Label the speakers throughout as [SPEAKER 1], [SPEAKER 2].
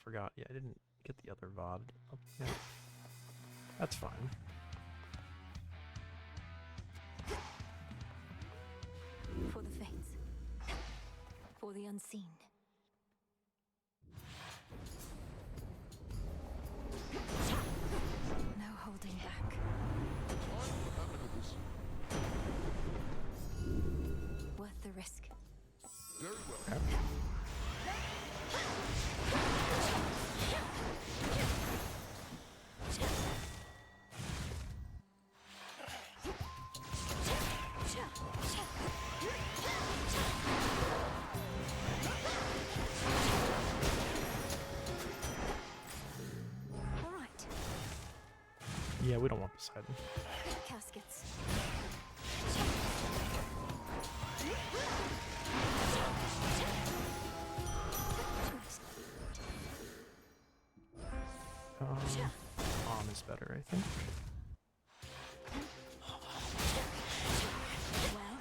[SPEAKER 1] forgot. Yeah, I didn't get the other VOD up yet. That's fine.
[SPEAKER 2] For the fates. For the unseen. No holding back. Worth the risk.
[SPEAKER 3] Very well.
[SPEAKER 1] Okay.
[SPEAKER 2] All right.
[SPEAKER 1] Yeah, we don't want Poseidon.
[SPEAKER 2] Caskets.
[SPEAKER 1] On is better, I think.
[SPEAKER 2] Well.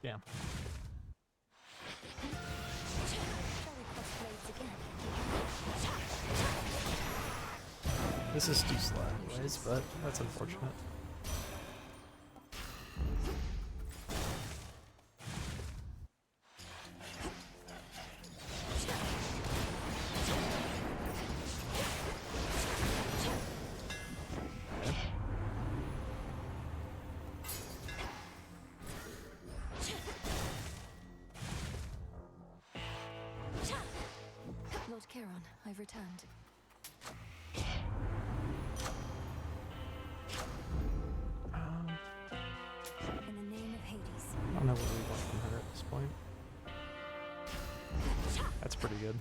[SPEAKER 1] Damn.
[SPEAKER 2] Shall we cross blades again?
[SPEAKER 1] This is too slow anyways, but that's unfortunate.
[SPEAKER 2] Lord Charon, I've returned. In the name of Hades.
[SPEAKER 1] I don't know what we want from her at this point. That's pretty good.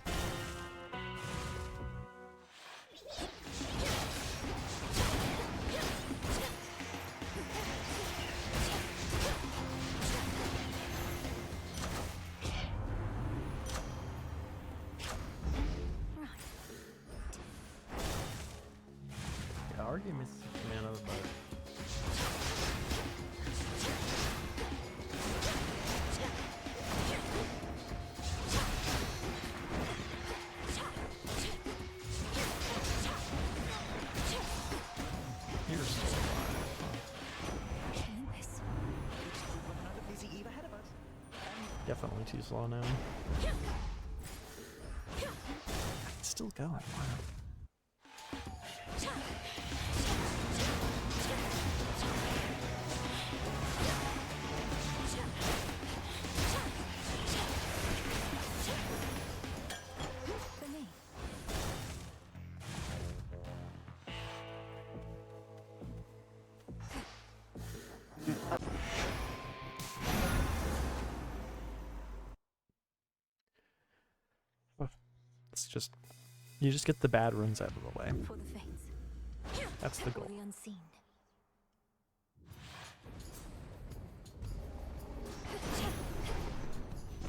[SPEAKER 1] Yeah, our game is mana, but you're still alive.
[SPEAKER 2] Olympus.
[SPEAKER 4] Another busy eve ahead of us.
[SPEAKER 1] Definitely too slow now. It's still going. Wow.
[SPEAKER 2] For me.
[SPEAKER 1] It's just, you just get the bad runes out of the way.
[SPEAKER 2] For the fates.
[SPEAKER 1] That's the
[SPEAKER 2] For
[SPEAKER 1] goal.
[SPEAKER 2] the unseen.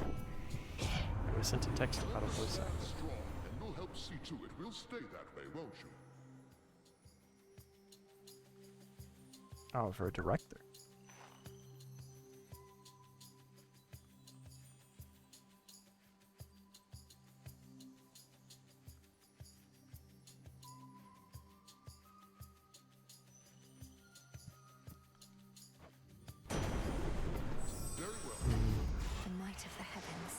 [SPEAKER 1] I was sent a text about a voice act.
[SPEAKER 3] Strong, and you'll help see to it. We'll stay that way, won't you?
[SPEAKER 1] Oh, for a director.
[SPEAKER 3] Very well.
[SPEAKER 2] The might of the heavens.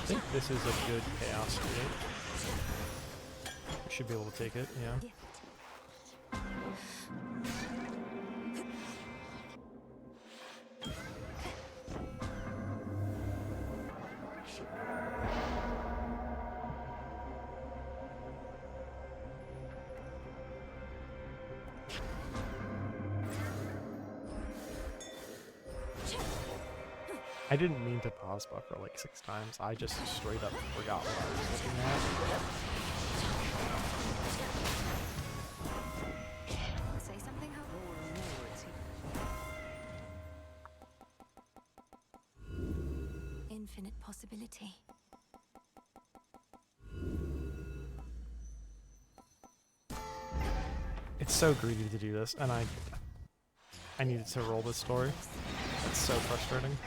[SPEAKER 1] think this is a good chaos gate. We should be able to take it, yeah.
[SPEAKER 2] Gift.
[SPEAKER 1] I didn't mean to pause buffer like 6 times. I just straight up forgot what I was looking at.
[SPEAKER 2] Say something, Hope? Infinite possibility.
[SPEAKER 1] It's so greedy to do this, and I needed to roll this story. It's so frustrating.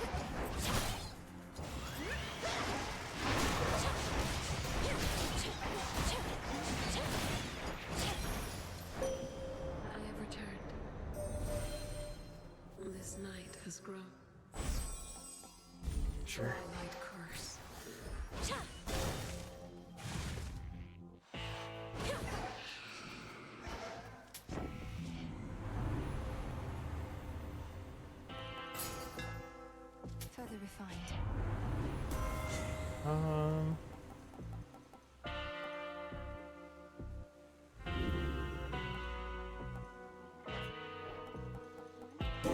[SPEAKER 5] I have returned. This night has grown.
[SPEAKER 1] Sure.
[SPEAKER 5] Twilight curse.
[SPEAKER 2] Further refined.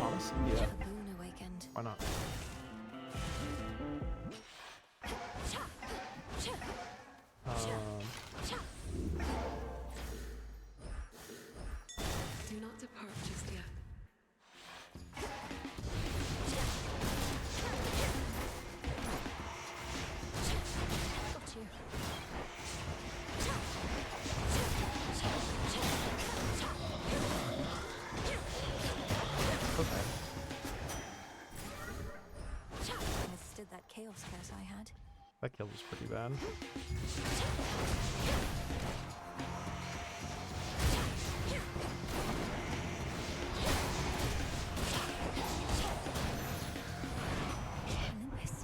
[SPEAKER 1] Honestly, yeah.
[SPEAKER 2] A boon awakened.
[SPEAKER 1] Why not?
[SPEAKER 5] Do not depart just yet.
[SPEAKER 2] Got you.
[SPEAKER 1] Okay.
[SPEAKER 2] Withstood that chaos curse I had.
[SPEAKER 1] That kill was pretty bad.
[SPEAKER 2] Olympus.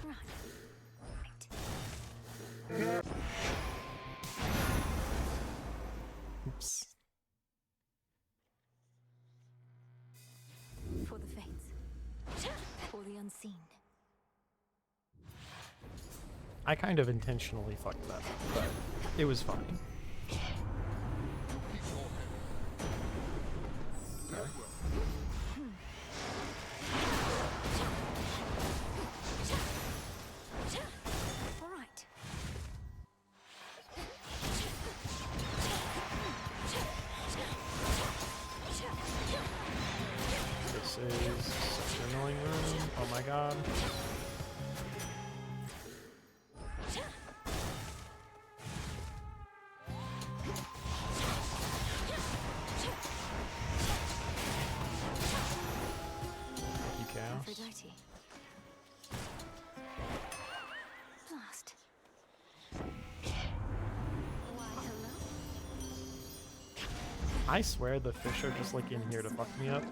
[SPEAKER 2] Right.
[SPEAKER 1] Oops.
[SPEAKER 2] For the fates. For the unseen.
[SPEAKER 1] I kind of intentionally fucked that up, but it was fine. Okay.
[SPEAKER 2] All right.
[SPEAKER 1] This is such an annoying room. Oh my god. You chaos.
[SPEAKER 2] Aphrodite. Blast. Why, hello?
[SPEAKER 1] I swear the fish are just like in here to fuck me up.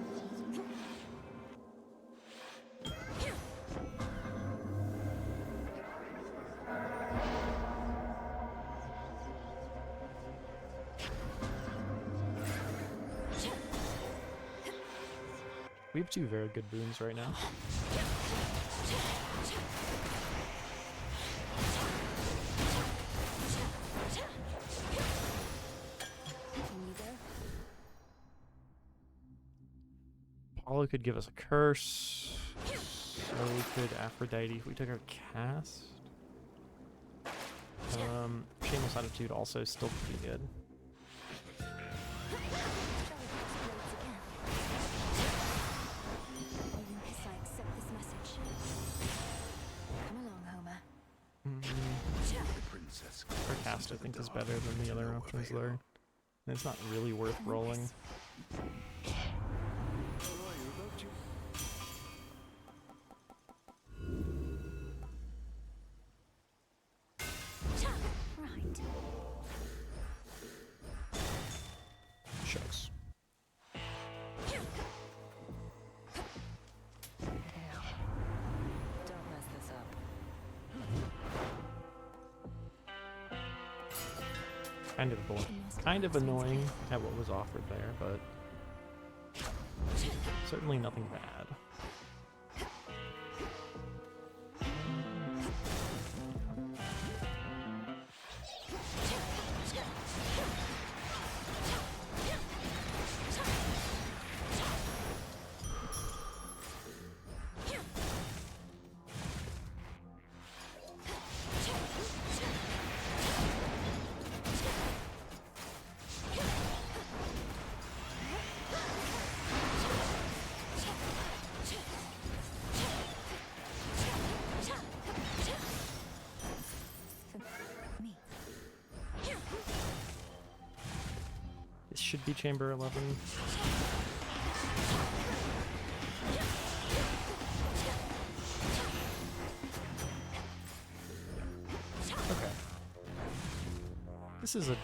[SPEAKER 1] We have 2 very good boons right now.
[SPEAKER 2] Can you go?
[SPEAKER 1] Apollo could give us a curse. So could Aphrodite if we took our cast. Shameless Attitude also still pretty good.
[SPEAKER 2] Olympus, I accept this message. Come along, Homer.
[SPEAKER 3] The princess.
[SPEAKER 1] Our cast I think is better than the other options there. And it's not really worth rolling.
[SPEAKER 2] Right.
[SPEAKER 1] Shucks. Kind of annoying at what was offered there, but certainly nothing bad. This should be chamber 11. Okay. This is a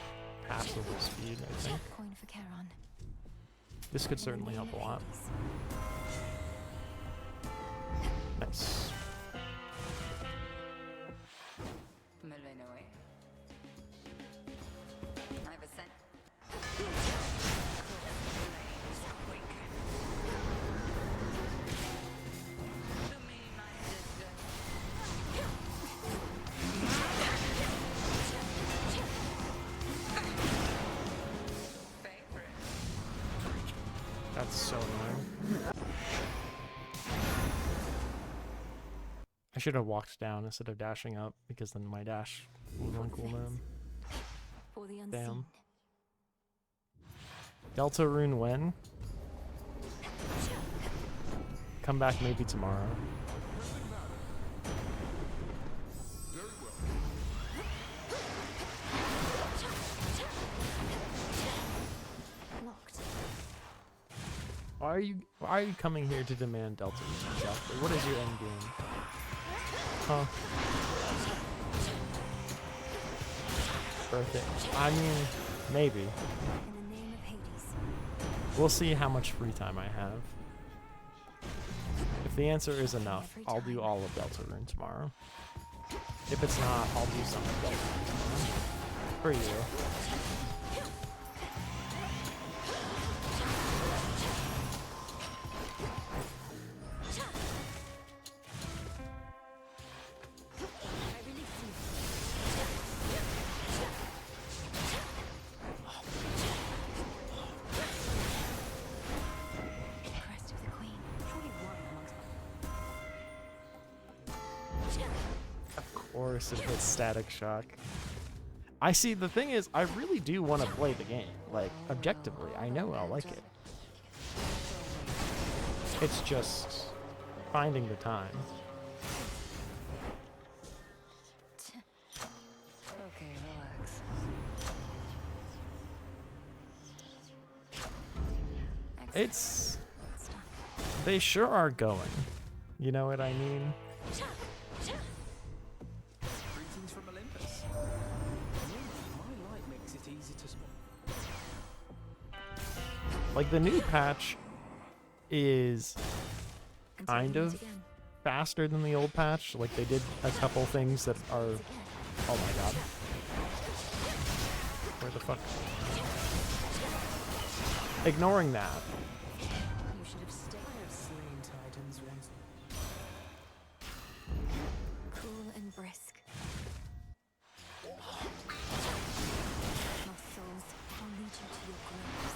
[SPEAKER 1] passable speed, I think.
[SPEAKER 2] Coin for Charon.
[SPEAKER 1] This could certainly help a lot. Nice. That's so annoying. I should have walked down instead of dashing up, because then my dash was on cooldown.
[SPEAKER 2] For the unseen.
[SPEAKER 1] Damn. Delta rune when? Come back maybe tomorrow.
[SPEAKER 2] Locked.
[SPEAKER 1] Why are you coming here to demand Delta rune exactly? What is your end game? Huh? Birthday. I mean, maybe.
[SPEAKER 2] In the name of Hades.
[SPEAKER 1] We'll see how much free time I have. If the answer is enough, I'll do all of Delta Rune tomorrow. If it's not, I'll do some of Delta Rune tomorrow. For you.
[SPEAKER 2] Crest of the Queen. Surely one amongst
[SPEAKER 1] Of course it hits Static Shock. I see, the thing is, I really do want to play the game. Like, objectively, I know I'll like it. It's just finding the time.
[SPEAKER 4] Okay, relax.
[SPEAKER 1] It's... They sure are going. You know what I mean?
[SPEAKER 4] Greetings from Olympus. My light makes it easy to spot.
[SPEAKER 1] Like, the new patch is kind
[SPEAKER 2] until we
[SPEAKER 1] of
[SPEAKER 2] meet again.
[SPEAKER 1] faster than the old patch. Like, they did a couple things that are... Oh my god. Where the fuck? Ignoring that.
[SPEAKER 2] You should have stayed.
[SPEAKER 4] I have slain titans once.
[SPEAKER 2] Cool and brisk. My souls, I'll lead you to your graves.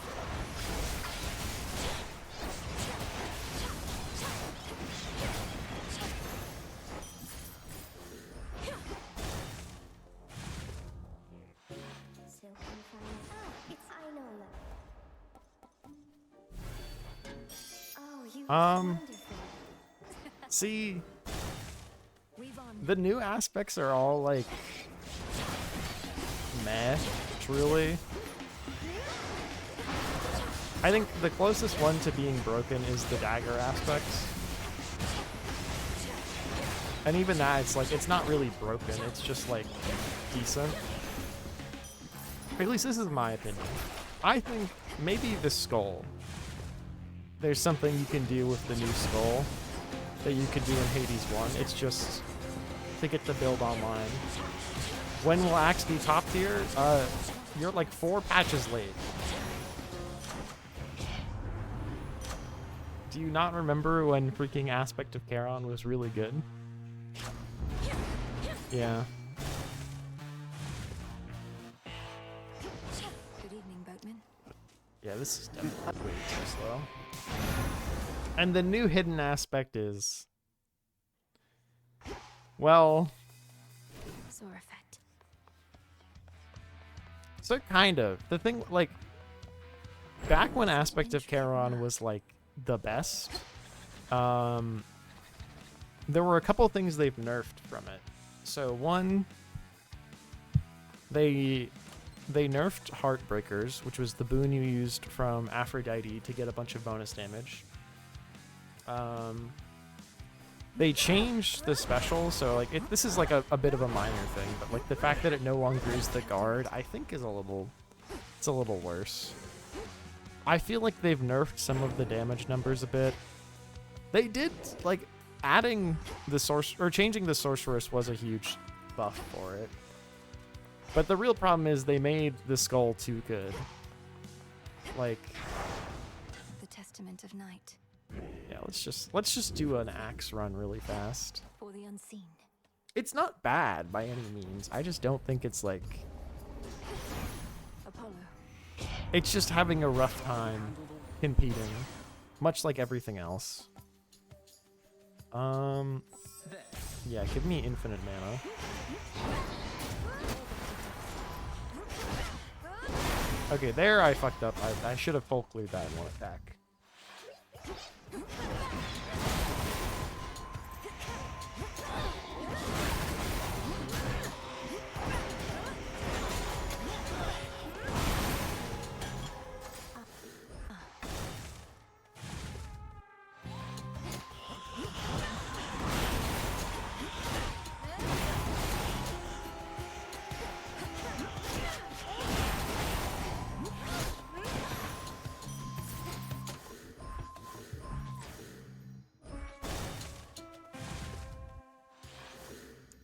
[SPEAKER 6] Silk and fine. Ah, it's Inola. Oh, you look wonderful.
[SPEAKER 1] See,
[SPEAKER 2] We've on.
[SPEAKER 1] the new aspects are all like meh, truly. I think the closest one to being broken is the dagger aspects. And even that, it's like, it's not really broken, it's just like decent. Or at least this is my opinion. I think maybe the skull. There's something you can do with the new skull that you could do in Hades 1. It's just to get the build online. When will Axe be top tier? You're like 4 patches late. Do you not remember when freaking Aspect of Charon was really good? Yeah.
[SPEAKER 2] Good evening, boatman.
[SPEAKER 1] Yeah, this is definitely way too slow. And the new hidden aspect is... Well...
[SPEAKER 2] Sore effect.
[SPEAKER 1] So kind of. The thing, like... Back when Aspect of Charon was, like, the best, there were a couple things they've nerfed from it. So one, they nerfed Heartbreakers, which was the boon you used from Aphrodite to get a bunch of bonus damage. They changed the special, so like this is like a bit of a minor thing, but like the fact that it no longer is the guard, I think is a little worse. I feel like they've nerfed some of the damage numbers a bit. They did, like, adding the changing the sorceress was a huge buff for it. But the real problem is they made the skull too good. Like,
[SPEAKER 2] The Testament of Night.
[SPEAKER 1] yeah, let's just do an axe run really fast.
[SPEAKER 2] For the unseen.
[SPEAKER 1] It's not bad by any means. I just don't think it's like...
[SPEAKER 2] Apollo.
[SPEAKER 1] It's just having a rough time competing, much like everything else. Yeah, give me infinite mana. Okay, there I fucked up. I should have full cleared that in one attack.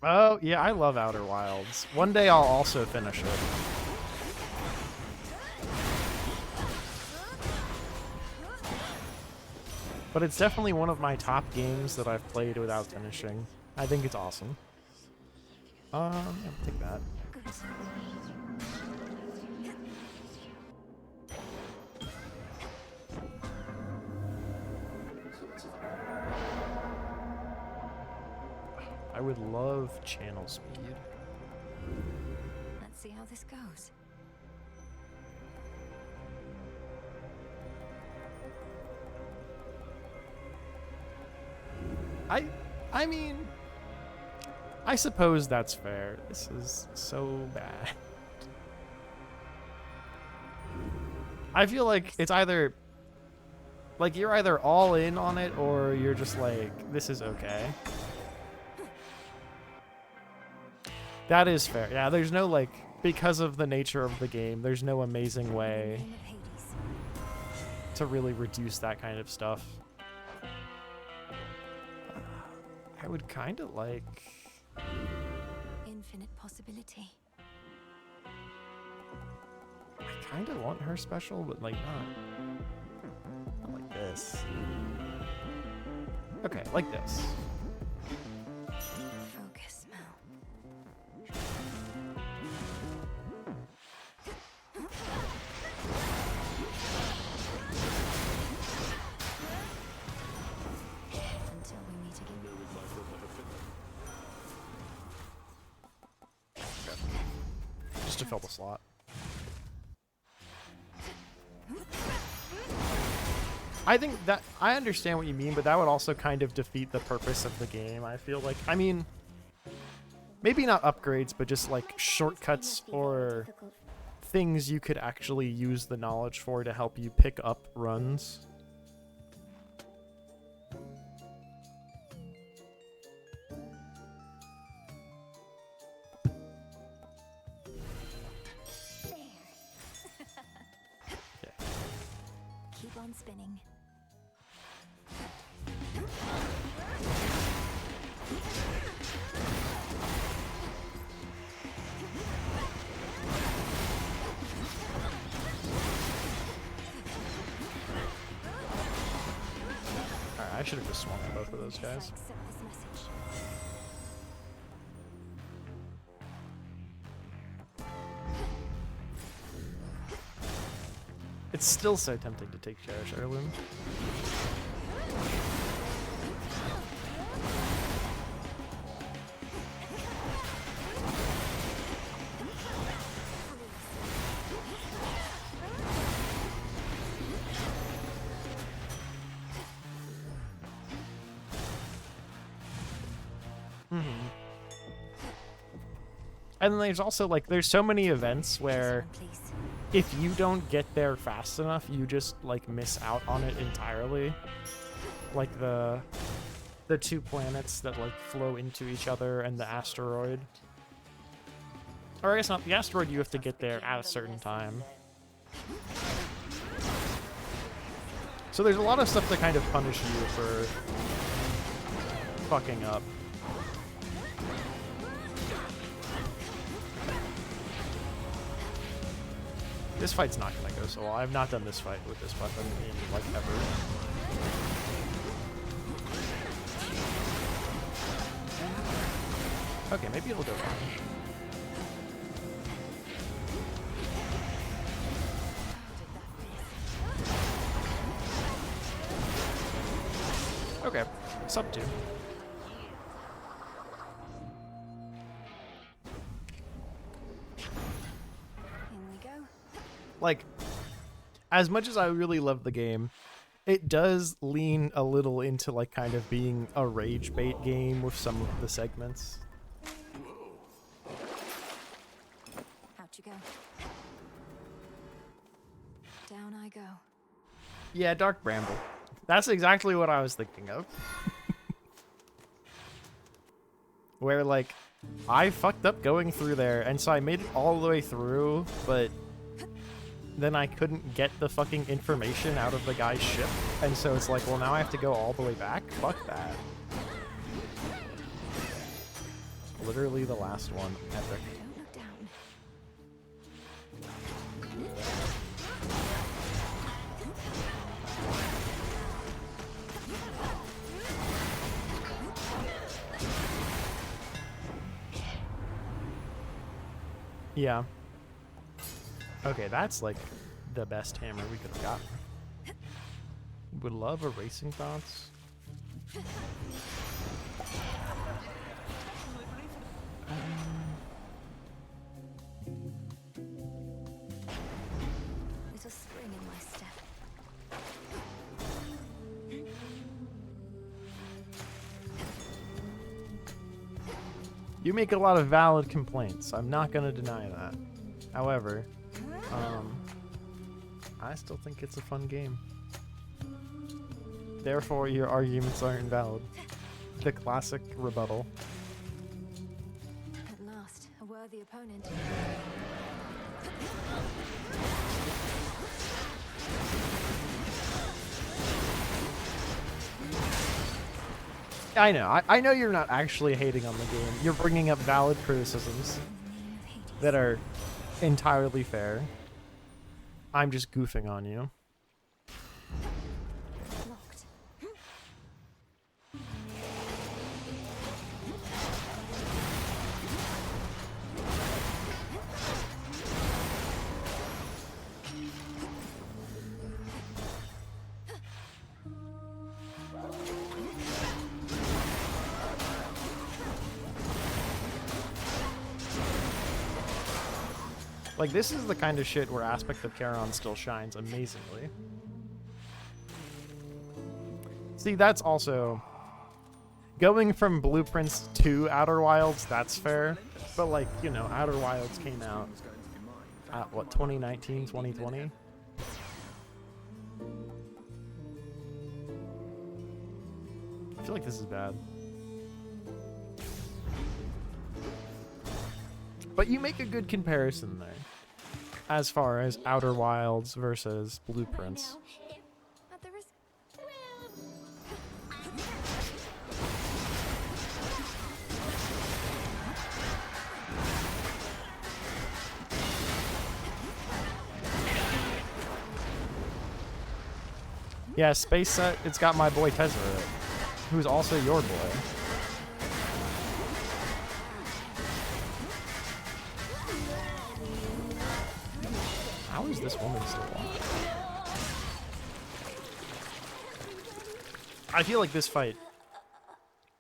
[SPEAKER 1] Oh, yeah, I love Outer Wilds. One day I'll also finish it. But it's definitely one of my top games that I've played without finishing. I think it's awesome. Yeah, take that. I would love channel speed.
[SPEAKER 2] Let's see how this goes.
[SPEAKER 1] I mean, I suppose that's fair. This is so bad. I feel like it's either, like, you're either all in on it or you're just like, this is okay. That is fair. Yeah, there's no, like, because of the nature of the game, there's no amazing way
[SPEAKER 2] Name of Hades.
[SPEAKER 1] to really reduce that kind of stuff. I would kind of like...
[SPEAKER 2] Infinite possibility.
[SPEAKER 1] I kind of want her special, but, like, not like this. Okay, like this.
[SPEAKER 2] Focus, Mel. Until we meet again.
[SPEAKER 1] Just to fill the slot. I think that I understand what you mean, but that would also kind of defeat the purpose of the game. I feel like, I mean, maybe not upgrades, but just like shortcuts or things you could actually use the knowledge for to help you pick up runs.
[SPEAKER 2] Keep on spinning.
[SPEAKER 1] I should have just swung at both of those guys.
[SPEAKER 6] Accept this message.
[SPEAKER 1] It's still so tempting to take Cherish Heirloom. And then there's also, like, there's so many events where
[SPEAKER 6] Please.
[SPEAKER 1] if you don't get there fast enough, you just, like, miss out on it entirely. Like the two planets that, like, flow into each other and the asteroid. Or I guess not, the asteroid you have to get there at a certain time. So there's a lot of stuff that kind of punish you for fucking up. This fight's not gonna go so well. I've not done this fight with this weapon in, like, ever. Okay, maybe it'll go fine. Okay, sub 2.
[SPEAKER 6] In we go.
[SPEAKER 1] Like, as much as I really love the game, it does lean a little into, like, kind of being a rage bait game with some of the segments.
[SPEAKER 6] Out you go. Down I go.
[SPEAKER 1] Yeah, Dark Bramble. That's exactly what I was thinking of. Where, like, I fucked up going through there, and so I made it all the way through, but then I couldn't get the fucking information out of the guy's ship, and so it's like, well, now I have to go all the way back? Fuck that. Literally the last one. Epic.
[SPEAKER 6] Don't look down.
[SPEAKER 1] Yeah. Okay, that's like the best hammer we could have gotten. Would love a racing thoughts.
[SPEAKER 6] Little spring in my step.
[SPEAKER 1] You make a lot of valid complaints. I'm not gonna deny that. However, I still think it's a fun game. Therefore, your arguments aren't valid. The classic rebuttal.
[SPEAKER 6] At last, a worthy opponent.
[SPEAKER 1] I know. I know you're not actually hating on the game. You're bringing up valid criticisms that are entirely fair. I'm just goofing on you.
[SPEAKER 6] Locked.
[SPEAKER 1] Like, this is the kind of shit where Aspect of Charon still shines amazingly. See, that's also... Going from Blueprints to Outer Wilds, that's fair. But, like, you know, Outer Wilds came out at, what, 2019, 2020? I feel like this is bad. But you make a good comparison there, as far as Outer Wilds versus Blueprints.
[SPEAKER 6] At the risk.
[SPEAKER 1] Yeah, Space Set, it's got my boy Tezzeret, who's also your boy. How is this woman still alive? I feel like this fight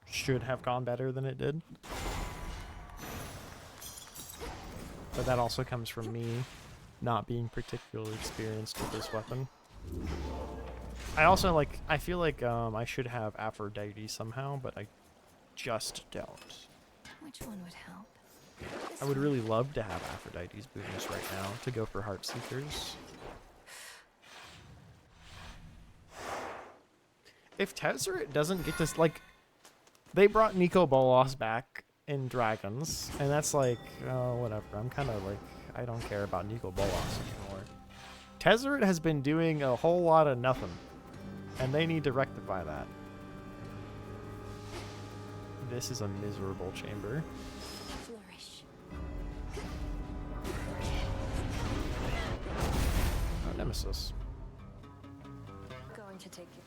[SPEAKER 1] should have gone better than it did. But that also comes from me not being particularly experienced with this weapon. I also I feel like I should have Aphrodite somehow, but I just don't.
[SPEAKER 2] Which one would help?
[SPEAKER 1] I would really love to have Aphrodite's booties right now to go for Heart Seekers. If Tezzeret doesn't get this, like, they brought Nico Bolas back in Dragons, and that's like, oh, whatever. I'm kind of like, I don't care about Nico Bolas anymore. Tezzeret has been doing a whole lot of nothing, and they need to rectify that. This is a miserable chamber.
[SPEAKER 2] Flourish.
[SPEAKER 1] Oh, Nemesis.
[SPEAKER 2] Going to take you.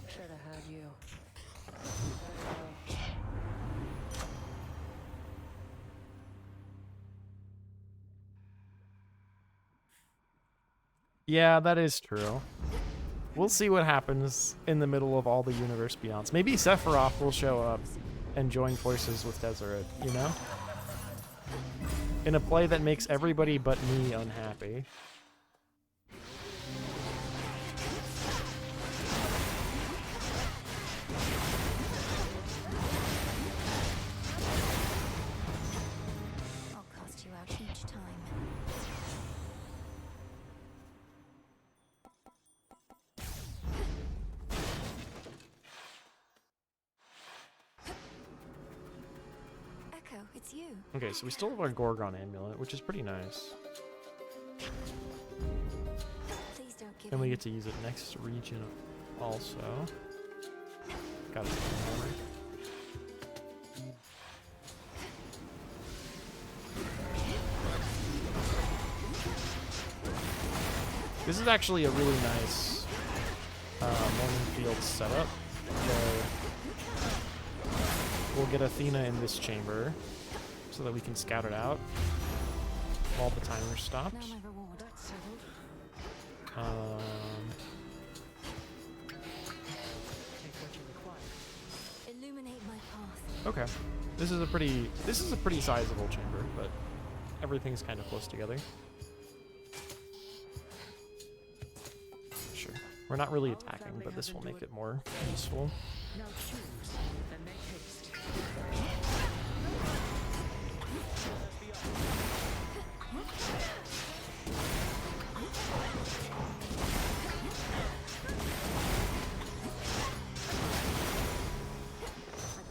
[SPEAKER 4] Should have had you.
[SPEAKER 1] Yeah, that is true. We'll see what happens in the middle of all the universe beyonds. Maybe Sephiroth will show up and join forces with Tezzeret, you know? In a play that makes everybody but me unhappy.
[SPEAKER 2] I'll cast you out each time. Echo, it's you.
[SPEAKER 1] Okay, so we still have our Gorgon amulet, which is pretty nice.
[SPEAKER 2] Please don't give
[SPEAKER 1] And we
[SPEAKER 2] in.
[SPEAKER 1] get to use it next region also. Got it. Hammer. This is actually a really nice Morning Field setup. Where we'll get Athena in this chamber so that we can scout it out while the timer stops.
[SPEAKER 2] Now my reward.
[SPEAKER 4] That's settled. Take what you require.
[SPEAKER 2] Illuminate my path.
[SPEAKER 1] Okay. This is a pretty sizable chamber, but everything's kind of close together. Sure. We're not really attacking, but this will make it more useful.
[SPEAKER 4] Now choose and make haste.
[SPEAKER 2] I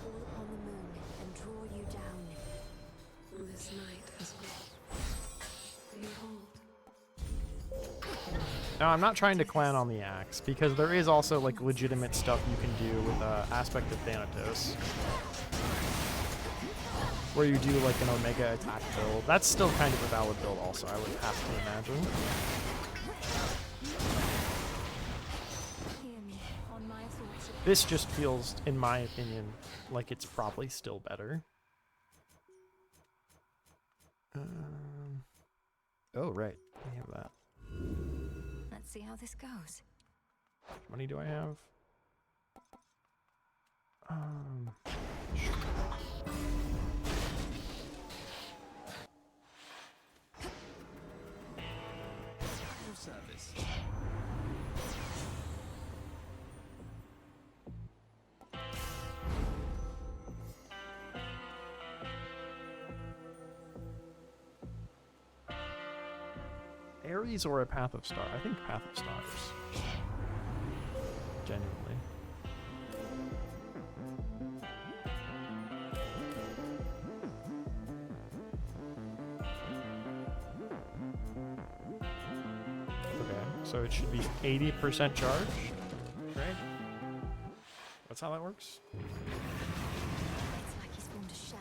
[SPEAKER 2] call upon the moon and draw you down.
[SPEAKER 5] This night has grown. Behold.
[SPEAKER 1] Now, I'm not trying to clan on the axe, because there is also, like, legitimate stuff you can do with Aspect of Thanatos. Where you do, like, an Omega attack build. That's still kind of a valid build also, I would have to imagine.
[SPEAKER 2] Hear me on my thoughts.
[SPEAKER 1] This just feels, in my opinion, like it's probably still better. Oh, right. We have that.
[SPEAKER 2] Let's see how this goes.
[SPEAKER 1] How much money do I have?
[SPEAKER 4] Your service.
[SPEAKER 1] Ares or a Path of Stars? I think Path of Stars. Genuinely. So it should be 80% charge, right? That's how that works.
[SPEAKER 2] It's like he's formed a shell.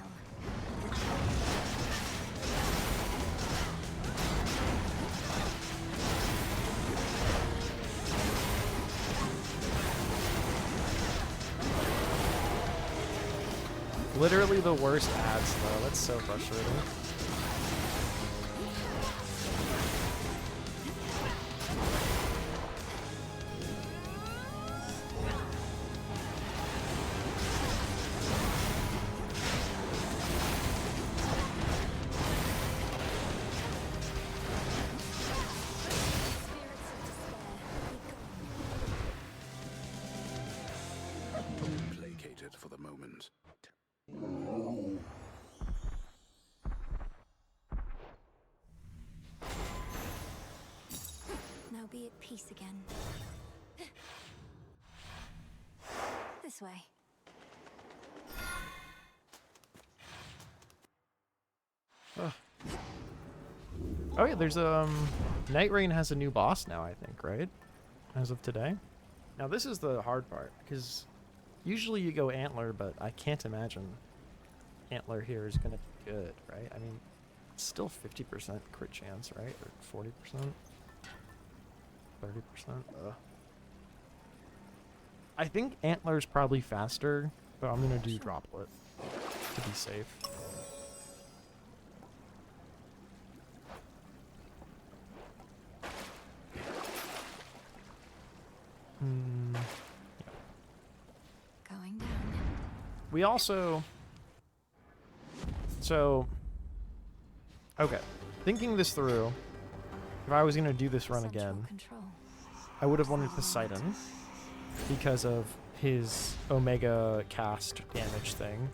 [SPEAKER 1] Literally the worst ads, though. That's so frustrating.
[SPEAKER 3] Placated for the moment.
[SPEAKER 2] Now be at peace again. This way.
[SPEAKER 1] Oh yeah, there's Night Rain has a new boss now, I think, right? As of today. Now this is the hard part, because usually you go Antler, but I can't imagine Antler here is gonna be good, right? I mean, it's still 50% crit chance, right? Or 40%? 30%? I think Antler's probably faster, but I'm gonna do Droplet to be safe.
[SPEAKER 2] Going down.
[SPEAKER 1] We also... So... Okay. Thinking this through, if I was going to do this run
[SPEAKER 2] Central
[SPEAKER 1] again,
[SPEAKER 2] control.
[SPEAKER 1] I would have wanted Poseidon because of his Omega cast damage thing.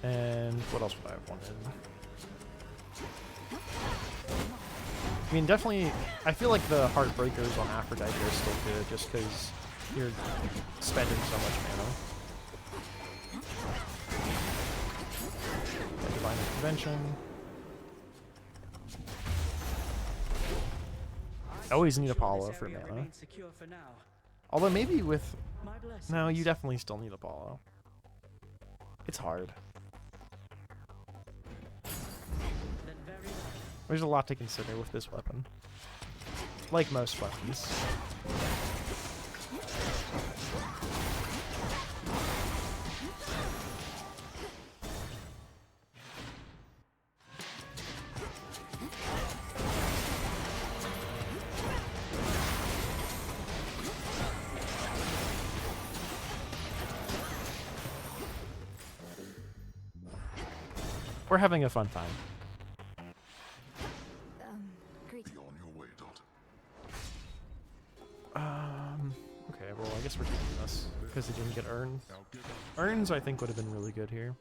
[SPEAKER 1] And what else would I have wanted? I mean, definitely, I feel like the Heartbreakers on Aphrodite are still good just because you're spending so much mana. Divine Intervention. I always need Apollo for mana. Although maybe with... No, you definitely still need Apollo. It's hard. There's a lot to consider with this weapon. Like most weapons. We're having a fun time.
[SPEAKER 2] Great.
[SPEAKER 3] Be on your way, daughter.
[SPEAKER 1] Okay, well, I guess we're taking this because he didn't get urns. Urns, I think, would have been really good here.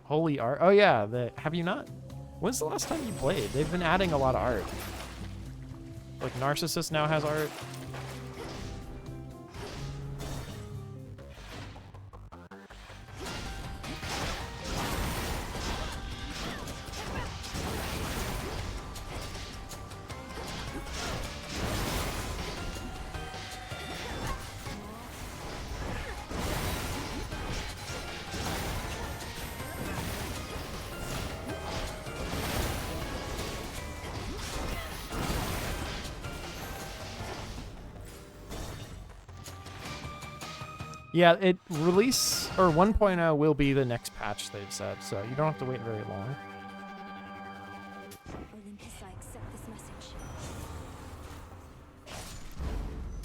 [SPEAKER 1] Holy art. Oh, yeah. Have you not? When's the last time you played? They've been adding a lot of art. Like, Narcissus now has art. Yeah, release or 1.0 will be the next patch, they've said, so you don't have to wait very long.
[SPEAKER 2] Olympus, I accept this message.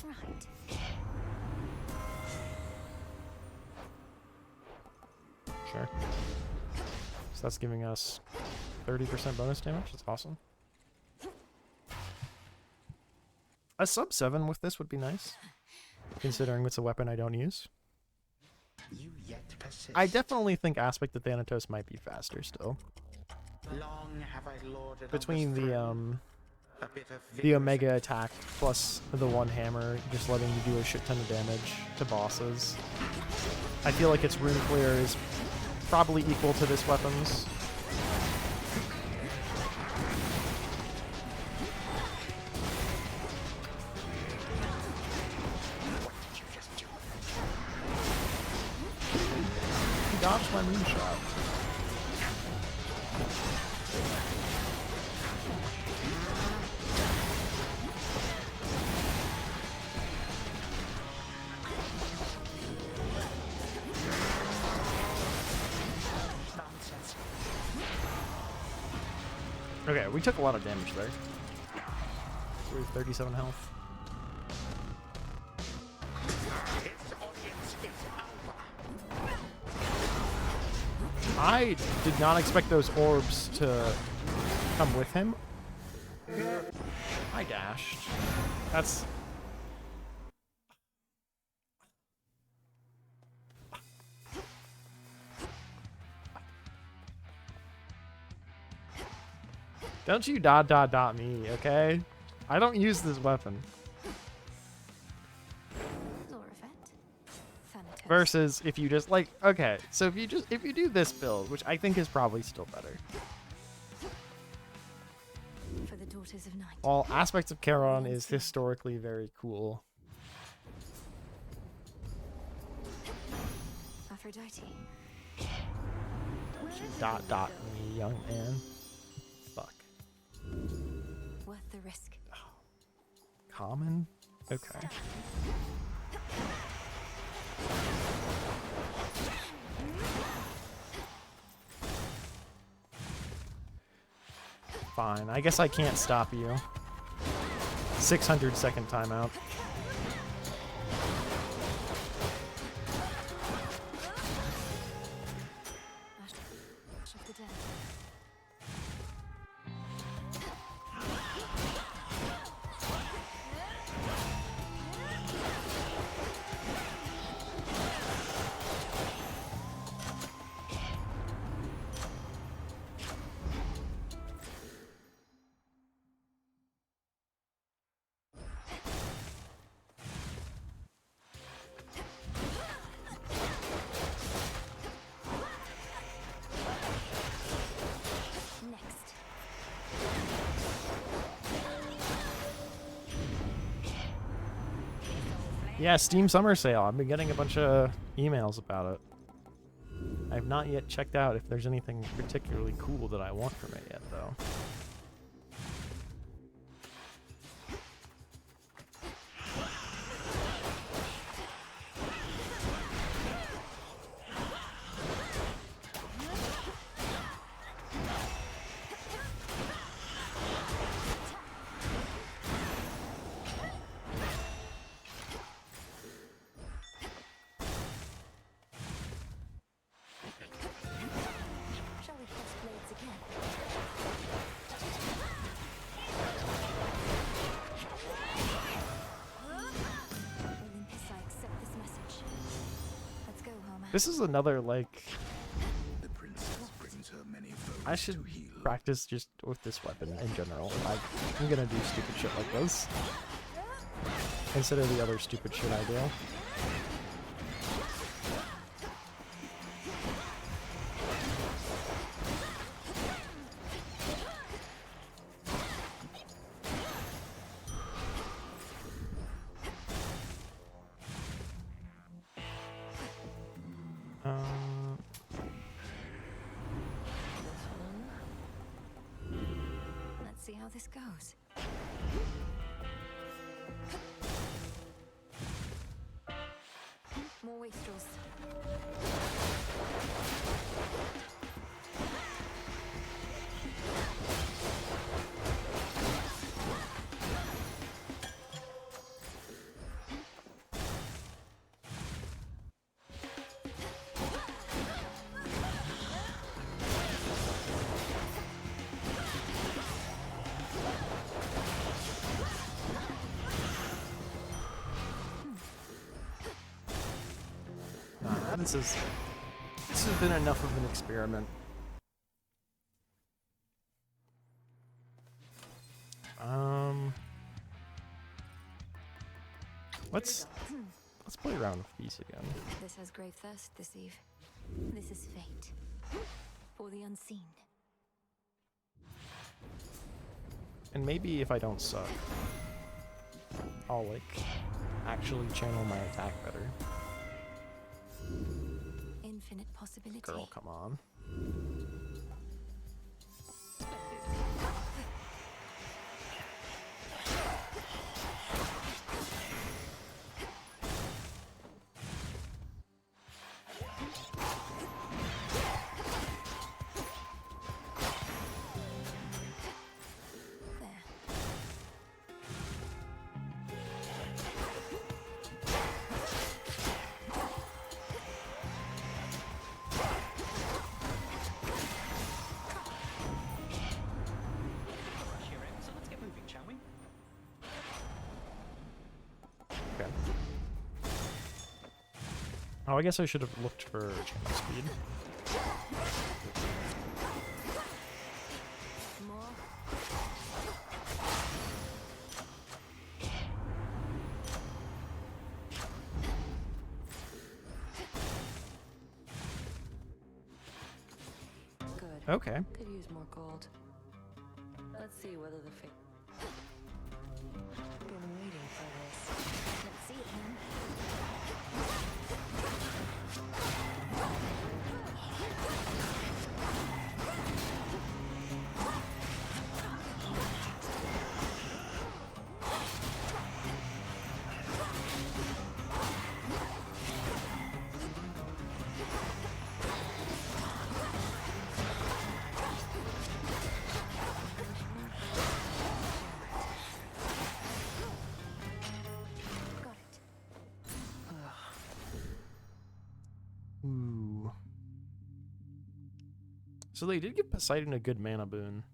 [SPEAKER 2] Right.
[SPEAKER 1] Sure. So that's giving us 30% bonus damage. That's awesome. A sub 7 with this would be nice, considering it's a weapon I don't use.
[SPEAKER 7] You yet persist.
[SPEAKER 1] I definitely think Aspect of Thanatos might be faster still.
[SPEAKER 7] Long have I lorded on
[SPEAKER 1] Between
[SPEAKER 7] this
[SPEAKER 1] the
[SPEAKER 7] throne. A bit of
[SPEAKER 1] the
[SPEAKER 7] vigorous
[SPEAKER 1] Omega attack plus the one hammer, just letting you do a shit ton of damage to bosses. I feel like its rune clear is probably equal to this weapon's. dodged my moonshot.
[SPEAKER 7] Nonsense.
[SPEAKER 1] Okay, we took a lot of damage there. So we have 37 health.
[SPEAKER 7] His audience is over.
[SPEAKER 1] I did not expect those orbs to come with him. I dashed. That's... Don't you ... me, okay? I don't use this weapon. Versus if you just like, okay, so if you do this build, which I think is probably still better.
[SPEAKER 2] For the daughters of night.
[SPEAKER 1] All aspects of Charon is historically very cool.
[SPEAKER 2] Aphrodite.
[SPEAKER 1] Don't you ... me, young man. Fuck.
[SPEAKER 2] Worth the risk.
[SPEAKER 1] Common? Okay. Fine. I guess I can't stop you. 600-second timeout.
[SPEAKER 2] Ash of the dead. Next.
[SPEAKER 1] Yeah, Steam Summer Sale. I've been getting a bunch of emails about it. I've not yet checked out if there's anything particularly cool that I want from it yet, though.
[SPEAKER 2] Shall we cross blades again? Olympus, I accept this message. Let's go, Homer.
[SPEAKER 1] This is another, like...
[SPEAKER 3] The princess brings her many foes
[SPEAKER 1] I should
[SPEAKER 3] to heal.
[SPEAKER 1] practice just with this weapon in general. I'm gonna do stupid shit like this. Instead of the other stupid shit I do.
[SPEAKER 2] Let's see how this goes. More wastrels.
[SPEAKER 1] Nah, this has been enough of an experiment. Let's play around with these again.
[SPEAKER 2] This has grave thirst this eve. This is fate. For the unseen.
[SPEAKER 1] And maybe if I don't suck, I'll like actually channel my attack better.
[SPEAKER 2] In infinite possibility.
[SPEAKER 1] Girl, come on.
[SPEAKER 2] There.
[SPEAKER 8] Rush your end, so let's get moving, shall we?
[SPEAKER 1] Okay. Oh, I guess I should have looked for channel speed.
[SPEAKER 2] More.
[SPEAKER 4] Good.
[SPEAKER 1] Okay.
[SPEAKER 4] Could use more gold. Let's see whether the been waiting for this.
[SPEAKER 2] Let's see it then. Got it.
[SPEAKER 1] Ooh. So they did give Poseidon a good mana boon.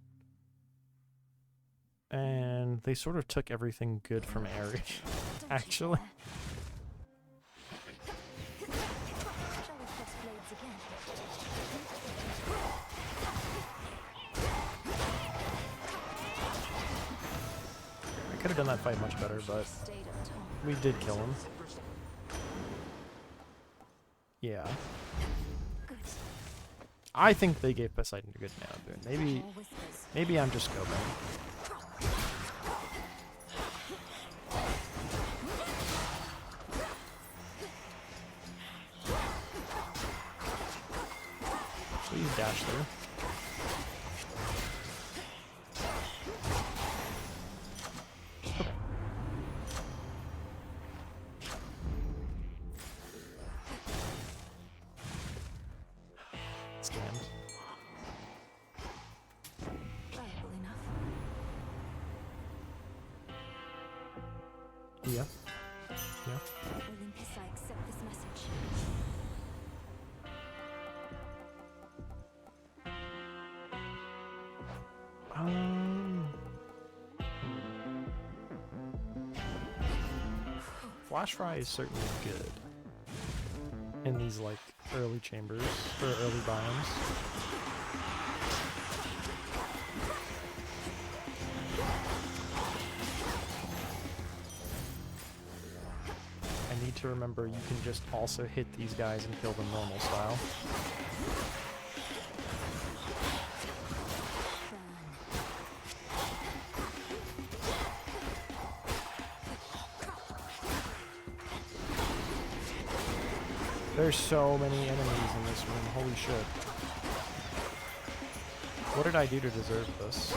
[SPEAKER 1] And they sort of took everything good from Ares,
[SPEAKER 2] Don't you
[SPEAKER 1] actually.
[SPEAKER 2] dare. Shall we cross blades again?
[SPEAKER 1] I could have done that fight much better, but
[SPEAKER 2] Stayed up top.
[SPEAKER 1] we did kill him. Yeah.
[SPEAKER 2] Good.
[SPEAKER 1] I think they gave Poseidon a good mana boon. Maybe,
[SPEAKER 2] More whispers.
[SPEAKER 1] maybe I'm just scoping. Please dash through. Okay. Scanned.
[SPEAKER 2] Valuable enough.
[SPEAKER 1] Yeah. Yeah.
[SPEAKER 2] Olympus, I accept this message.
[SPEAKER 1] Flash Fry is certainly good in these like early chambers or early biomes. I need to remember you can just also hit these guys and kill them normal style. There's so many enemies in this room, holy shit. What did I do to deserve this?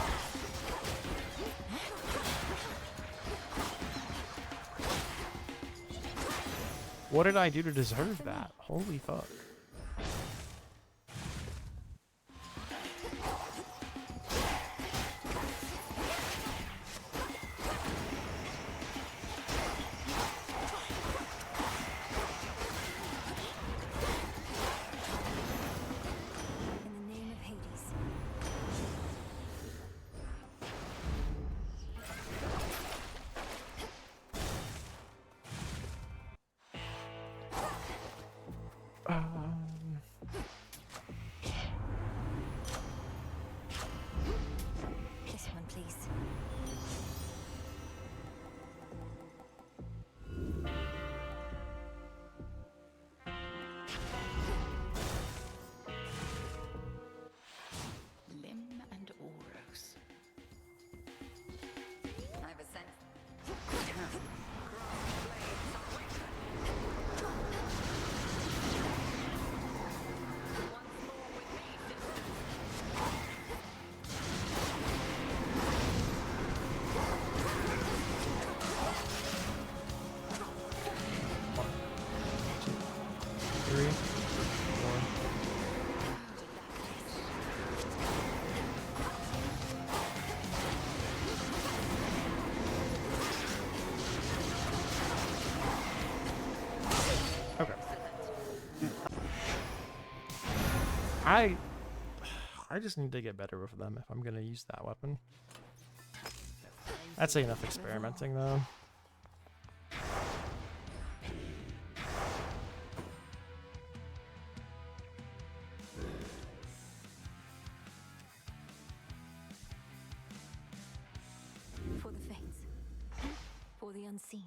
[SPEAKER 1] What did I do to deserve that? Holy fuck.
[SPEAKER 2] In the name of Hades. This one, please.
[SPEAKER 4] Limb and Oros.
[SPEAKER 9] I have a sense.
[SPEAKER 1] 3, 4. Okay. I just need to get better with them if I'm gonna use that weapon. That's enough experimenting though.
[SPEAKER 2] For the fates. For the unseen.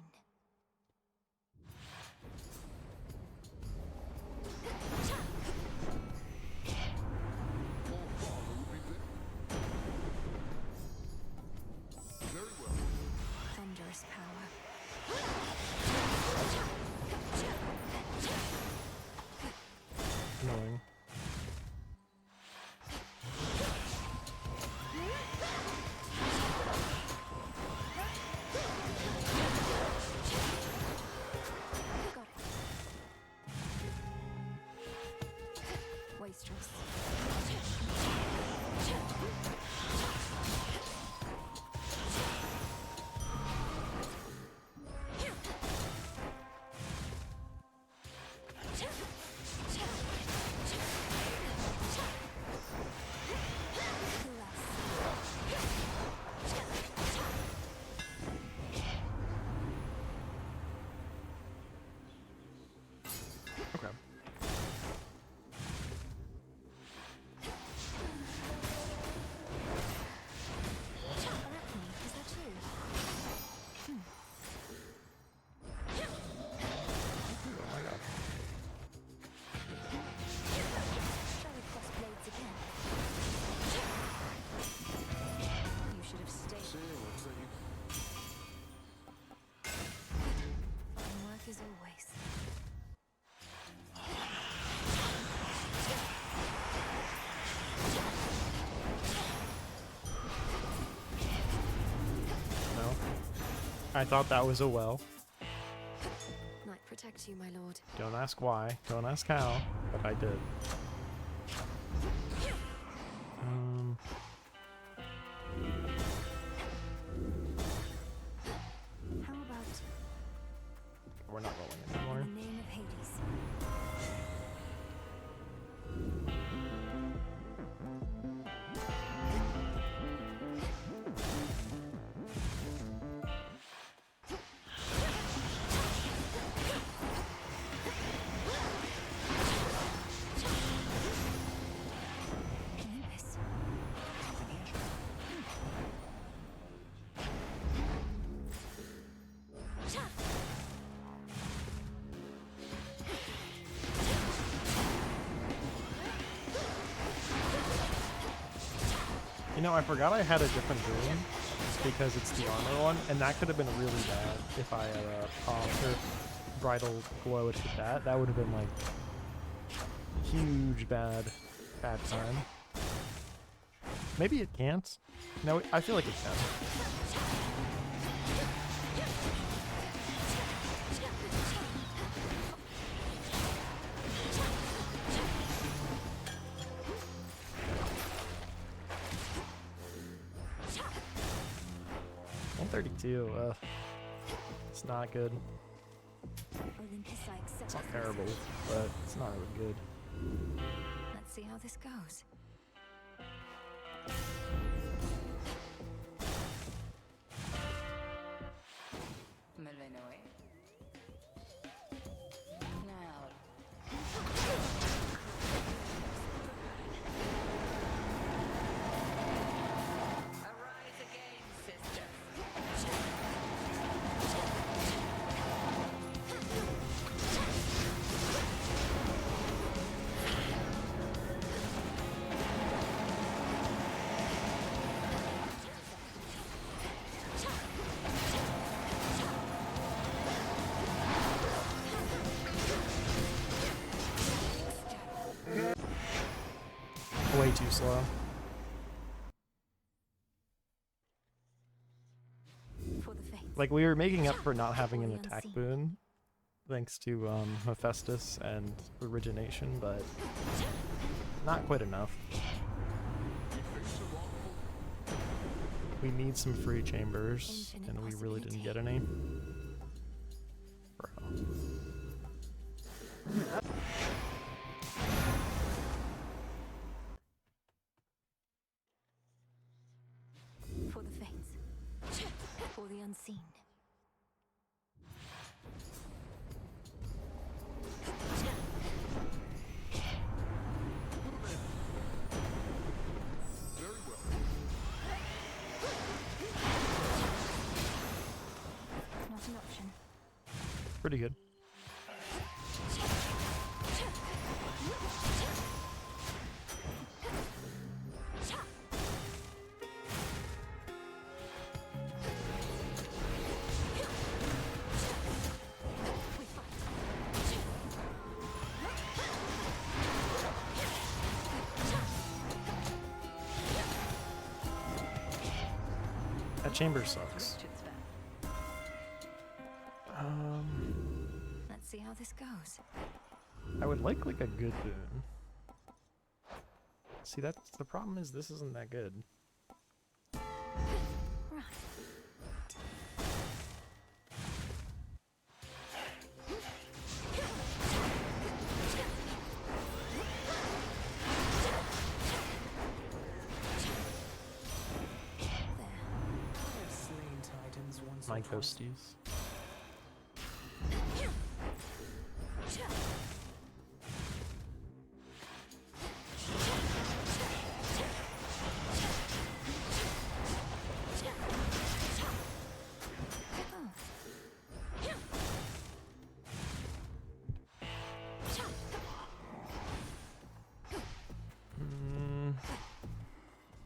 [SPEAKER 3] Very well.
[SPEAKER 2] Thunderous power.
[SPEAKER 1] Annoying.
[SPEAKER 2] Got it. Wastrous.
[SPEAKER 1] Okay.
[SPEAKER 2] Is that you?
[SPEAKER 1] Oh my god.
[SPEAKER 2] Shall we cross blades again? You should have stayed. Fine work as always.
[SPEAKER 1] No. I thought that was a well.
[SPEAKER 2] Might protect you, my lord.
[SPEAKER 1] Don't ask why. Don't ask how. But I did.
[SPEAKER 2] How about
[SPEAKER 1] We're not rolling anymore.
[SPEAKER 2] in the name of Hades? Olympus.
[SPEAKER 1] You know, I forgot I had a different room because it's the armor one, and that could have been really bad if I had a palm or bridal blow it hit that. That would have been like huge bad time. Maybe it can't. No, I feel like it can. $132. It's not good.
[SPEAKER 2] Olympus, I accept.
[SPEAKER 1] It's not terrible, but it's not really good.
[SPEAKER 2] Let's see how this goes.
[SPEAKER 9] Malinois. Now, arise again, sister.
[SPEAKER 1] Way too slow.
[SPEAKER 2] For the fates.
[SPEAKER 1] Like, we were making up for not having an
[SPEAKER 2] The
[SPEAKER 1] attack
[SPEAKER 2] unseen.
[SPEAKER 1] boon, thanks to Hephaestus and Origination, but not quite enough. We need some free chambers, and we really didn't get any. Bro.
[SPEAKER 2] For the fates. For the unseen. Not an option.
[SPEAKER 1] Pretty good. That chamber sucks.
[SPEAKER 2] Let's see how this goes.
[SPEAKER 1] I would like a good boon. See, that's the problem is this isn't that good.
[SPEAKER 2] Right.
[SPEAKER 8] I've slain titans once
[SPEAKER 1] My
[SPEAKER 8] or twice.
[SPEAKER 1] ghosties.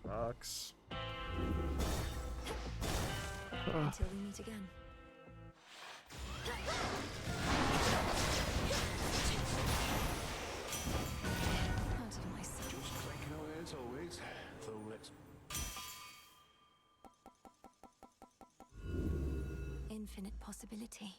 [SPEAKER 1] Sucks.
[SPEAKER 2] Until we meet again. Out of my sight.
[SPEAKER 3] Just cranking away as always, though let's
[SPEAKER 2] Infinite possibility.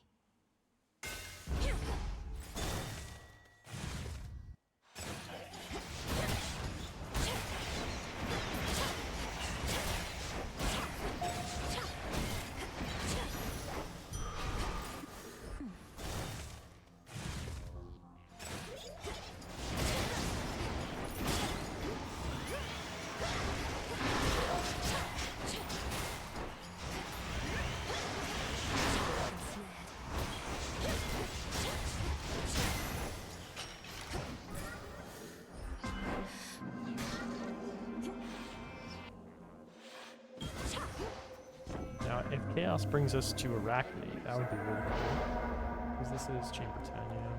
[SPEAKER 1] Now, if Chaos brings us to Arachne, that would be really cool. Because this is Chamber 10, you know?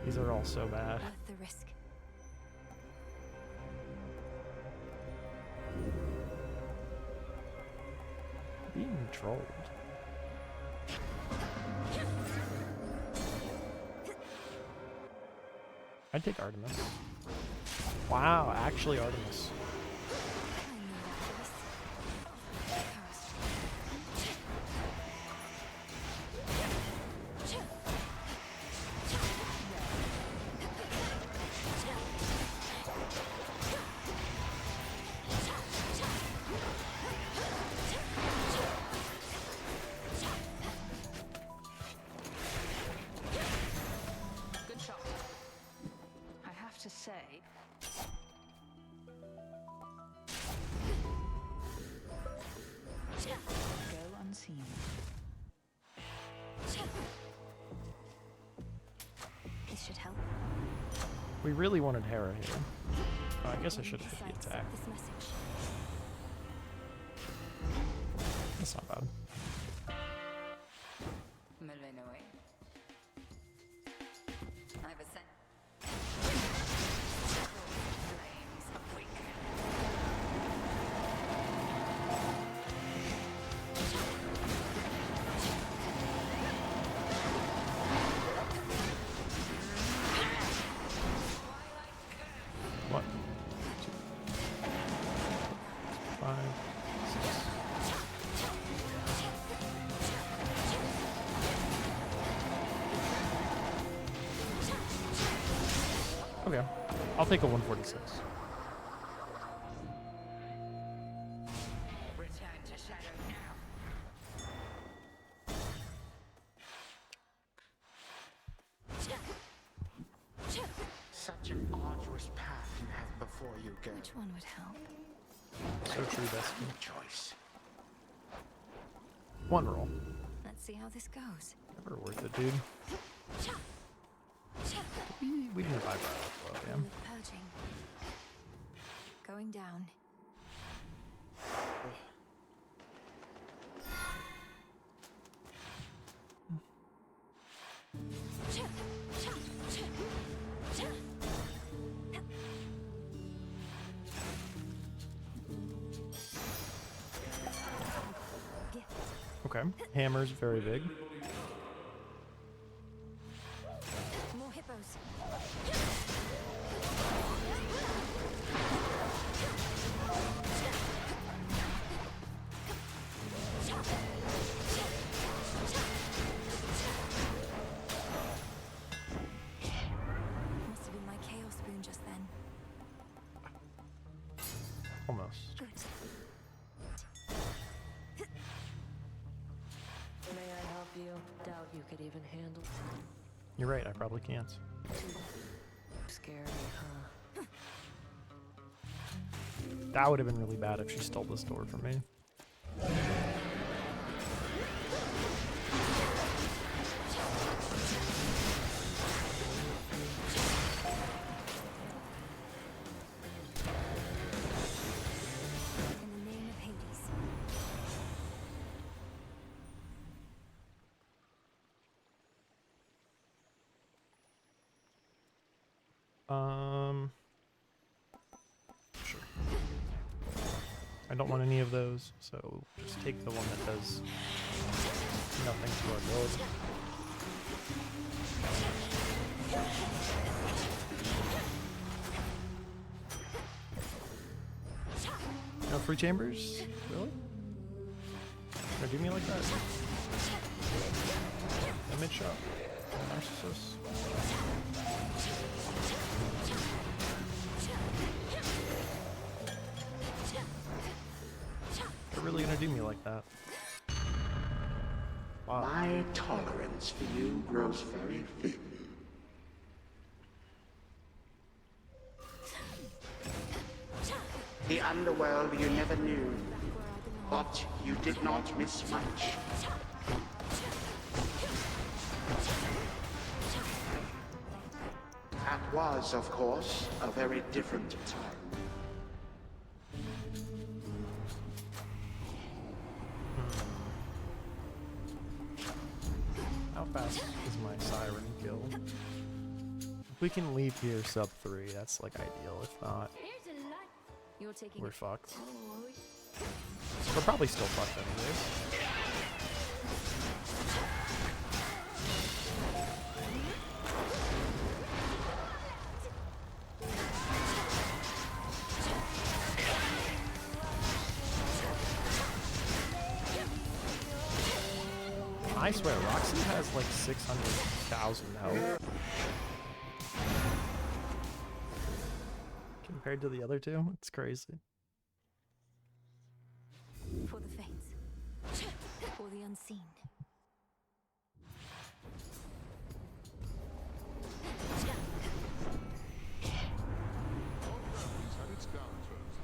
[SPEAKER 1] These are all so bad.
[SPEAKER 2] Worth the risk.
[SPEAKER 1] Being trolled. I'd take Artemis. Wow, actually Artemis.
[SPEAKER 2] I knew that voice.
[SPEAKER 9] Good shot. I have to say, go unseen.
[SPEAKER 2] This should help.
[SPEAKER 1] We really wanted Hera here. Oh, I guess I should have hit the attack.
[SPEAKER 2] This message.
[SPEAKER 1] That's not bad.
[SPEAKER 9] Malinois. I've ascended. Flames awaken.
[SPEAKER 1] What? 2, 5, 6. Okay. I'll take a 146.
[SPEAKER 7] Return to shadow now. Such an arduous path you have before you go.
[SPEAKER 2] Which one would help?
[SPEAKER 1] So true, Destiny.
[SPEAKER 7] Choice.
[SPEAKER 1] One roll.
[SPEAKER 2] Let's see how this goes.
[SPEAKER 1] Never worth it, dude. We can revive right off, yeah.
[SPEAKER 2] With purging. Going down.
[SPEAKER 1] Okay. Hammer's very big.
[SPEAKER 2] More hippos. Must have been my chaos spoon just then.
[SPEAKER 1] Almost.
[SPEAKER 2] Good.
[SPEAKER 4] May I help you? Doubt you could even handle.
[SPEAKER 1] You're right, I probably can't.
[SPEAKER 4] Scary, huh?
[SPEAKER 1] That would have been really bad if she stole this door from me.
[SPEAKER 2] In the name of Hades.
[SPEAKER 1] Sure. I don't want any of those, so just take the one that does nothing to our build. No free chambers? Really? Gonna do me like that? A mid shot. Narcissus. They're really gonna do me like that. Wow.
[SPEAKER 7] My tolerance for you grows very thin. The underworld you never knew, but you did not miss much. That was, of course, a very different time.
[SPEAKER 1] How fast is my siren kill? If we can leave here sub 3, that's like ideal. If not,
[SPEAKER 2] You're taking
[SPEAKER 1] we're
[SPEAKER 2] it.
[SPEAKER 1] fucked.
[SPEAKER 2] Oh,
[SPEAKER 1] We're probably still fucked anyways. I swear, Roxy has like 600,000 health. Compared to the other two, it's crazy.
[SPEAKER 2] for the fates. For the unseen.
[SPEAKER 3] He's had its downturns.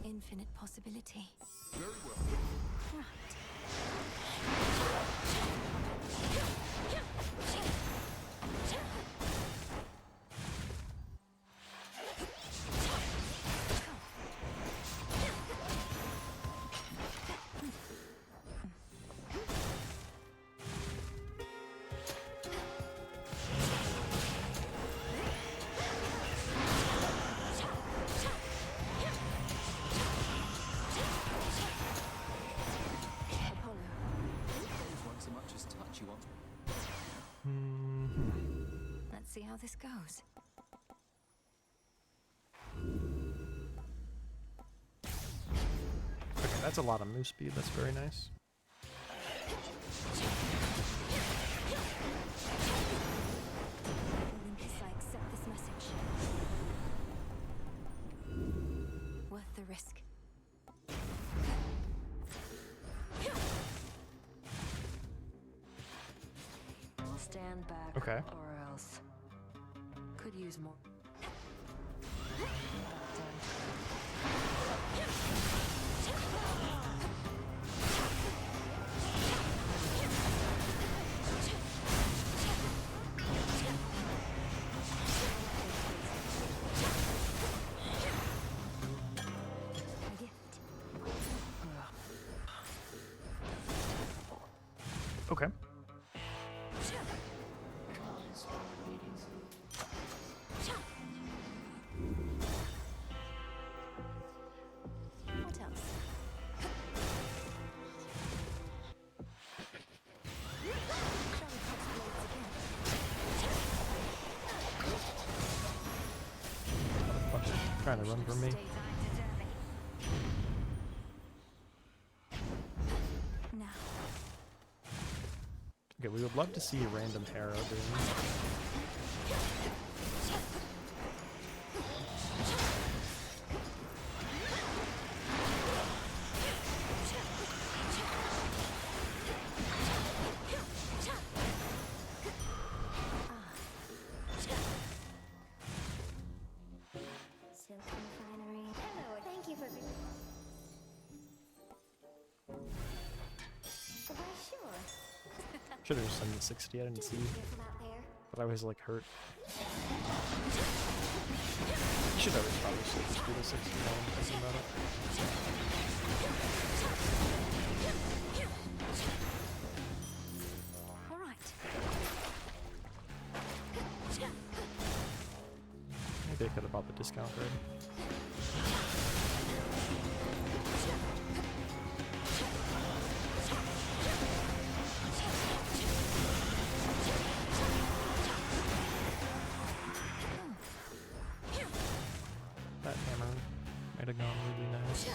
[SPEAKER 2] Infinite possibility.
[SPEAKER 3] Very well.
[SPEAKER 2] Right. Let's see how this goes.
[SPEAKER 1] Okay, that's a lot of move speed. That's very nice.
[SPEAKER 4] stand back.
[SPEAKER 1] Okay.
[SPEAKER 4] Or else. Could use more.
[SPEAKER 1] Okay.
[SPEAKER 2] What else?
[SPEAKER 1] Motherfucker trying to run from me.
[SPEAKER 2] Now.
[SPEAKER 1] Okay, we would love to see a random Harrow doing
[SPEAKER 6] Silk refinery. Hello, thank you for. Why, sure.
[SPEAKER 1] Should have just done the 60, I didn't see.
[SPEAKER 6] Careful out there.
[SPEAKER 1] But I was like hurt. Should have probably switched to the 60 now I'm thinking about it.
[SPEAKER 2] All right.
[SPEAKER 1] Maybe I could have bought the discount card. That hammer might have gone really nice.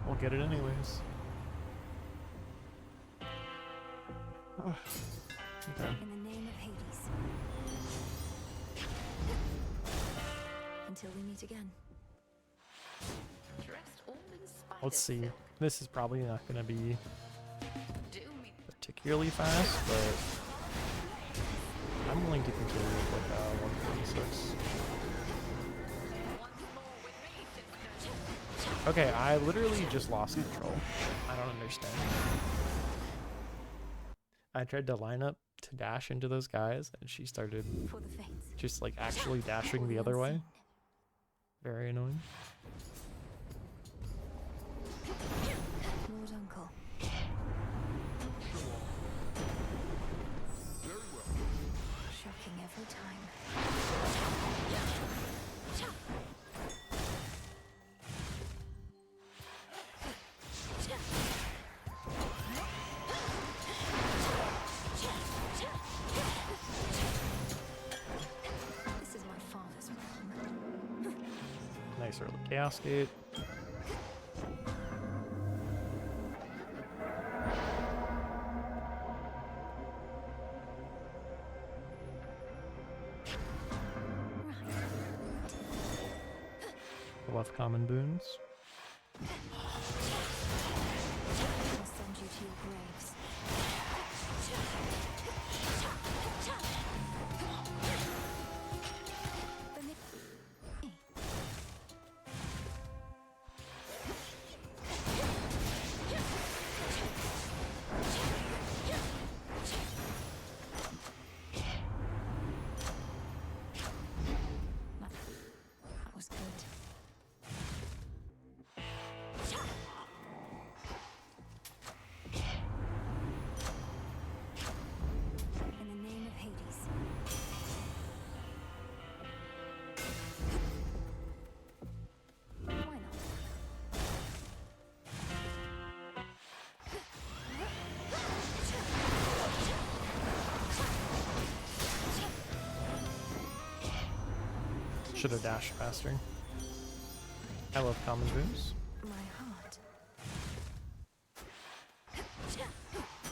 [SPEAKER 1] We'll get it anyways. Okay.
[SPEAKER 2] In the name of Hades. Until we meet again.
[SPEAKER 9] Dressed all in spider
[SPEAKER 1] Let's see.
[SPEAKER 9] silk.
[SPEAKER 1] This is probably not going to be
[SPEAKER 9] Do me.
[SPEAKER 1] particularly fast, but I'm willing to continue with like 146. Okay, I literally just lost control. I don't understand. I tried to line up to dash into those guys, and she started
[SPEAKER 2] For the fates.
[SPEAKER 1] just like actually dashing the other way. Very annoying.
[SPEAKER 2] Lord Uncle. Shocking every time. This is my father's realm.
[SPEAKER 1] Nice early chaos gate. Left common boons.
[SPEAKER 2] I'll send you to your graves. That was good. In the name of Hades. Why not?
[SPEAKER 1] Should have dashed faster. I love common boons.
[SPEAKER 2] My heart.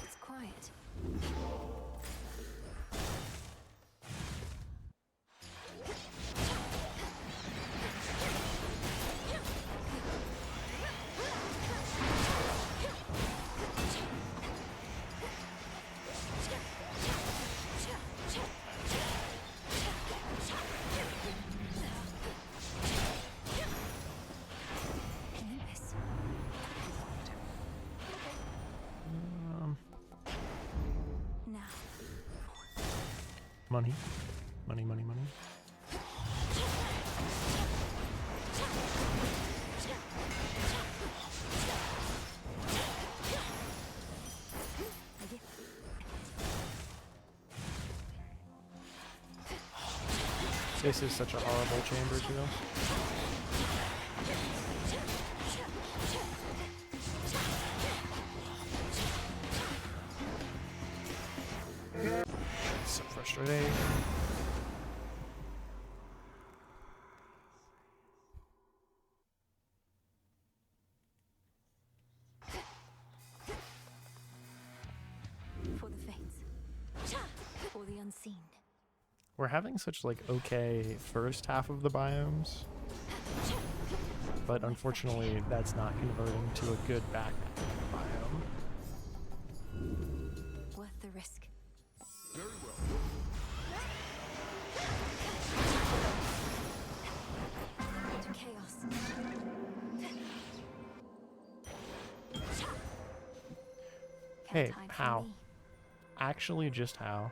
[SPEAKER 2] It's quiet.
[SPEAKER 1] Money. Money, money, money. This is such a horrible chamber, too. So frustrating.
[SPEAKER 2] For the fates. For the unseen.
[SPEAKER 1] We're having such like okay first half of the biomes, but unfortunately that's not converting to a good back biome.
[SPEAKER 2] Worth the risk.
[SPEAKER 3] Very well.
[SPEAKER 2] To chaos.
[SPEAKER 1] Hey,
[SPEAKER 2] Can't hide from
[SPEAKER 1] how?
[SPEAKER 2] me.
[SPEAKER 1] Actually, just how?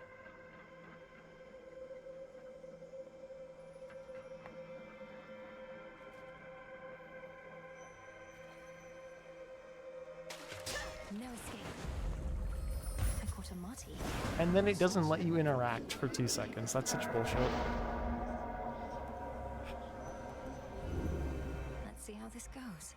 [SPEAKER 2] No escape. I caught a Marty.
[SPEAKER 1] And then it doesn't let you interact for 2 seconds. That's such bullshit.
[SPEAKER 2] Let's see how this goes.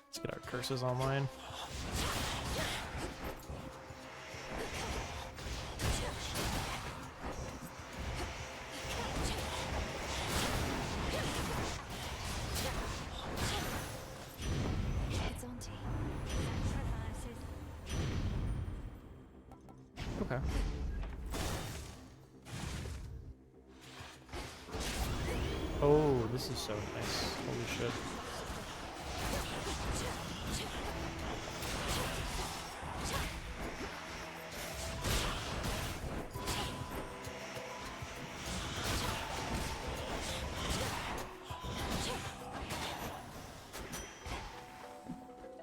[SPEAKER 1] Let's get our curses online.
[SPEAKER 2] It's on tea. Sacrifices.
[SPEAKER 1] Okay. Oh, this is so nice. Holy shit.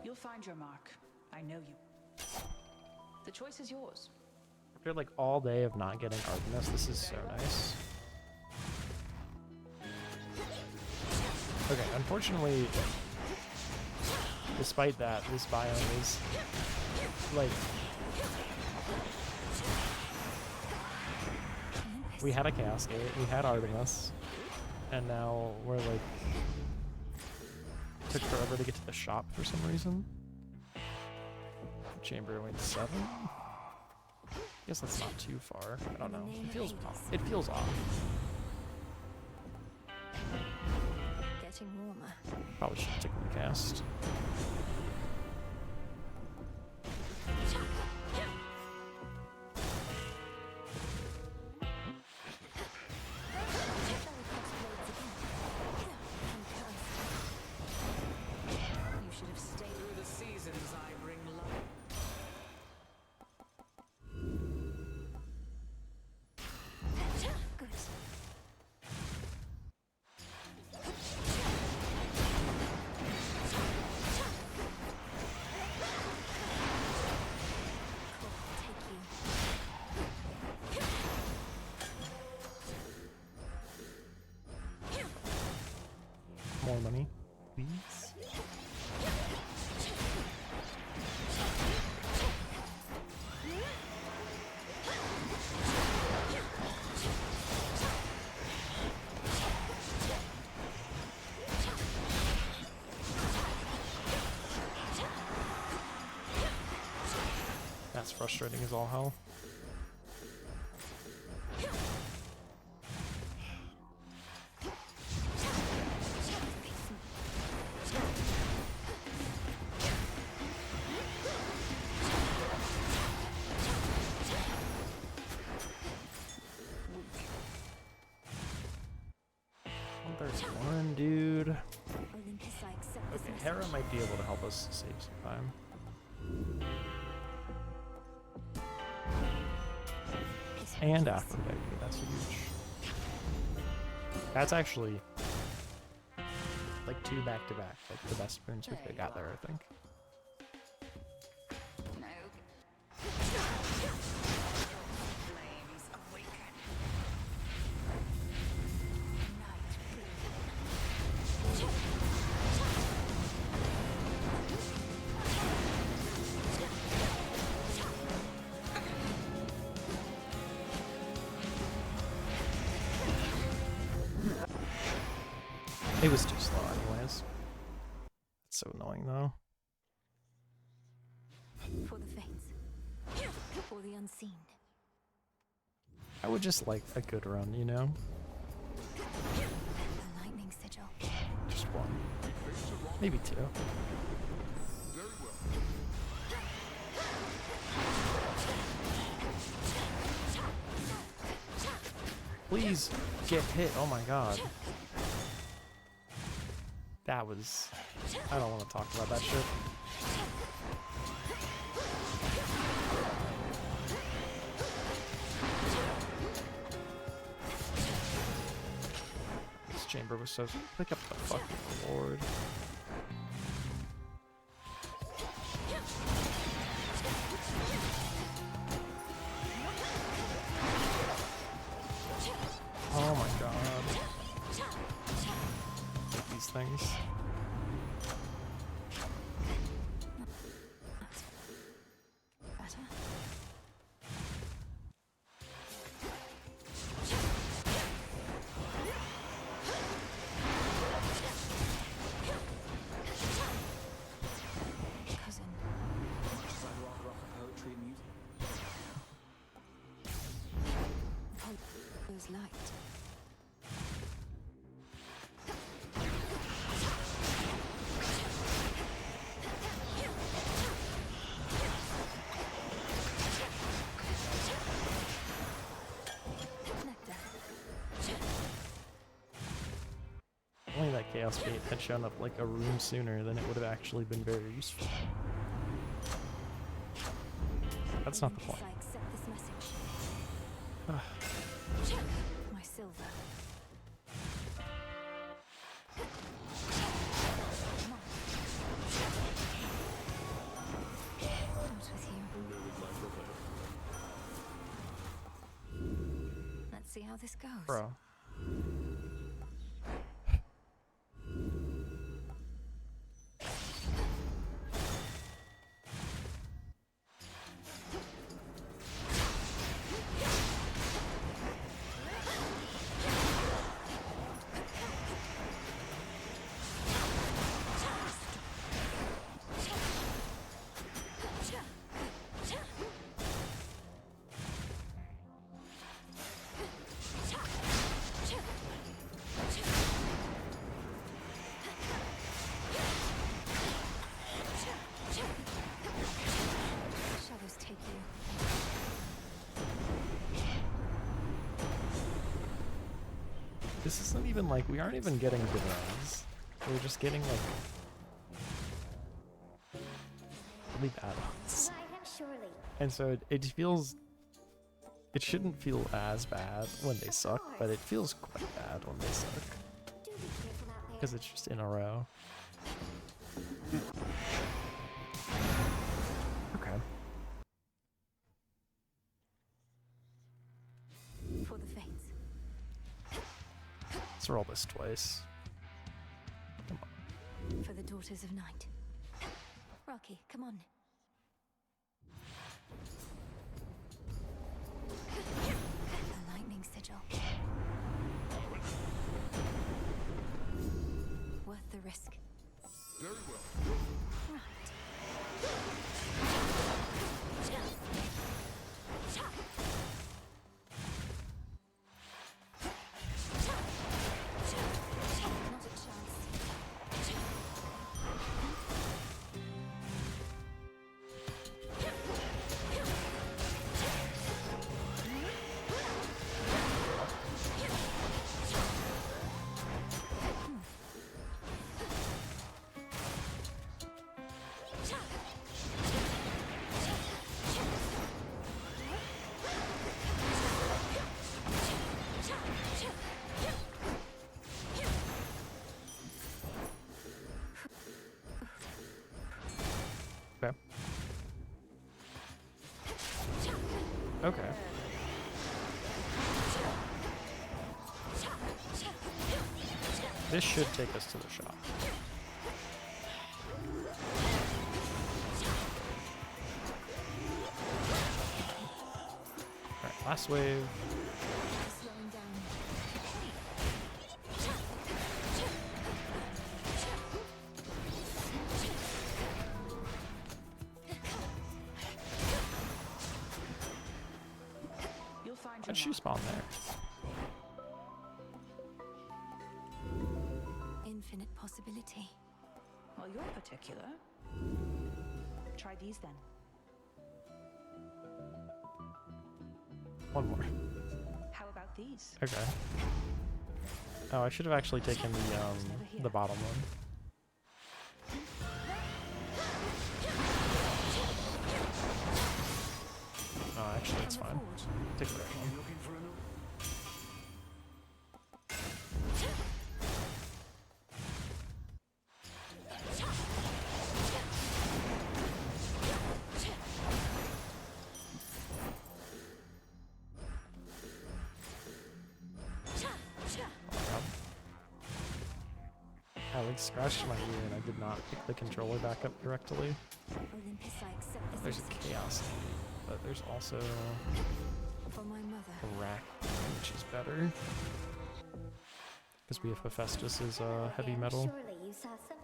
[SPEAKER 9] You'll find your mark. I know you. The choice is yours.
[SPEAKER 1] After like all day of not getting Artemis, this is so nice. Okay, unfortunately, despite that, this biome is like we had a Chaos Gate, we had Artemis, and now we're like took forever to get to the shop for some reason. Chamber went 7. I guess that's not too far. I don't know. It feels off. It feels off.
[SPEAKER 2] Getting warmer.
[SPEAKER 1] Probably should have taken the cast.
[SPEAKER 9] You should have stayed through the seasons. I bring love.
[SPEAKER 2] Good.
[SPEAKER 1] More money, please. That's frustrating as all hell. There's one dude.
[SPEAKER 2] Olympus, I accept this
[SPEAKER 1] Okay,
[SPEAKER 2] message.
[SPEAKER 1] Hera might be able to help us save some time. And Aphrodite, that's huge. That's actually like 2 back-to-back, like the best runes we could got there, I think.
[SPEAKER 9] No. Flames awaken. Night
[SPEAKER 1] It was too slow anyways. It's so annoying though.
[SPEAKER 2] For the faints. For the unseen.
[SPEAKER 1] I would just like a good run, you know?
[SPEAKER 2] The lightning sigil.
[SPEAKER 1] Just one. Maybe 2.
[SPEAKER 3] Very well.
[SPEAKER 1] Please get hit. Oh my god. That was... I don't want to talk about that shit. This chamber was so... Pick up the fucking lord. Oh my god. These things.
[SPEAKER 2] Better. Cousin.
[SPEAKER 8] Sidewalk rock of poetry and music.
[SPEAKER 2] Follows light. Nectar.
[SPEAKER 1] Only that Chaos Gate had shown up like a room sooner, then it would have actually been very useful. That's not the point.
[SPEAKER 2] I accept this message. My silver. Out with you. Let's see how this goes.
[SPEAKER 1] Bro.
[SPEAKER 2] Shadows take you.
[SPEAKER 1] This isn't even like, we aren't even getting good runs. We're just getting like really bad ones.
[SPEAKER 6] I have surely.
[SPEAKER 1] And so it feels, it shouldn't feel as bad when they suck, but it feels quite bad when they suck.
[SPEAKER 6] Do be careful out there.
[SPEAKER 1] Because it's just in a row. Okay.
[SPEAKER 2] For the faints.
[SPEAKER 1] Let's roll this twice. Come on.
[SPEAKER 2] For the daughters of night. Rocky, come on. The lightning sigil. Worth the risk.
[SPEAKER 3] Very well.
[SPEAKER 2] Right. Not a chance.
[SPEAKER 1] Okay. This should take us to the shop. Alright, last wave.
[SPEAKER 2] Slowing down.
[SPEAKER 9] You'll find your
[SPEAKER 1] How'd she
[SPEAKER 9] mark.
[SPEAKER 1] spawn there?
[SPEAKER 2] Infinite possibility.
[SPEAKER 9] Well, you're particular. Try these then.
[SPEAKER 1] One more.
[SPEAKER 9] How about these?
[SPEAKER 1] Okay. Oh, I should have actually taken the bottom one. Oh, actually, it's fine. Take the right one.
[SPEAKER 8] Looking for another?
[SPEAKER 1] I like scratched my ear and I did not pick the controller back up correctly.
[SPEAKER 2] Olympus, I accept this
[SPEAKER 1] There's a
[SPEAKER 2] message.
[SPEAKER 1] chaos, but there's also
[SPEAKER 2] For my mother.
[SPEAKER 1] a rack, which is better. Because Hephaestus is heavy metal.
[SPEAKER 6] Surely you saw some.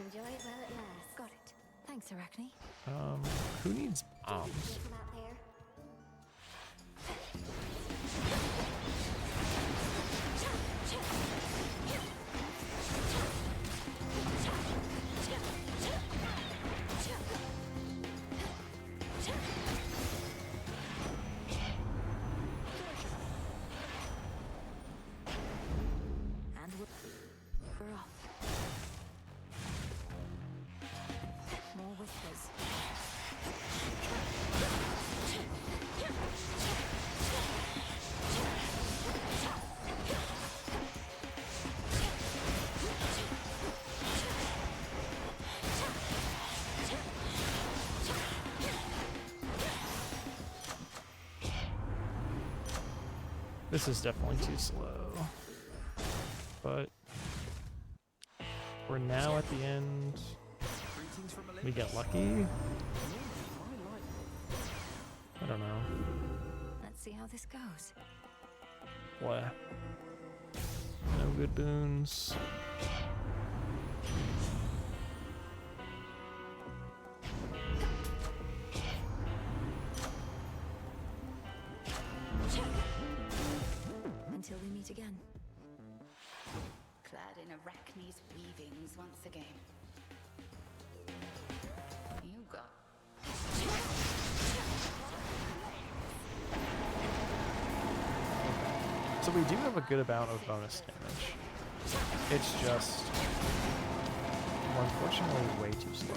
[SPEAKER 6] Enjoy it while it lasts.
[SPEAKER 2] Got it. Thanks, Arachne.
[SPEAKER 1] Who needs bombs?
[SPEAKER 6] Careful out there.
[SPEAKER 2] And we're off. More whispers.
[SPEAKER 1] This is definitely too slow. But we're now at the end.
[SPEAKER 8] Greetings from
[SPEAKER 1] We get lucky.
[SPEAKER 8] Normally,
[SPEAKER 1] I don't know.
[SPEAKER 2] Let's see how this goes.
[SPEAKER 1] What? No good boons.
[SPEAKER 2] Until we meet again.
[SPEAKER 4] Clad in Arachne's weavings once again. You got
[SPEAKER 1] So we do have a good amount of bonus damage. It's just, unfortunately, way too slow.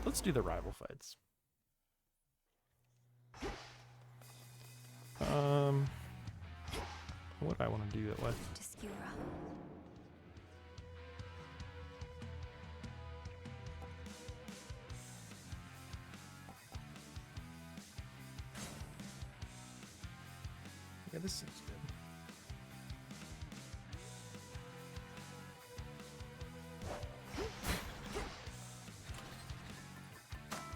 [SPEAKER 1] Let's do the rival fights. What do I want to do it with?
[SPEAKER 2] Obscura.
[SPEAKER 1] Yeah, this seems good.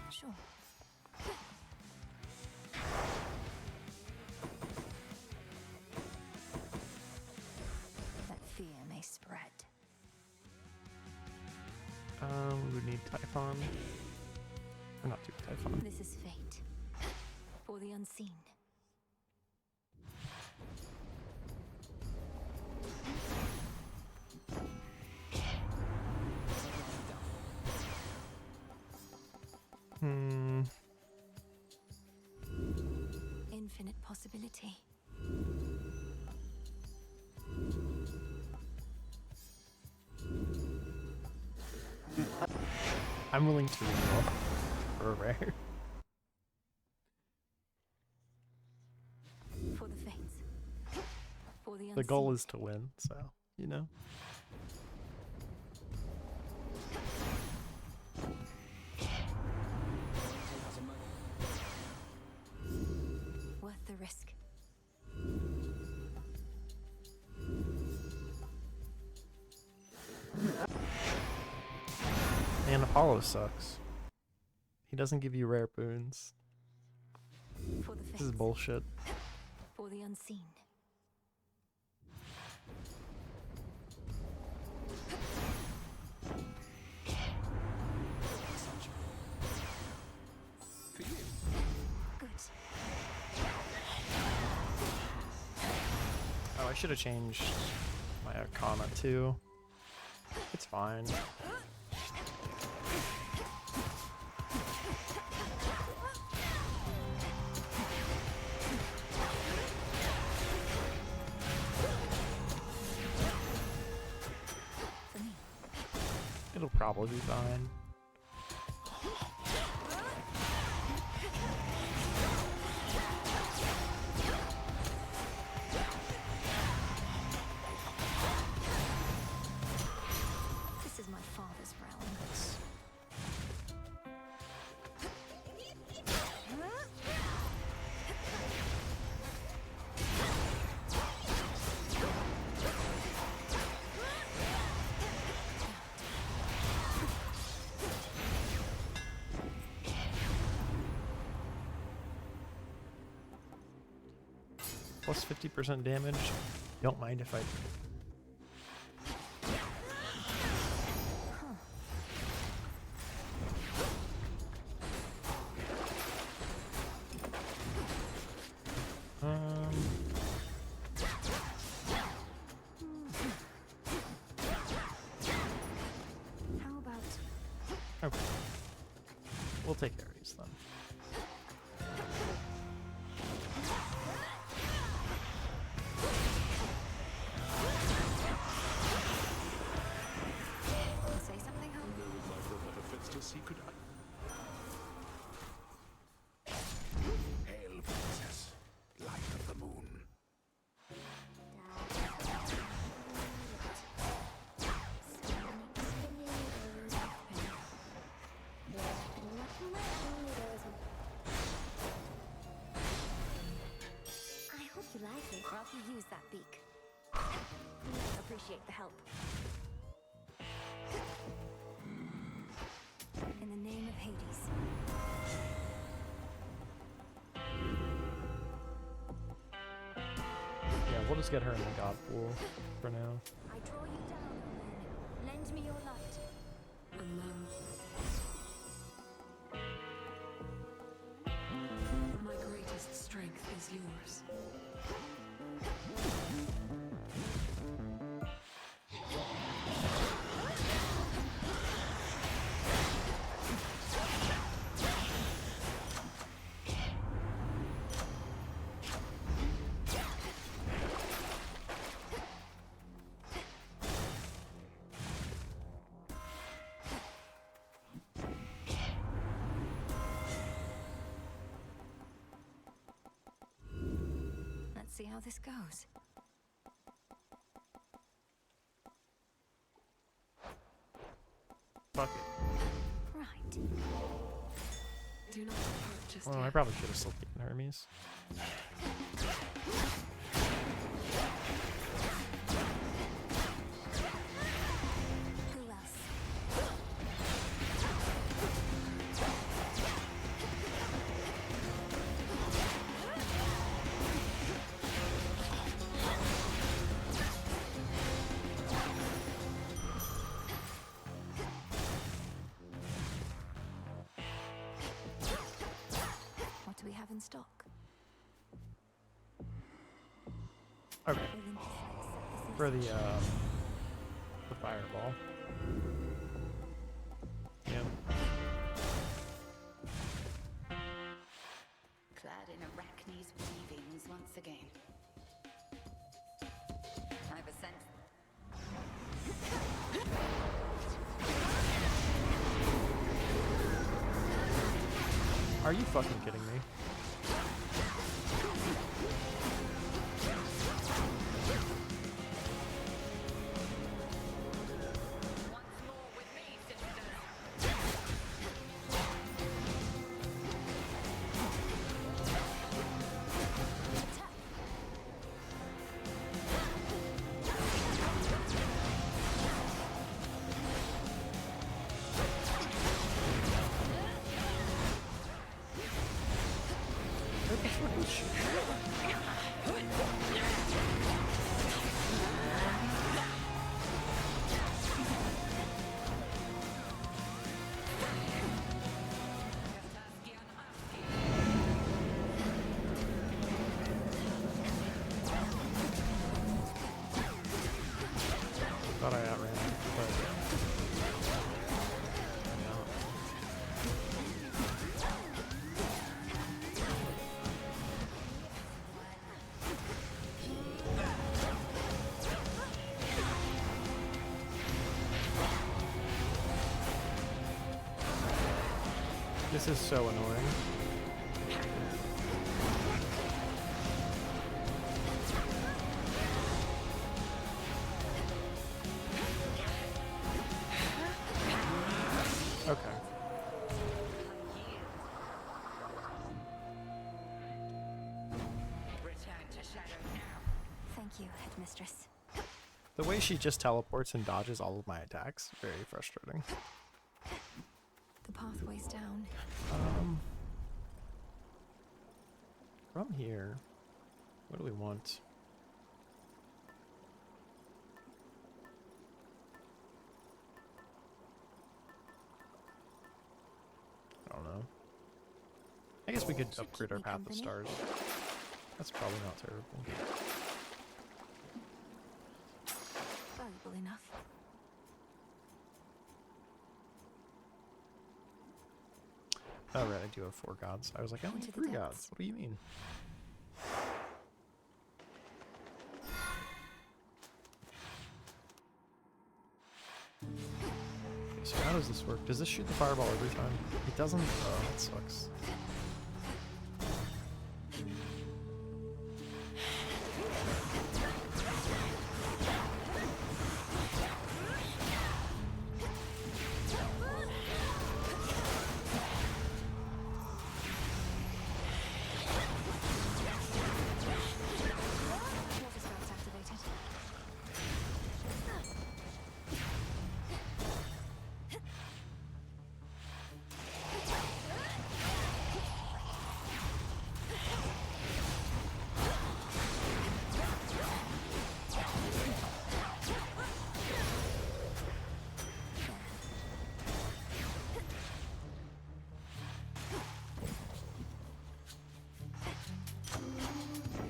[SPEAKER 2] Sure. That fear may spread.
[SPEAKER 1] We would need Typhon. Or not Typhon.
[SPEAKER 2] This is fate. For the unseen.
[SPEAKER 1] Infinite
[SPEAKER 2] possibility.
[SPEAKER 1] I'm willing to reroll for a rare.
[SPEAKER 2] For the fates. For the
[SPEAKER 1] The goal
[SPEAKER 2] unseen.
[SPEAKER 1] is to win, so, you know.
[SPEAKER 2] Worth the risk.
[SPEAKER 1] And Apollo sucks. He doesn't give you rare boons.
[SPEAKER 2] For the fates.
[SPEAKER 1] This is bullshit.
[SPEAKER 2] For the unseen. Good.
[SPEAKER 1] Oh, I should have changed my Arcana too. It's fine. It'll probably be fine.
[SPEAKER 2] This is my father's realm.
[SPEAKER 1] Plus 50% damage. Don't mind if I...
[SPEAKER 2] How about
[SPEAKER 1] Okay. We'll take Ares then.
[SPEAKER 2] say something, home?
[SPEAKER 3] There would like the letter fits to secret. Hail, princess, light of the moon.
[SPEAKER 6] I hope you like it.
[SPEAKER 2] I'll have to use that beak. Appreciate the help. In the name of Hades.
[SPEAKER 1] Yeah, we'll just get her in the god pool for now.
[SPEAKER 2] I draw you down, Omen. Lend me your light.
[SPEAKER 5] Alone. My greatest strength is yours.
[SPEAKER 2] Let's see how this goes.
[SPEAKER 1] Fuck it.
[SPEAKER 2] Right.
[SPEAKER 5] Do not depart just
[SPEAKER 1] Well, I
[SPEAKER 5] yet.
[SPEAKER 1] probably should have still taken Hermes.
[SPEAKER 2] Who else? What do we have in stock?
[SPEAKER 1] Okay,
[SPEAKER 2] Olympus likes this
[SPEAKER 1] for
[SPEAKER 2] message.
[SPEAKER 1] the fireball. Yeah.
[SPEAKER 9] Clad in Arachne's weavings once again. I've a sense.
[SPEAKER 1] Are you fucking kidding me? Where the fuck is she? Thought I outran it, but I'm not. This is so annoying. Okay.
[SPEAKER 2] Thank you, headmistress.
[SPEAKER 1] The way she just teleports and dodges all of my attacks, very frustrating.
[SPEAKER 2] The pathway's down.
[SPEAKER 1] From here, what do we want? I don't know. I guess we could
[SPEAKER 2] Should
[SPEAKER 1] upgrade
[SPEAKER 2] keep
[SPEAKER 1] our
[SPEAKER 2] me
[SPEAKER 1] path of
[SPEAKER 2] company.
[SPEAKER 1] stars. That's probably not terrible.
[SPEAKER 2] Valuable enough.
[SPEAKER 1] Oh right, I do have 4 gods. I was like, I only
[SPEAKER 2] Into
[SPEAKER 1] have
[SPEAKER 2] the
[SPEAKER 1] 3
[SPEAKER 2] depths.
[SPEAKER 1] gods. What do you mean? Okay, so how does this work? Does this shoot the fireball every time? It doesn't? Oh, that sucks.
[SPEAKER 2] Water spouts activated.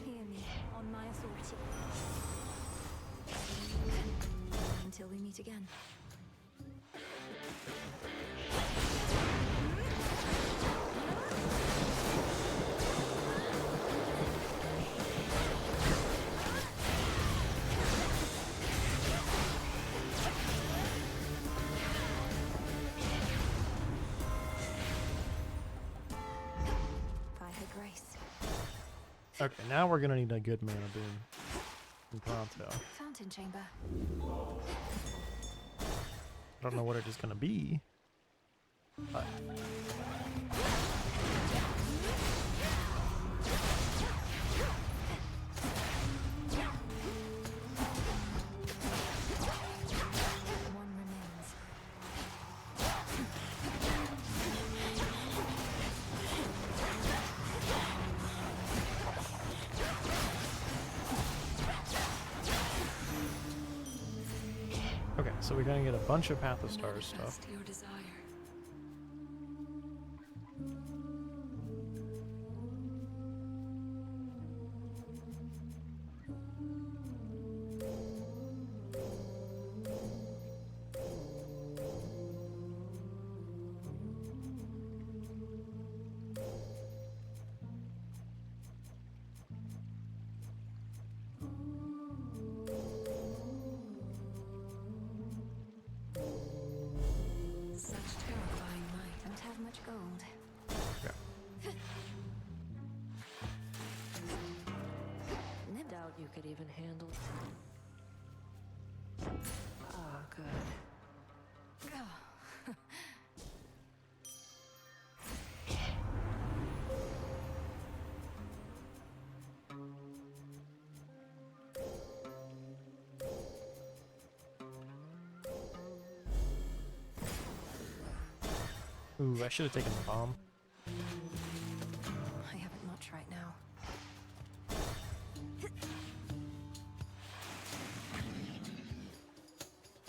[SPEAKER 2] Hear me on my authority. Until we meet again. By her grace.
[SPEAKER 1] Okay, now we're gonna need a good mana boon. In pronto.
[SPEAKER 2] Fountain chamber.
[SPEAKER 1] I don't know what it is gonna be. But
[SPEAKER 2] One remains.
[SPEAKER 1] okay, so we're gonna get a bunch of Path of Stars stuff.
[SPEAKER 5] Manifest your desire. Such
[SPEAKER 4] could even handle it. Ah, good.
[SPEAKER 1] Ooh, I should have taken the bomb.
[SPEAKER 2] I haven't much right now.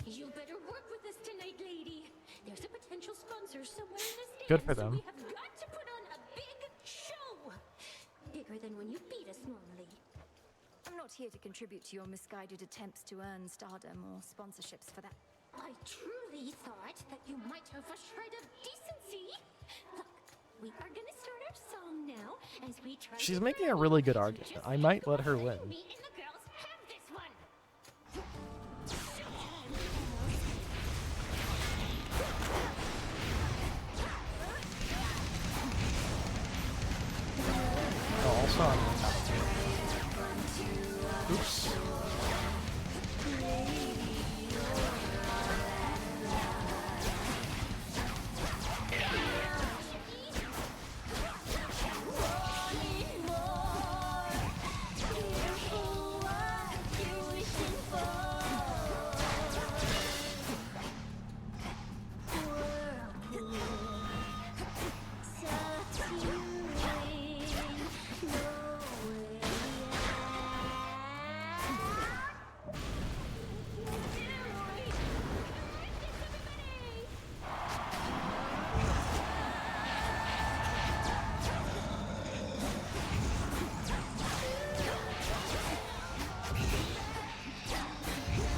[SPEAKER 6] You better work with us tonight, lady. There's a potential sponsor somewhere in the stands.
[SPEAKER 1] Good for
[SPEAKER 6] so
[SPEAKER 1] them.
[SPEAKER 6] we have got to put on a big show. Bigger than when you beat us normally.
[SPEAKER 2] I'm not here to contribute to your misguided attempts to earn stardom or sponsorships for that.
[SPEAKER 6] I truly thought that you might have a shred of decency. Look, we are gonna start our song now as we try.
[SPEAKER 1] She's
[SPEAKER 6] to
[SPEAKER 1] making a
[SPEAKER 6] learn.
[SPEAKER 1] really good
[SPEAKER 6] So
[SPEAKER 1] argument.
[SPEAKER 6] just
[SPEAKER 1] I might let her
[SPEAKER 6] let
[SPEAKER 1] win.
[SPEAKER 6] Me and the girls have this one.
[SPEAKER 1] Oh, also I'm on top two. Oops.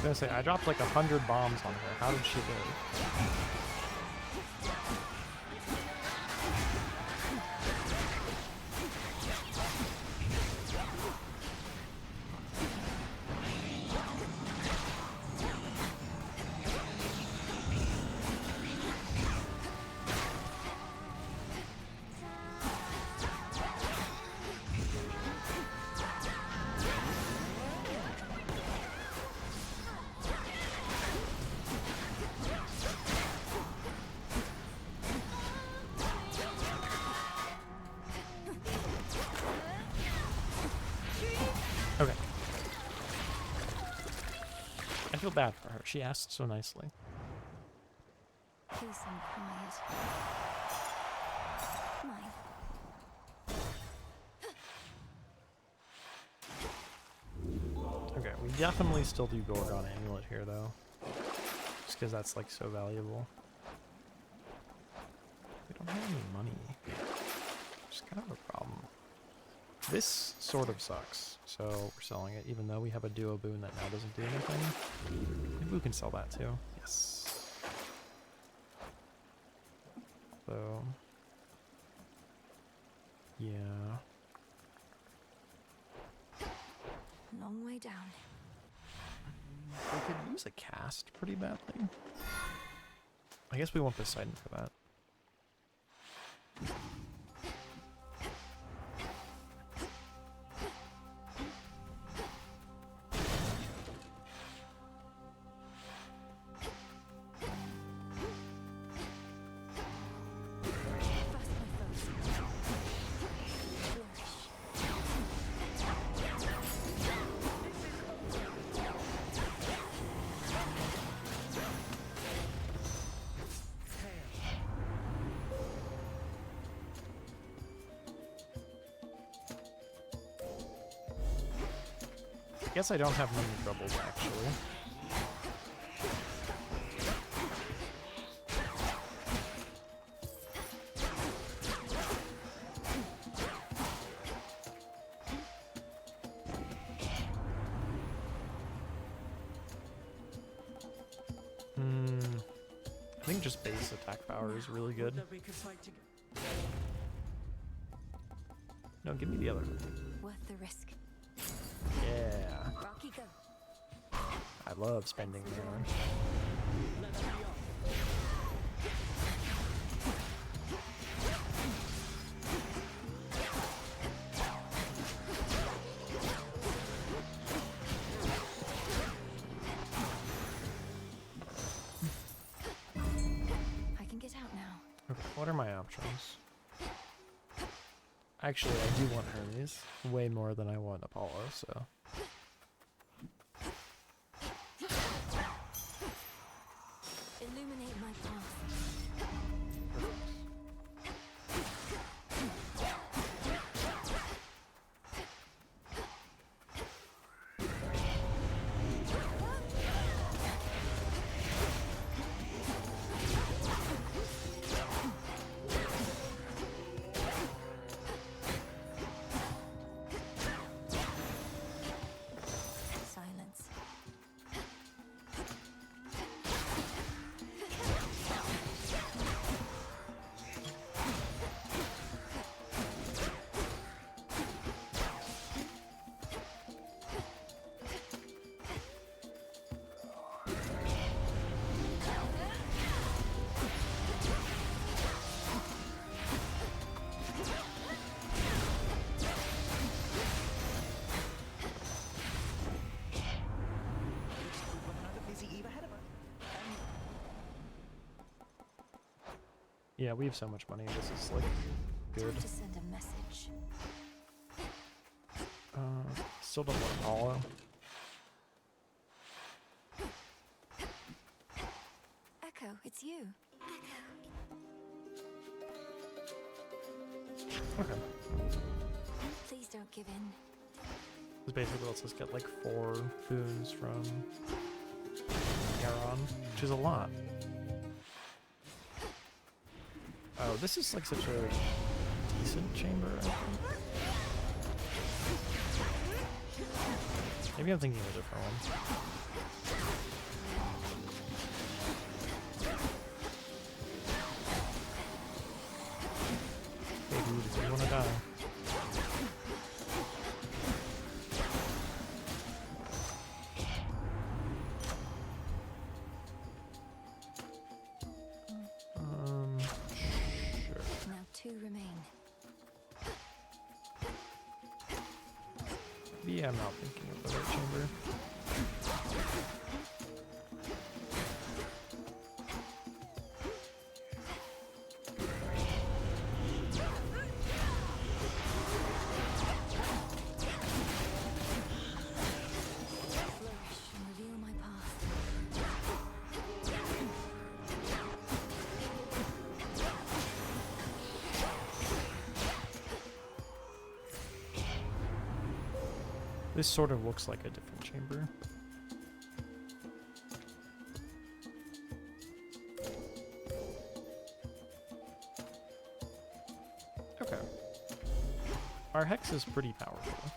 [SPEAKER 1] I was gonna say, I dropped like 100 bombs on her. How did she live? Okay. I feel bad for her. She asked so nicely.
[SPEAKER 2] Peace and quiet. Mine.
[SPEAKER 1] Okay, we definitely still do Gorgon Amulet here, though. Just because that's, like, so valuable. We don't have any money. Just kind of a problem. This sort of sucks, so we're selling it, even though we have a duo boon that now doesn't do anything. Maybe we can sell that, too. Yes. So... yeah...
[SPEAKER 2] Long way down.
[SPEAKER 1] we could use a cast pretty badly. I guess we want Poseidon for that. I guess I don't have many troubles, actually. I think just base attack power is really good. No, give me the other one.
[SPEAKER 2] Worth the risk.
[SPEAKER 1] Yeah.
[SPEAKER 2] Rocky, go.
[SPEAKER 1] I love spending mana. What are my options? Actually, I do want Hermes way more than I want Apollo, so.
[SPEAKER 2] Illuminate my path. Silence.
[SPEAKER 1] Yeah, we have so much money. This is like good.
[SPEAKER 2] Time to send a message.
[SPEAKER 1] Still don't want Apollo.
[SPEAKER 2] Echo, it's you.
[SPEAKER 1] Okay.
[SPEAKER 2] Please don't give in.
[SPEAKER 1] This basically lets us get like 4 boons from Garon, which is a lot. Oh, this is like such a decent chamber, I think. Maybe I'm thinking of a different one. Hey dude, if you wanna die. Sure.
[SPEAKER 2] Now 2 remain.
[SPEAKER 1] Maybe I'm not thinking of the right chamber.
[SPEAKER 2] Flourish and reveal my path.
[SPEAKER 1] This sort of looks like a different chamber. Okay. Our Hex is pretty powerful.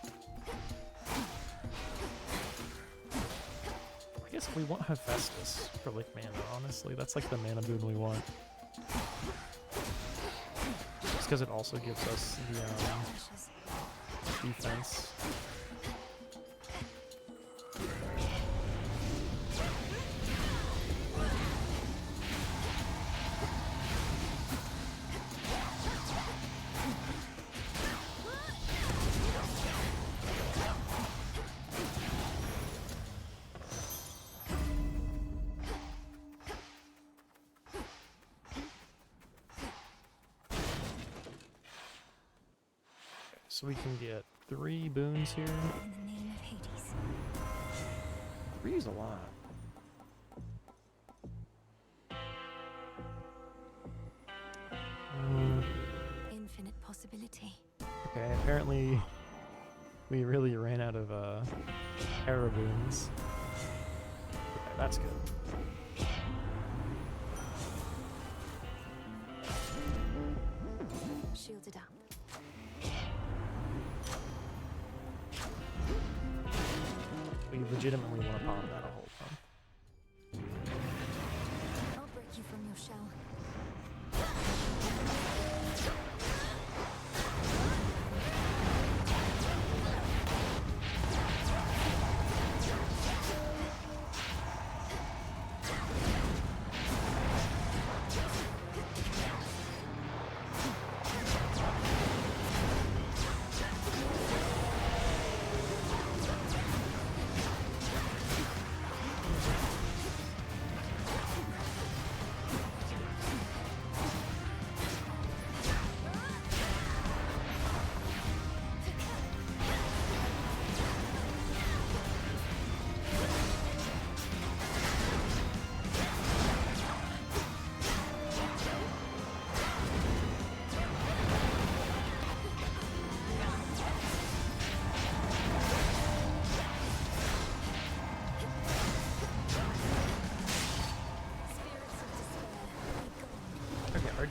[SPEAKER 1] I guess we want Hephaestus for like mana, honestly. That's like the mana boon we want. Just because it also gives us the
[SPEAKER 2] Precious.
[SPEAKER 1] defense. So we can get 3 boons here.
[SPEAKER 2] In the name of Hades.
[SPEAKER 1] 3 is a lot.
[SPEAKER 2] Infinite possibility.
[SPEAKER 1] Okay, apparently we really ran out of era boons. Okay, that's good.
[SPEAKER 2] Shielded up.
[SPEAKER 1] We legitimately want to pop that a whole ton.
[SPEAKER 2] I'll break you from your shell.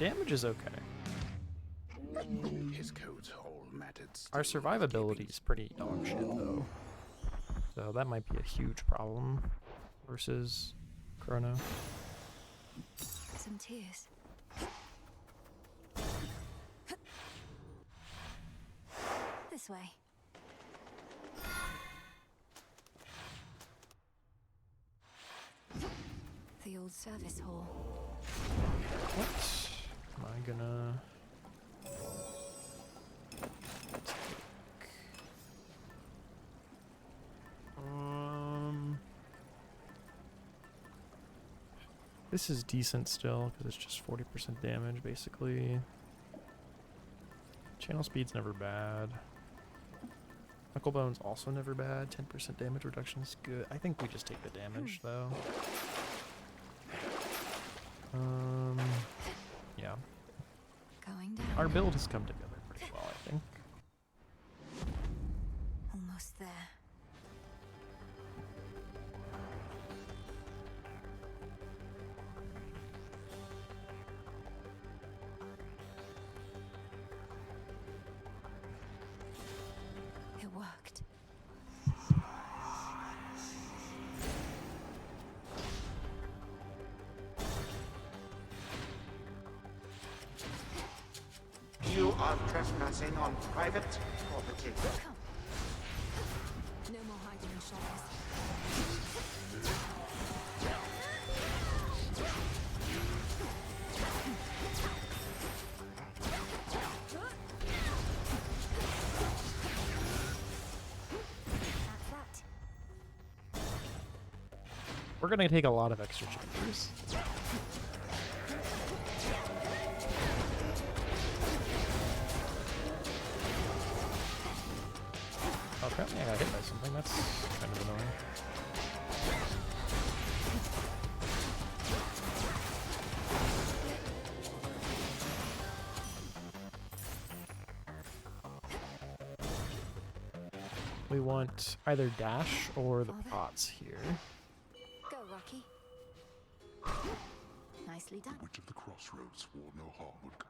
[SPEAKER 1] damage is okay.
[SPEAKER 7] His coat's whole matted.
[SPEAKER 1] Our survivability is pretty dog shit though. So that might be a huge problem versus Chrono.
[SPEAKER 2] Some tears. This way. The old service hall.
[SPEAKER 1] What am I gonna take? This is decent still because it's just 40% damage basically. Channel speed's never bad. Knucklebone's also never bad. 10% damage reduction is good. I think we just take the damage though. Yeah.
[SPEAKER 2] Going down.
[SPEAKER 1] Our build has come together pretty well, I think.
[SPEAKER 2] Almost there. It worked.
[SPEAKER 7] You are trespassing on private property.
[SPEAKER 2] Come. No more hiding in shadows. That's that.
[SPEAKER 1] We're gonna take a lot of extra chapters. Oh, apparently I got hit by something. That's kind of annoying. We want either dash or the pots here.
[SPEAKER 2] Go, Rocky. Nicely done.
[SPEAKER 3] Witch of the Crossroads swore no harm would come.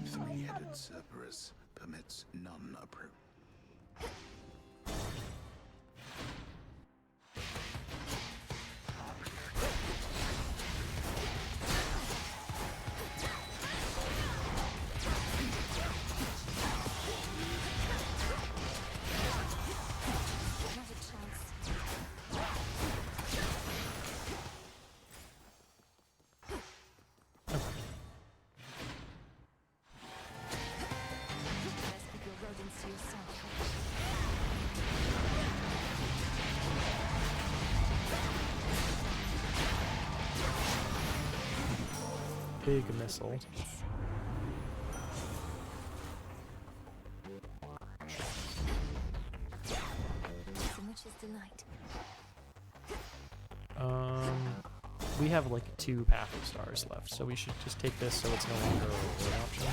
[SPEAKER 7] Three-headed Cerberus permits none approach.
[SPEAKER 2] Not a chance. Best keep your rodents to yourself.
[SPEAKER 1] Big missile.
[SPEAKER 2] Some witch's delight.
[SPEAKER 1] We have like 2 path of stars left, so we should just take this so it's no longer an option.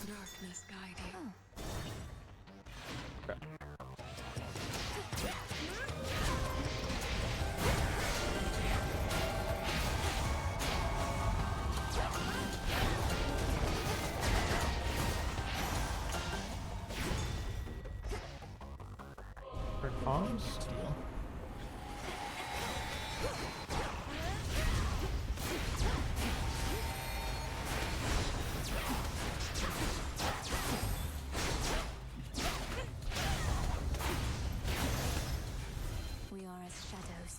[SPEAKER 5] Darkness guide you.
[SPEAKER 1] Okay. Red bombs? Deal.
[SPEAKER 2] We are as shadows.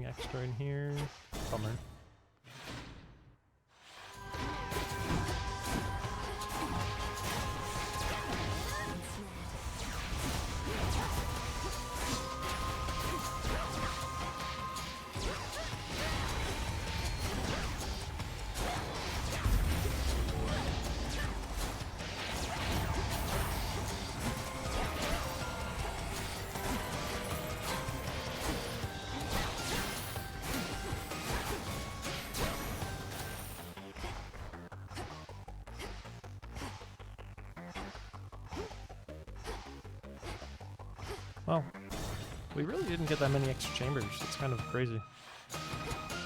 [SPEAKER 1] nothing extra in here. Bummer. Well, we really didn't get that many extra chambers. It's kind of crazy.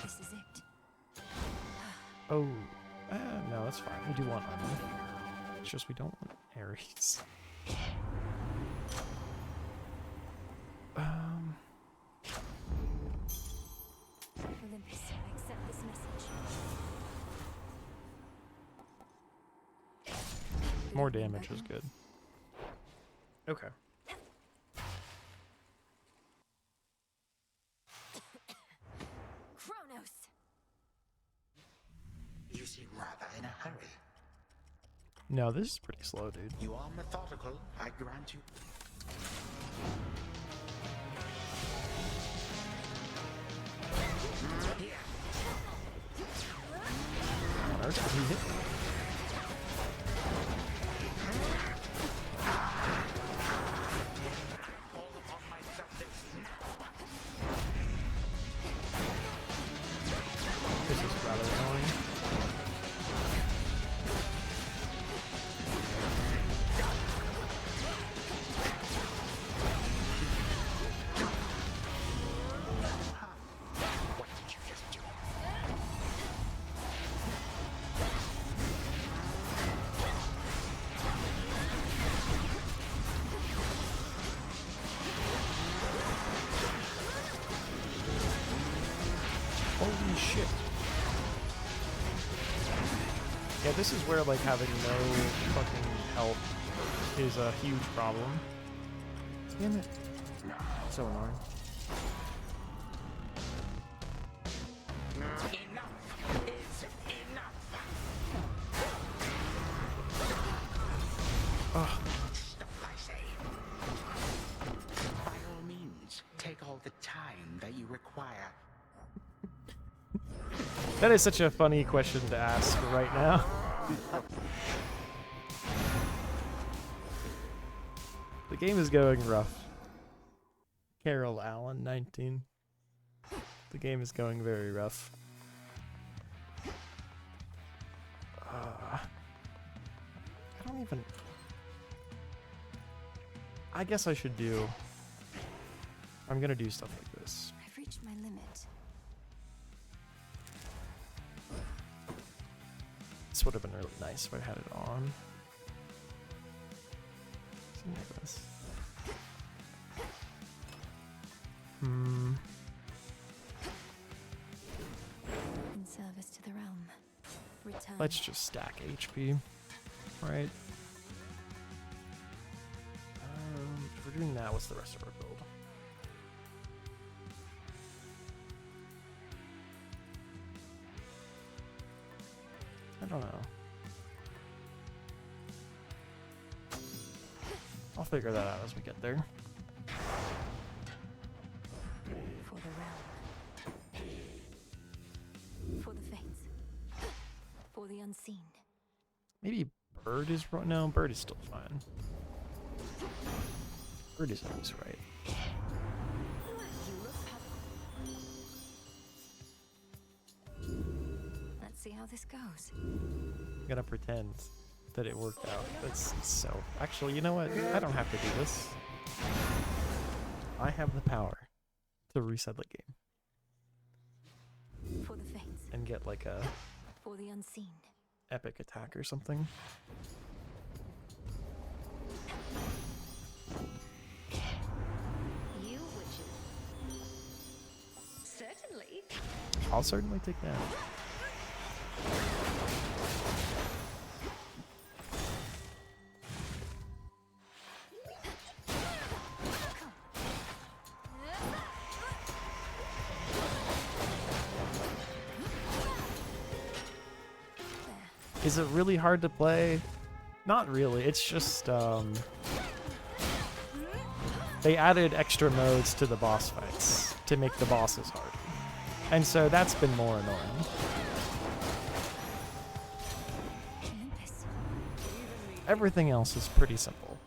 [SPEAKER 2] This is it.
[SPEAKER 1] Oh, no, that's fine. We do want armor. It's just we don't want Ares.
[SPEAKER 2] Olympus, I accept this message.
[SPEAKER 1] More damage is good. Okay.
[SPEAKER 2] Kronos!
[SPEAKER 7] You seem rather in a hurry.
[SPEAKER 1] No, this is pretty slow, dude.
[SPEAKER 7] You are methodical, I grant you.
[SPEAKER 1] On Earth, did he hit me? This is rather annoying.
[SPEAKER 7] What did you just do?
[SPEAKER 1] Holy shit. Yeah, this is where, like, having no fucking health is a huge problem. Damn it. So annoying.
[SPEAKER 7] Enough is enough.
[SPEAKER 1] Ugh.
[SPEAKER 7] Stop, I say. By all means, take all the time that you require.
[SPEAKER 1] That is such a funny question to ask right now. The game is going rough. Carol Allen, 19. The game is going very rough. I don't even... I guess I should do... I'm gonna do stuff like this.
[SPEAKER 2] I've reached my limit.
[SPEAKER 1] This would have been really nice if I had it on. Something like this.
[SPEAKER 2] In service to the realm. Return.
[SPEAKER 1] Let's just stack HP, right? If we're doing that, what's the rest of our build? I don't know. I'll figure that out as we get there.
[SPEAKER 2] For the realm. For the fates. For the unseen.
[SPEAKER 1] Maybe Bird is right. No, Bird is still fine. Bird is always right.
[SPEAKER 2] Let's see how this goes.
[SPEAKER 1] I'm gonna pretend that it worked out. That's so... Actually, you know what? I don't have to do this. I have the power to reset the game
[SPEAKER 2] For the fates.
[SPEAKER 1] and get like a
[SPEAKER 2] For the unseen.
[SPEAKER 1] epic attack or something.
[SPEAKER 4] You witches. Certainly.
[SPEAKER 1] I'll certainly take that. Is it really hard to play? Not really. It's just they added extra modes to the boss fights to make the bosses harder. And so that's been more annoying.
[SPEAKER 2] Olympus.
[SPEAKER 1] Everything else is pretty simple.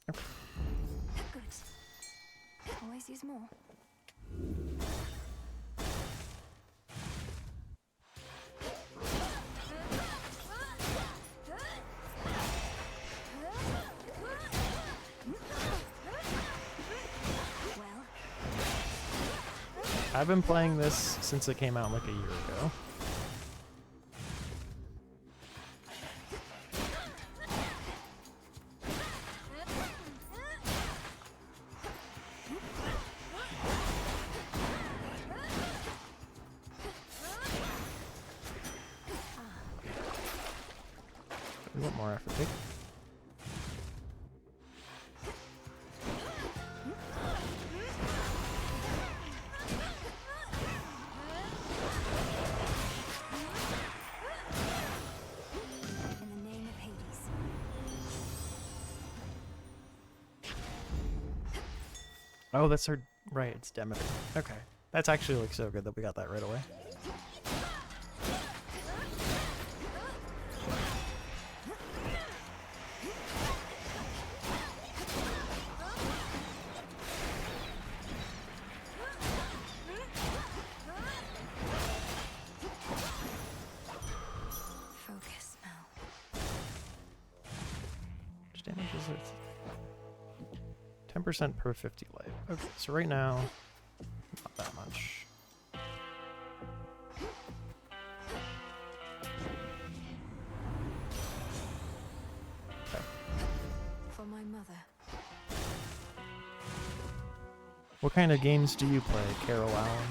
[SPEAKER 2] Good. Always use more. Well,
[SPEAKER 1] I've been playing this since it came out like a year ago. A little more effort. Take.
[SPEAKER 2] in the name of Hades.
[SPEAKER 1] Oh, that's her. Right, it's Demeter. Okay. That's actually like so good that we got that right away.
[SPEAKER 2] Focus now.
[SPEAKER 1] Which damage is it? 10% per 50 life. Okay, so right now, not that much. Okay.
[SPEAKER 2] For my mother.
[SPEAKER 1] What kind of games do you play, Carol Allen?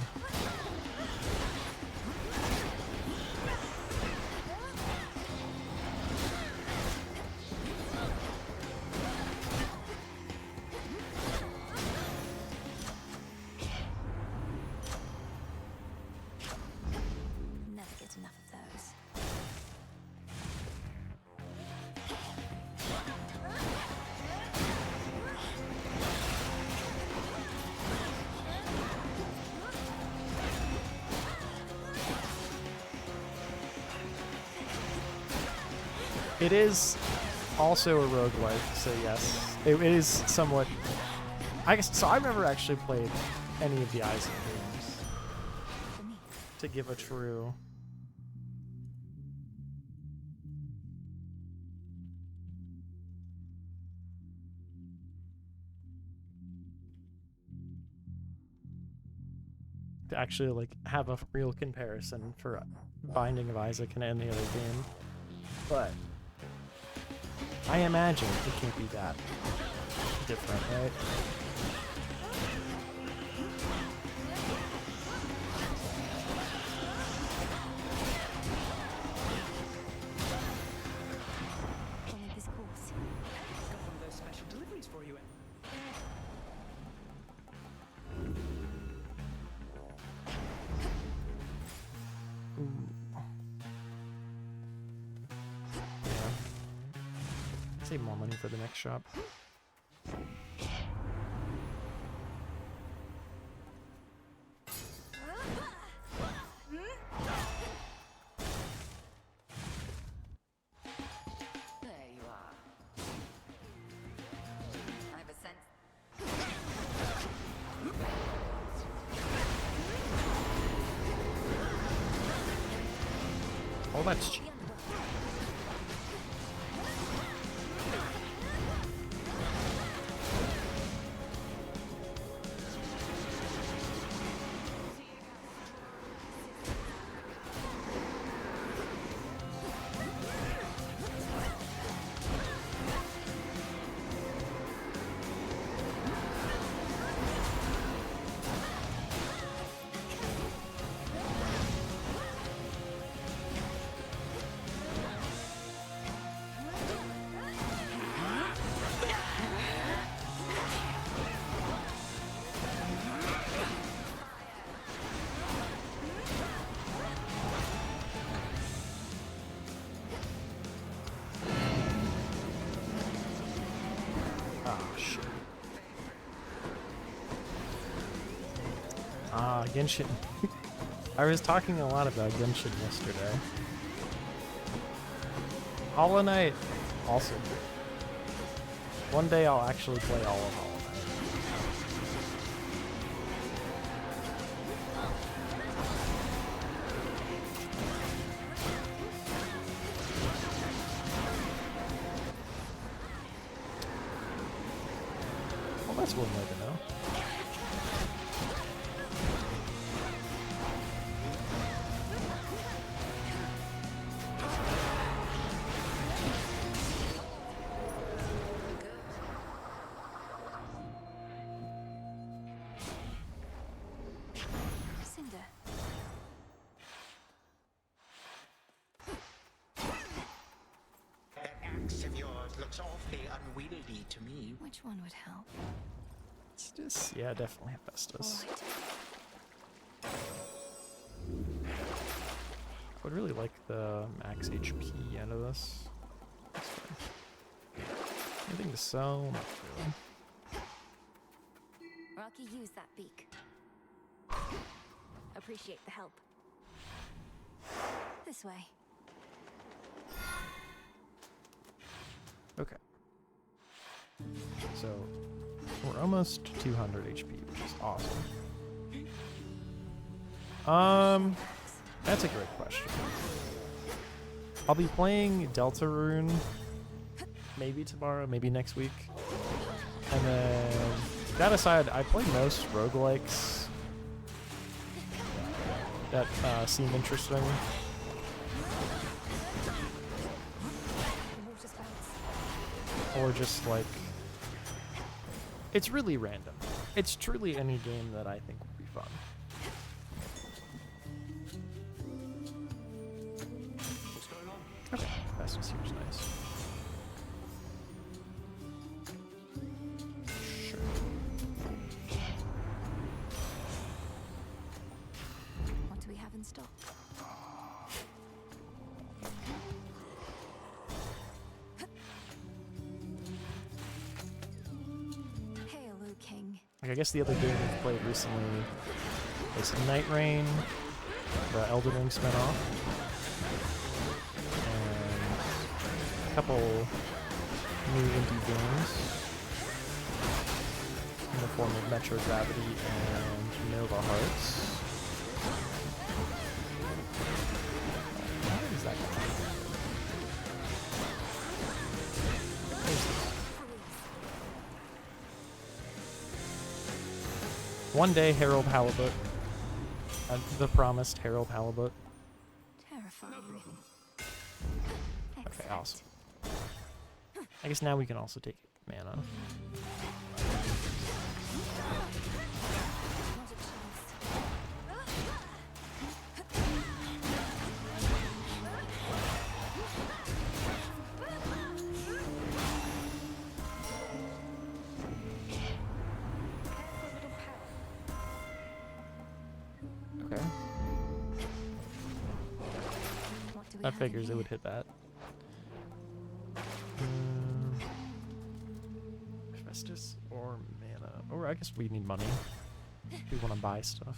[SPEAKER 2] Never get enough of those.
[SPEAKER 1] It is also a roguelike, so yes. It is somewhat... I guess, so I've never actually played any of the Isaac games
[SPEAKER 2] For me.
[SPEAKER 1] to give a true... to actually like have a real comparison for Binding of Isaac and any other game. But I imagine it can't be that different, right?
[SPEAKER 2] Follow this course.
[SPEAKER 8] Got one of those special deliveries for you.
[SPEAKER 1] Yeah. Save more money for the next shop.
[SPEAKER 4] There you are. I have a sense.
[SPEAKER 1] Oh, that's cheap. Ah, Genshin. I was talking a lot about Genshin yesterday. Hollow Knight, also good. One day I'll actually play all of Hollow Knight. Well, that's one way to know.
[SPEAKER 2] Cinder.
[SPEAKER 7] That axe of yours looks awfully unwieldy to me.
[SPEAKER 2] Which one would help?
[SPEAKER 1] It's just, yeah, definitely Hephaestus.
[SPEAKER 2] Alright.
[SPEAKER 1] I would really like the max HP out of this. That's fine. Anything to sell? Not really.
[SPEAKER 2] Rocky, use that beak. Appreciate the help. This way.
[SPEAKER 1] Okay. So, we're almost 200 HP, which is awesome. That's a great question. I'll be playing Deltarune maybe tomorrow, maybe next week. And then, that aside, I play most roguelikes that seem interesting. Or just like, it's really random. It's truly any game that I think would be fun.
[SPEAKER 8] What's going on?
[SPEAKER 1] Okay, fastest here's nice. Sure.
[SPEAKER 2] What do we have in stock? Hail, O King.
[SPEAKER 1] Like, I guess the other game we've played recently is Night Rain, the Elden Ring spin-off, and a couple new indie games in the form of Metro Gravity and Nova Hearts. What is that guy? One day, Harold Halibut. The promised Harold Halibut.
[SPEAKER 2] Terrifying.
[SPEAKER 1] Okay,
[SPEAKER 2] Excellent.
[SPEAKER 1] awesome. I guess now we can also take mana.
[SPEAKER 2] Not a chance.
[SPEAKER 1] Okay.
[SPEAKER 2] What do we
[SPEAKER 1] That
[SPEAKER 2] have
[SPEAKER 1] figures
[SPEAKER 2] in
[SPEAKER 1] it would
[SPEAKER 2] here?
[SPEAKER 1] hit that. Hephaestus or mana. Or I guess we need money. We want to buy stuff.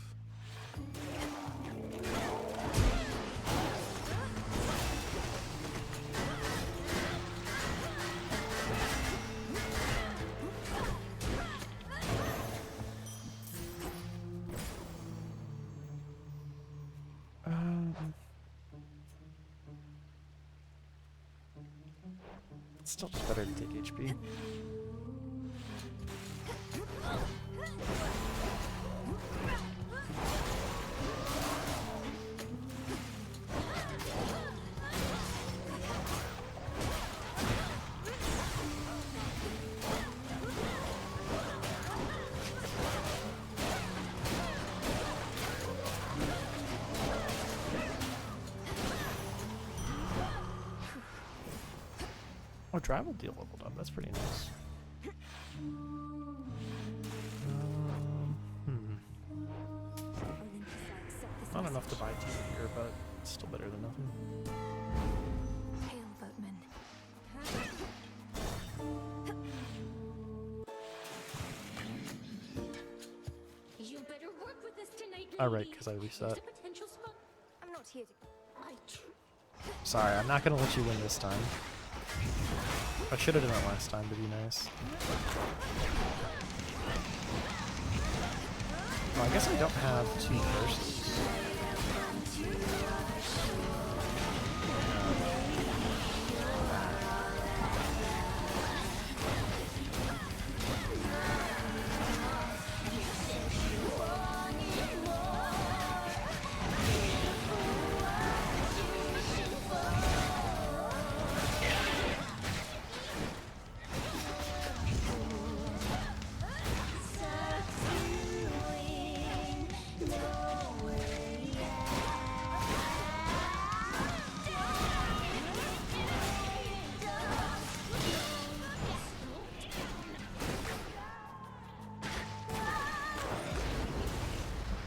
[SPEAKER 1] It's still just better to take HP. Oh, travel deal leveled up. That's pretty nice.
[SPEAKER 2] Olympus, I accept this
[SPEAKER 1] Not enough to
[SPEAKER 2] message.
[SPEAKER 1] buy two here, but it's still better than nothing.
[SPEAKER 2] Hail, boatman.
[SPEAKER 6] You better better work with us tonight,
[SPEAKER 1] Oh, right,
[SPEAKER 6] lady.
[SPEAKER 1] 'cause I reset.
[SPEAKER 6] There's a potential spot.
[SPEAKER 2] I'm not here to.
[SPEAKER 1] Sorry, I'm not gonna let you win this time. I should have done it last time to be nice. Oh, I guess I don't have two bursts.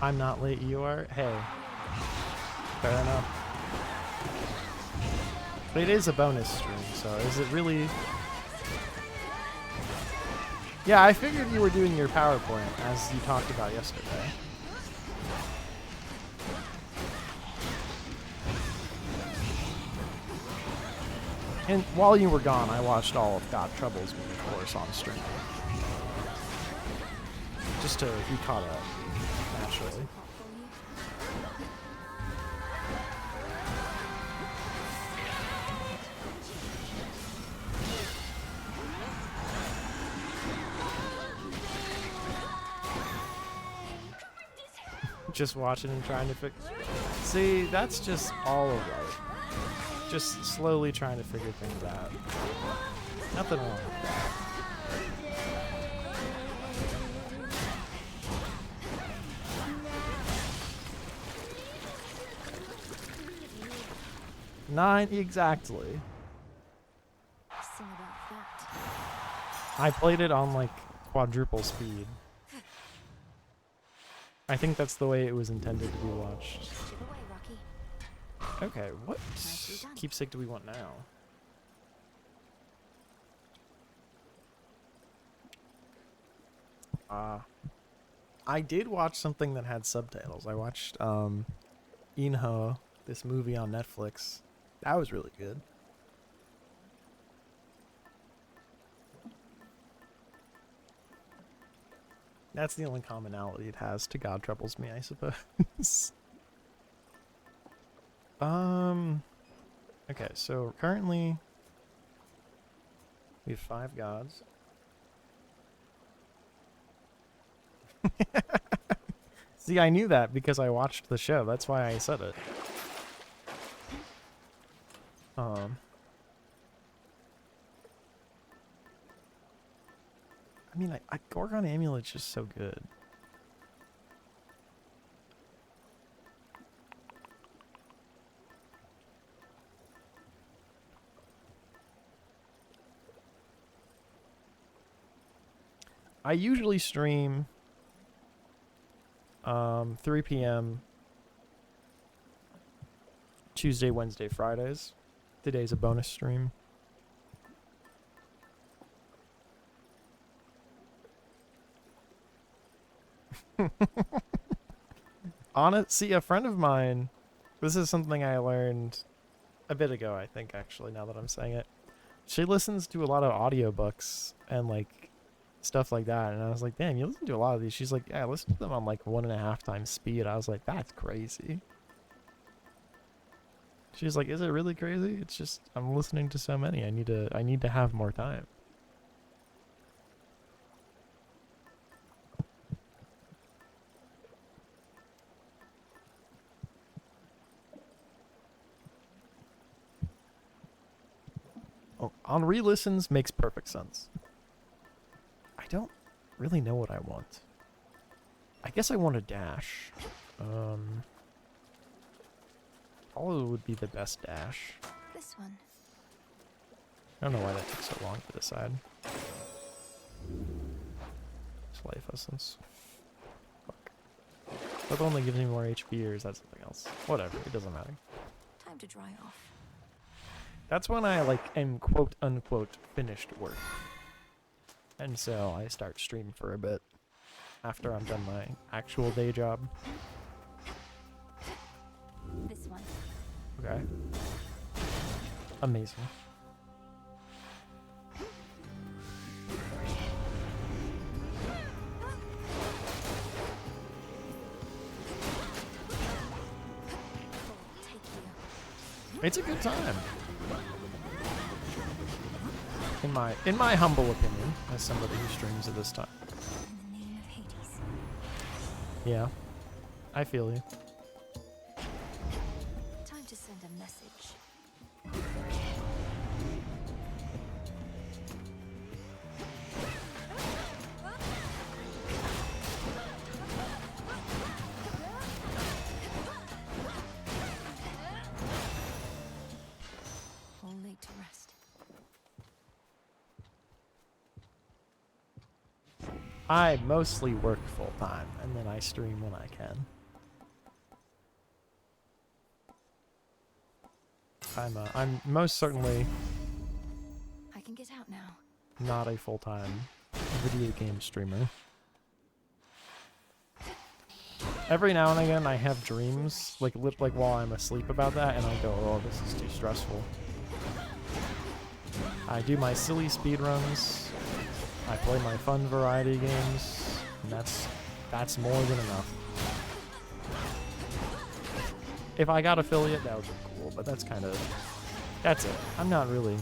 [SPEAKER 1] I'm not late, you are? Hey. Fair enough. But it is a bonus stream, so is it really... Yeah, I figured you were doing your PowerPoint, as you talked about yesterday. And while you were gone, I watched all of God Troubles Me, of course, on stream. Just to be caught up, naturally. Just watching and trying to fix. See, that's just all of it. Just slowly trying to figure things out. Nothing wrong with that. Nine exactly.
[SPEAKER 2] Sing about that.
[SPEAKER 1] I played it on like quadruple speed. I think that's the way it was intended to be watched.
[SPEAKER 2] Chip away, Rocky.
[SPEAKER 1] Okay, what
[SPEAKER 2] Nicely done.
[SPEAKER 1] keepsake do we want now? I did watch something that had subtitles. I watched Inho, this movie on Netflix. That was really good. That's the only commonality it has to God Troubles Me, I suppose. Okay, so currently we have 5 gods. See, I knew that because I watched the show. That's why I said it. I mean, Gorgon Amulet's just so good. I usually stream 3 p.m. Tuesday, Wednesday, Fridays. Today's a bonus stream. See, a friend of mine, this is something I learned a bit ago, I think, actually, now that I'm saying it. She listens to a lot of audiobooks and, like, stuff like that. And I was like, damn, you listen to a lot of these. She's like, yeah, I listen to them on, like, 1.5 times speed. I was like, that's crazy. She's like, is it really crazy? It's just, I'm listening to so many. I need to have more time. Oh, on re-listens makes perfect sense. I don't really know what I want. I guess I want a dash. Hollow would be the best dash.
[SPEAKER 2] This one.
[SPEAKER 1] I don't know why that took so long to decide. It's life essence. Fuck. That only gives me more HP, or is that something else? Whatever, it doesn't matter.
[SPEAKER 2] Time to dry off.
[SPEAKER 1] That's when I, like, am quote-unquote finished work. And so I start streaming for a bit. after I'm done my actual day job.
[SPEAKER 2] This one.
[SPEAKER 1] Okay. Amazing. It's a good time. In my humble opinion, as somebody who streams at this time.
[SPEAKER 2] In the name of Hades.
[SPEAKER 1] Yeah. I feel you.
[SPEAKER 2] Time to send a message. All laid to rest.
[SPEAKER 1] I mostly work full time, and then I stream when I can. I'm most certainly
[SPEAKER 2] I can get out now.
[SPEAKER 1] not a full-time video game streamer. Every now and again, I have dreams, like while I'm asleep about that, and I go, "Oh, this is too stressful." I do my silly speedruns. I play my fun variety games, and that's more than enough. If I got affiliate, that would be cool, but that's it. I'm not really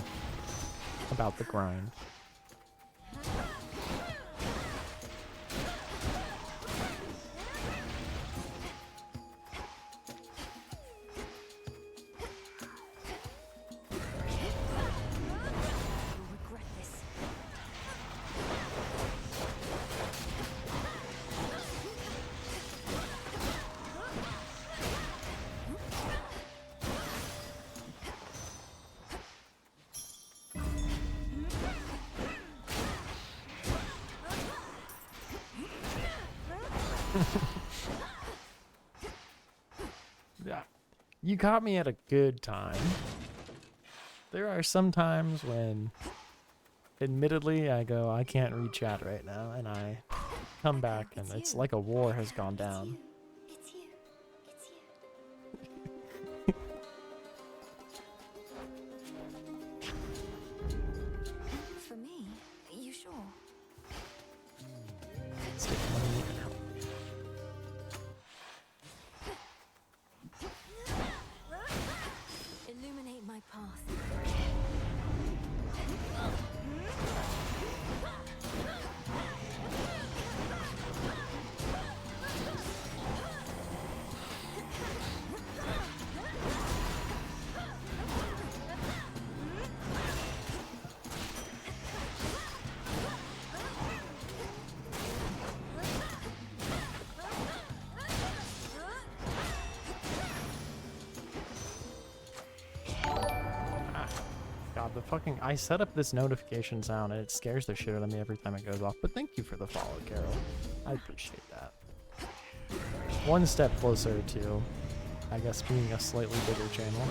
[SPEAKER 1] about the grind.
[SPEAKER 2] You'll regret this.
[SPEAKER 1] Yeah. You caught me at a good time. There are some times when, admittedly, I go, I can't read chat right now, and I come back, and it's like a war has gone down.
[SPEAKER 2] It's you. It's you. For me? You sure?
[SPEAKER 1] Let's get money and help.
[SPEAKER 2] Illuminate my path.
[SPEAKER 1] God, the fucking... I set up this notification sound, and it scares the shit out of me every time it goes off. But thank you for the follow, Carol. I appreciate that. One step closer to, I guess, being a slightly bigger channel.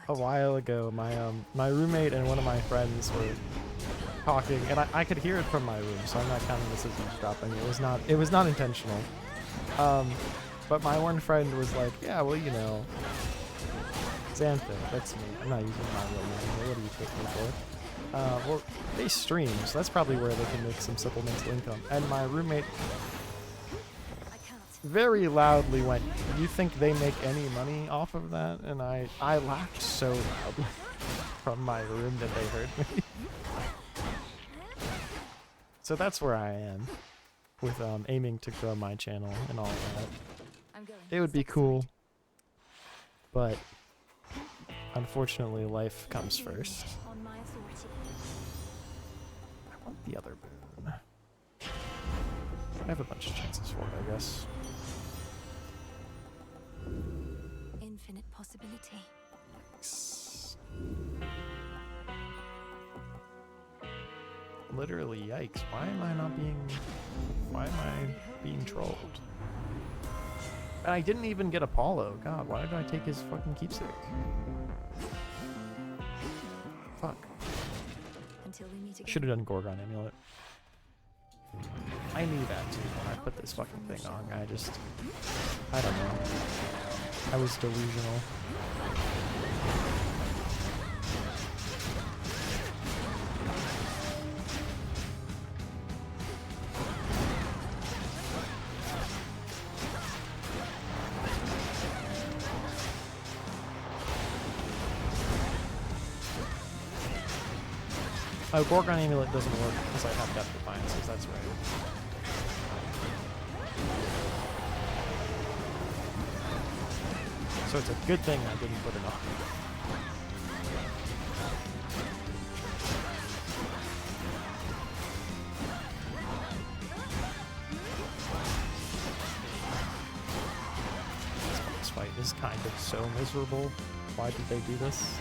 [SPEAKER 1] A while ago, my roommate and one of my friends were talking, and I could hear it from my room, so I'm not counting this as eavesdropping. It was not intentional. But my one friend was like, "Yeah, well, you know, Xanthic, that's me. I'm not using my real name. What do you take me for?" Well, they stream, so that's probably where they can make some supplemental income. And my roommate very loudly went, "You think they make any money off of that?" And I laughed so loudly from my room that they heard me. So that's where I am with aiming to grow my channel and all that. It would be cool, but unfortunately life comes first.
[SPEAKER 2] On my authority.
[SPEAKER 1] I want the other boon. I have a bunch of chances for it, I guess.
[SPEAKER 2] Infinite possibility.
[SPEAKER 1] Literally, yikes. Why am I being trolled? And I didn't even get Apollo. God, why did I take his fucking keepsake? Fuck.
[SPEAKER 2] Until we meet again.
[SPEAKER 1] Should have done Gorgon Amulet. I knew that too when I put this fucking thing on. I don't know. I was delusional. Oh, Gorgon Amulet doesn't work because I have Depth Defiances, that's right. So it's a good thing I didn't put it on. This fight is kind of so miserable. Why did they do this?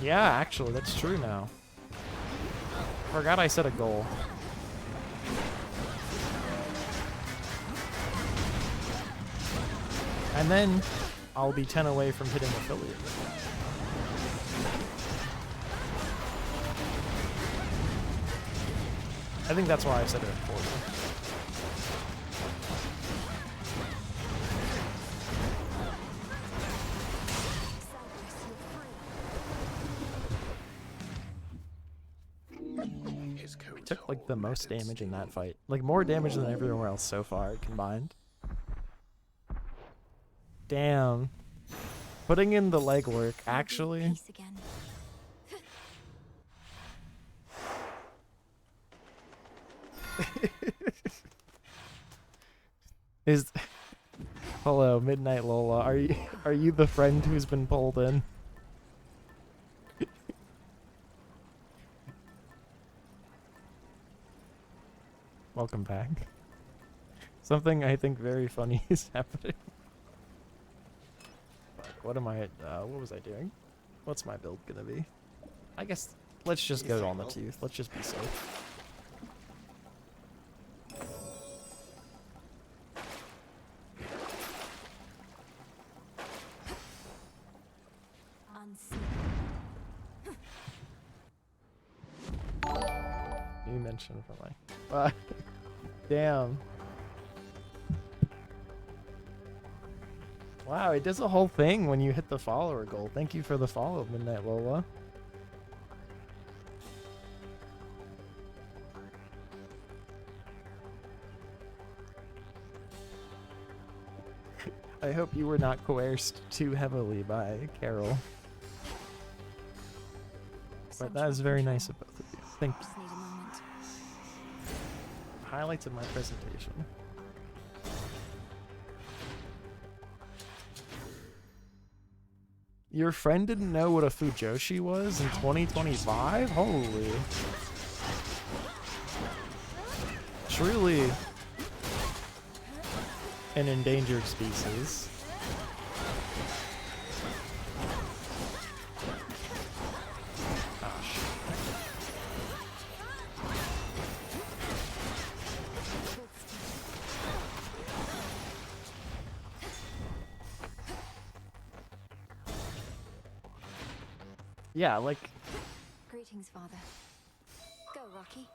[SPEAKER 1] Yeah, actually, that's true now. Forgot I set a goal. And then I'll be 10 away from hitting affiliate. I think that's why I set it at 40. Took like the most damage in that fight. Like more damage than everywhere else so far combined. Damn. Putting in the legwork, actually.
[SPEAKER 2] Peace again.
[SPEAKER 1] Is hello, Midnight Lola. Are you the friend who's been pulled in? Welcome back. Something I think very funny is happening. But what am I, what was I doing? What's my build gonna be? I guess, let's just go on the tooth. Let's just be safe. New mention for my... damn. Wow, it does a whole thing when you hit the follower goal. Thank you for the follow, Midnight Lola. I hope you were not coerced too heavily by Carol. But that is very nice of both of you. Thank you.
[SPEAKER 2] Just need a moment.
[SPEAKER 1] Highlights of my presentation. Your friend didn't know what a Fujoshi was in 2025? Holy. Truly an endangered species. Gosh. Yeah, like...
[SPEAKER 2] Greetings, Father. Go, Rocky.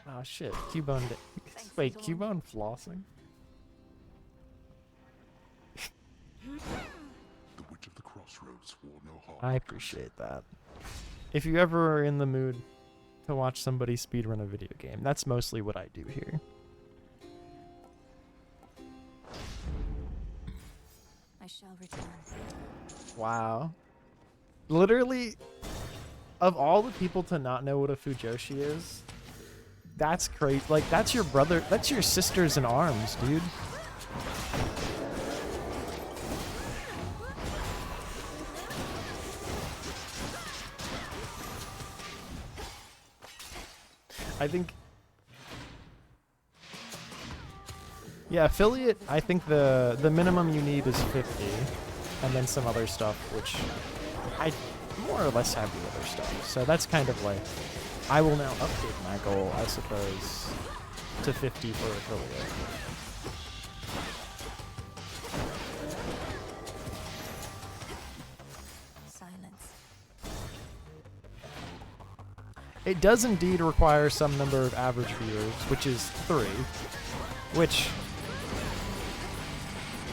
[SPEAKER 1] Oh shit, Cubone... Wait, Cubone flossing?
[SPEAKER 3] The Witch of the Crossroads swore no harm.
[SPEAKER 1] I appreciate that. If you ever are in the mood to watch somebody speedrun a video game, that's mostly what I do here.
[SPEAKER 2] I shall return.
[SPEAKER 1] Wow. Literally, of all the people to not know what a Fujoshi is, that's crazy. Like, that's your brother, that's your sisters in arms, dude. I think... Yeah, affiliate, I think the minimum you need is 50, and then some other stuff, which I more or less have the other stuff. So that's kind of like, I will now update my goal, I suppose, to 50 for affiliate.
[SPEAKER 2] Silence.
[SPEAKER 1] It does indeed require some number of average viewers, which is 3, which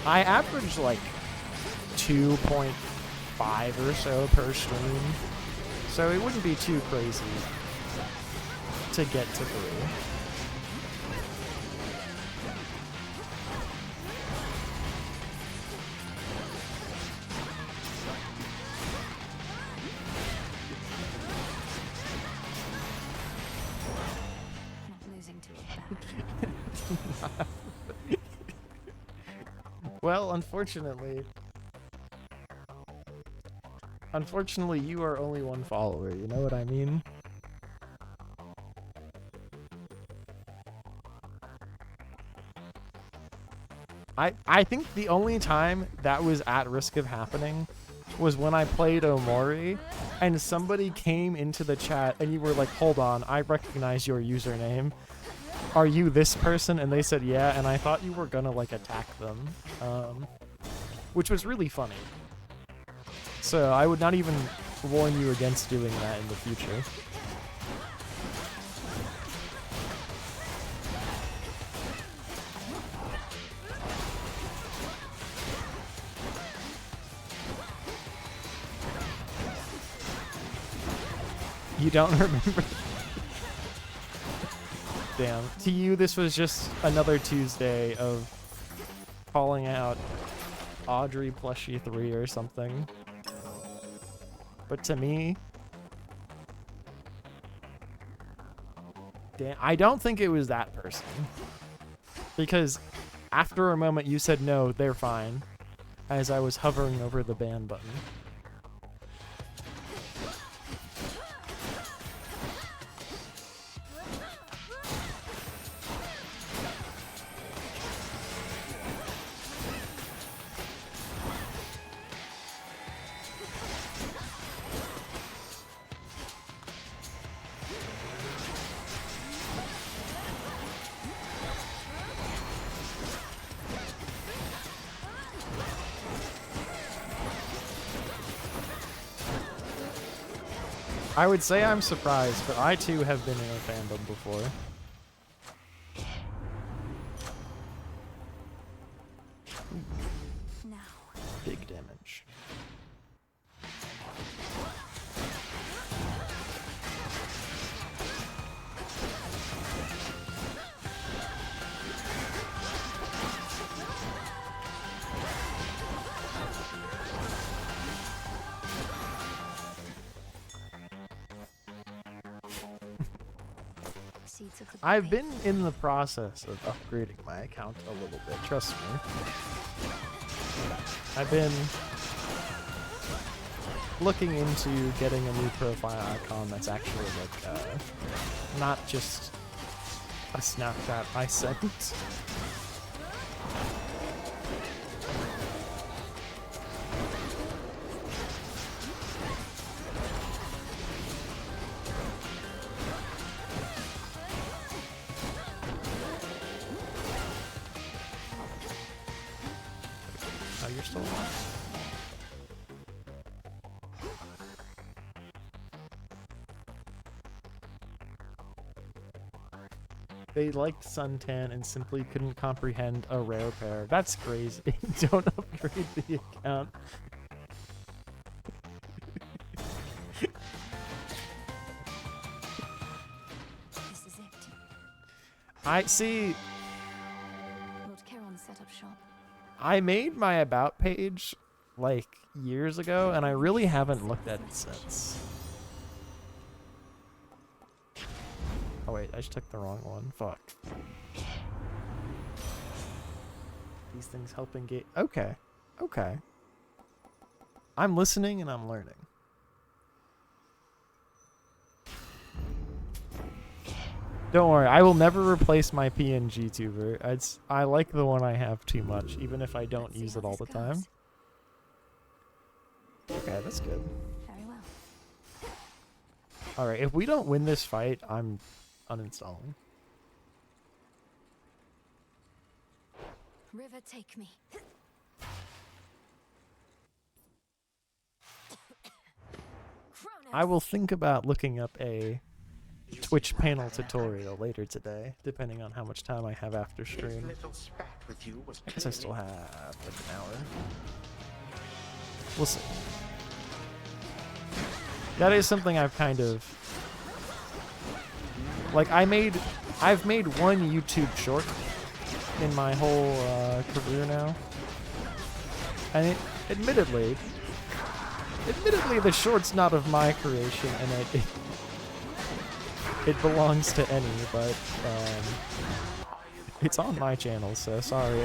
[SPEAKER 1] I average like 2.5 or so per stream, so it wouldn't be too crazy to get to 3.
[SPEAKER 2] Not losing to a bat.
[SPEAKER 1] Well, unfortunately, you are only one follower, you know what I mean? I think the only time that was at risk of happening was when I played Omori, and somebody came into the chat, and you were like, hold on, I recognize your username. Are you this person? And they said yeah, and I thought you were gonna like attack them, which was really funny. So I would not even warn you against doing that in the future. You don't remember? Damn. To you, this was just another Tuesday of calling out Audrey Plushie 3 or something. But to me, damn, I don't think it was that person. Because after a moment you said no, they're fine, as I was hovering over the ban button. I would say I'm surprised, but I too have been in a fandom before.
[SPEAKER 2] Now.
[SPEAKER 1] Big damage.
[SPEAKER 2] Seeds of the
[SPEAKER 1] I've
[SPEAKER 2] faith.
[SPEAKER 1] been in the process of upgrading my account a little bit, trust me. I've been looking into getting a new profile icon that's actually like, not just a Snapchat I sent. Oh, you're still alive. They liked suntan and simply couldn't comprehend a rare pair. That's crazy. Don't upgrade the account.
[SPEAKER 2] This is it.
[SPEAKER 1] I see.
[SPEAKER 2] Lord Charon set up shop.
[SPEAKER 1] I made my about page like years ago, and I really haven't looked at it since. Oh wait, I just took the wrong one. Fuck. These things help engage. Okay. Okay. I'm listening and I'm learning. Don't worry, I will never replace my PNG tuber. I like the one I have too much, even if I don't use it all the time. Okay, that's good.
[SPEAKER 2] Very well.
[SPEAKER 1] Alright, if we don't win this fight, I'm uninstalling.
[SPEAKER 2] River, take me.
[SPEAKER 1] I will think about looking up a Twitch panel tutorial later today, depending on how much time I have after stream. I guess I still have like an hour. We'll see. That is something I've kind of... Like, I've made one YouTube short in my whole career now. And admittedly, the short's not of my creation, and it belongs to any, but it's on my channel, so sorry.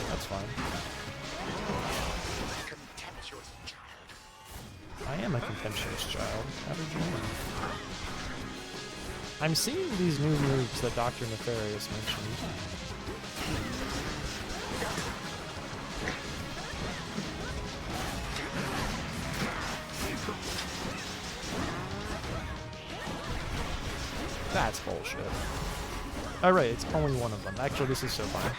[SPEAKER 1] That's fine. I am a contemptuous child. How did you know? I'm seeing these new moves that Dr. Nefarious mentioned. That's bullshit. Alright, it's only one of them. Actually, this is so fine.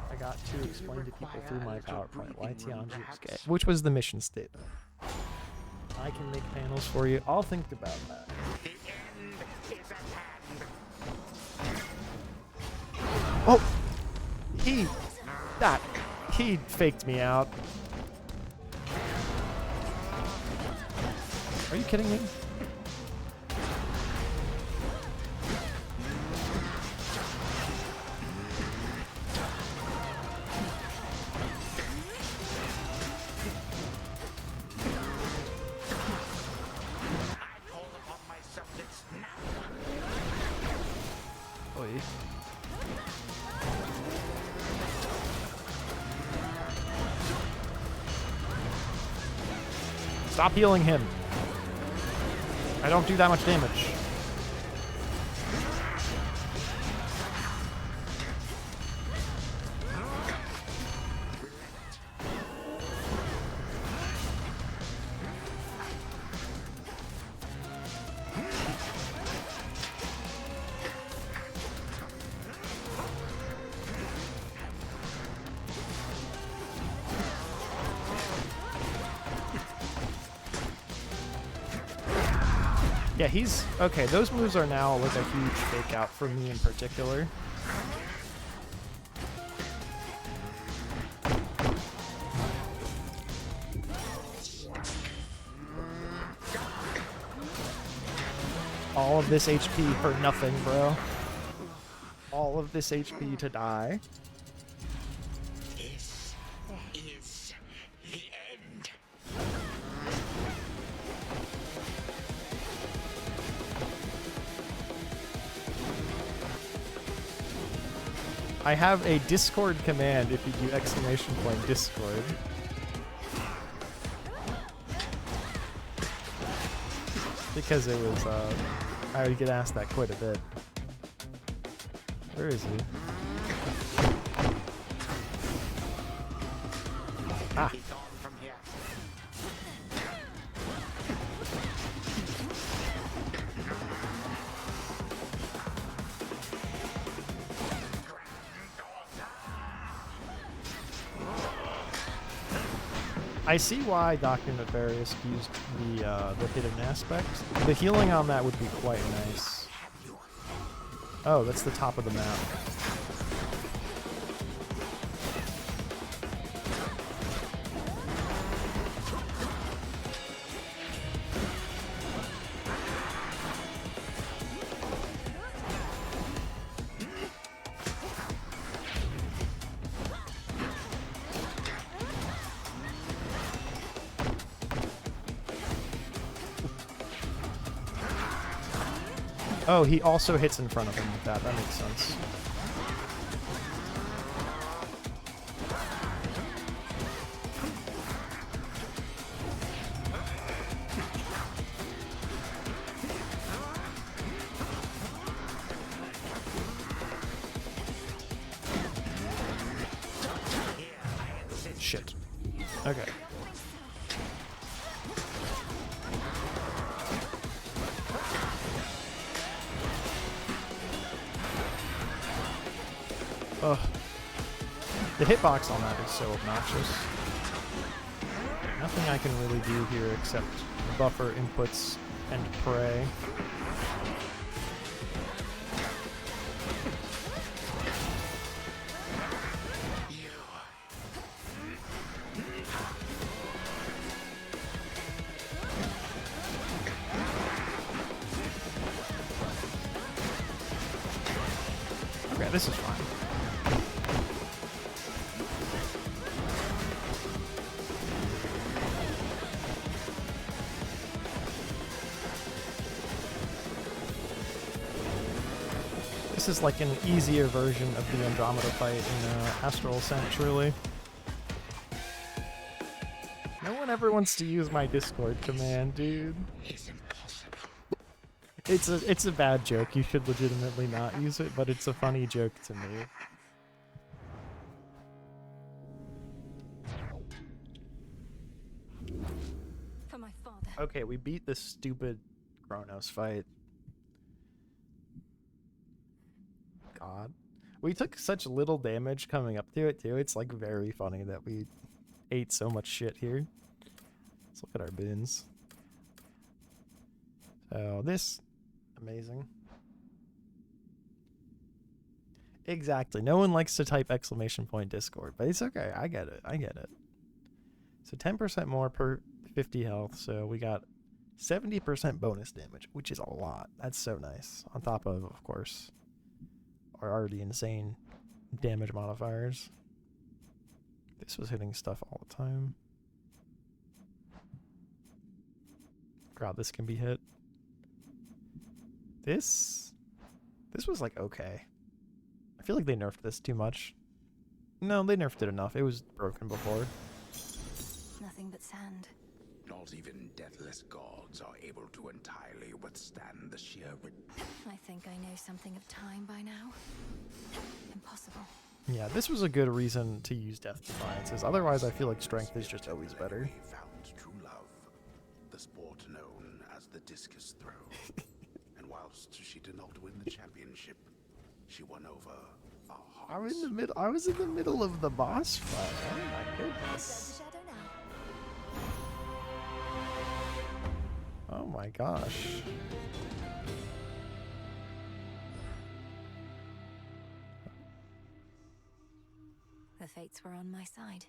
[SPEAKER 1] I got to explain to people through my PowerPoint why Tianji is gay, which was the mission statement. I can make panels for you. I'll think about that. Oh! He faked me out. Are you kidding me? Oy. Stop healing him. I don't do that much damage. Yeah, he's... Okay, those moves are now like a huge fake out for me in particular. All of this HP for nothing, bro. All of this HP to die.
[SPEAKER 7] This is the end.
[SPEAKER 1] I have a Discord command if you do exclamation point Discord. Because it was, I would get asked that quite a bit. Where is he? Ah. I see why Dr. Nefarious used the hidden aspect. The healing on that would be quite nice. Oh, that's the top of the map. Oh, he also hits in front of him with that. That makes sense. Shit. Okay. Ugh. The hitbox on that is so obnoxious. Nothing I can really do here except buffer inputs and pray. Okay, this is fine. This is like an easier version of the Andromeda fight in Astral Ascent, truly. No one ever wants to use my Discord command, dude. It's a bad joke. You should legitimately not use it, but it's a funny joke to me.
[SPEAKER 2] For my father.
[SPEAKER 1] Okay, we beat this stupid Kronos fight. God. We took such little damage coming up to it, too. It's, like, very funny that we ate so much shit here. Let's look at our bins. So, this... Amazing. Exactly. No one likes to type exclamation point Discord, but it's okay. I get it. I get it. So 10% more per 50 health. So we got 70% bonus damage, which is a lot. That's so nice. On top of course, our already insane damage modifiers. This was hitting stuff all the time. God, this can be hit. This was like okay. I feel like they nerfed this too much. No, they nerfed it enough. It was broken before.
[SPEAKER 2] Nothing but sand.
[SPEAKER 7] Not even deathless gods are able to entirely withstand the sheer...
[SPEAKER 2] I think I know something of time by now. Impossible.
[SPEAKER 1] Yeah, this was a good reason to use Death Defiances. Otherwise, I feel like Strength is just always better.
[SPEAKER 7] Found true love, the sport known as the discus throw. And whilst she did not win the championship, she won over our hearts.
[SPEAKER 1] I was in the middle of the boss fight. Oh my goodness.
[SPEAKER 2] The shadow now.
[SPEAKER 1] Oh my gosh.
[SPEAKER 2] The fates were on my side.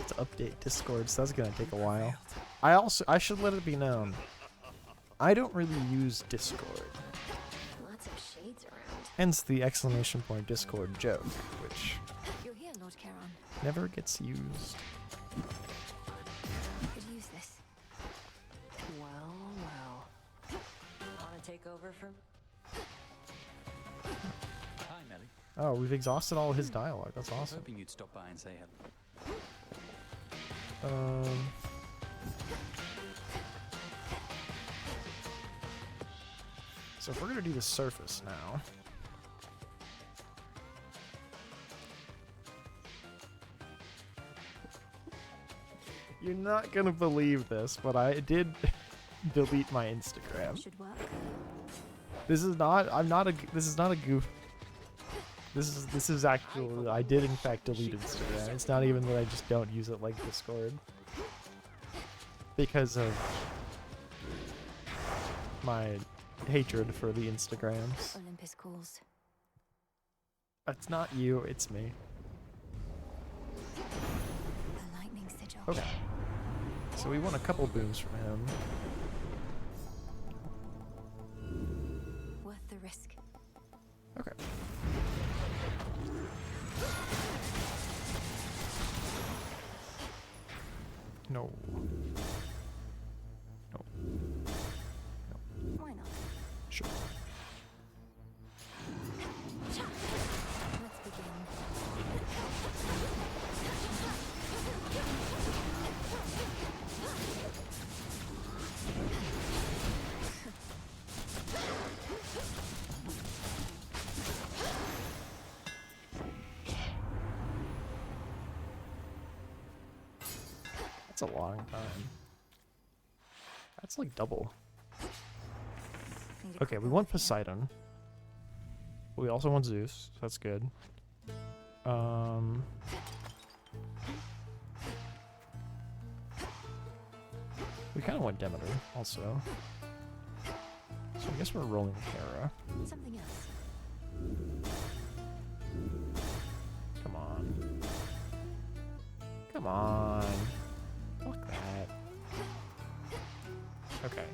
[SPEAKER 1] To update Discord, so that's gonna take a while. I should let it be known, I don't really use Discord.
[SPEAKER 6] Lots of shades around.
[SPEAKER 1] Hence the exclamation point Discord joke, which
[SPEAKER 2] You're here, Lord Charon.
[SPEAKER 1] never gets used.
[SPEAKER 2] Could use this.
[SPEAKER 4] Well, well. Wanna take over from...
[SPEAKER 8] Hi, Melly.
[SPEAKER 1] Oh, we've exhausted all his dialogue. That's
[SPEAKER 8] I was
[SPEAKER 1] awesome.
[SPEAKER 8] hoping you'd stop by and say hello.
[SPEAKER 1] So if we're gonna do the surface now. You're not gonna believe this, but I did delete my Instagram.
[SPEAKER 2] Should work.
[SPEAKER 1] This is not a goof. This is actual. I did in fact delete Instagram. It's not even that I just don't use it like Discord. Because of my hatred for the Instagrams.
[SPEAKER 2] Olympus calls.
[SPEAKER 1] It's not you, it's me.
[SPEAKER 2] A lightning sigil.
[SPEAKER 1] Okay. So we won a couple booms from him.
[SPEAKER 2] Worth the risk.
[SPEAKER 1] Okay. No. No.
[SPEAKER 2] Why not?
[SPEAKER 1] Sure.
[SPEAKER 2] Let's begin.
[SPEAKER 1] That's a long time. That's like double.
[SPEAKER 2] Need a
[SPEAKER 1] Okay, we
[SPEAKER 2] couple
[SPEAKER 1] want
[SPEAKER 2] of you.
[SPEAKER 1] Poseidon. We also want Zeus. So that's good. We kind of want Demeter also. So I guess we're rolling Hera.
[SPEAKER 2] Something else.
[SPEAKER 1] Come on. Come on. Fuck that. Okay.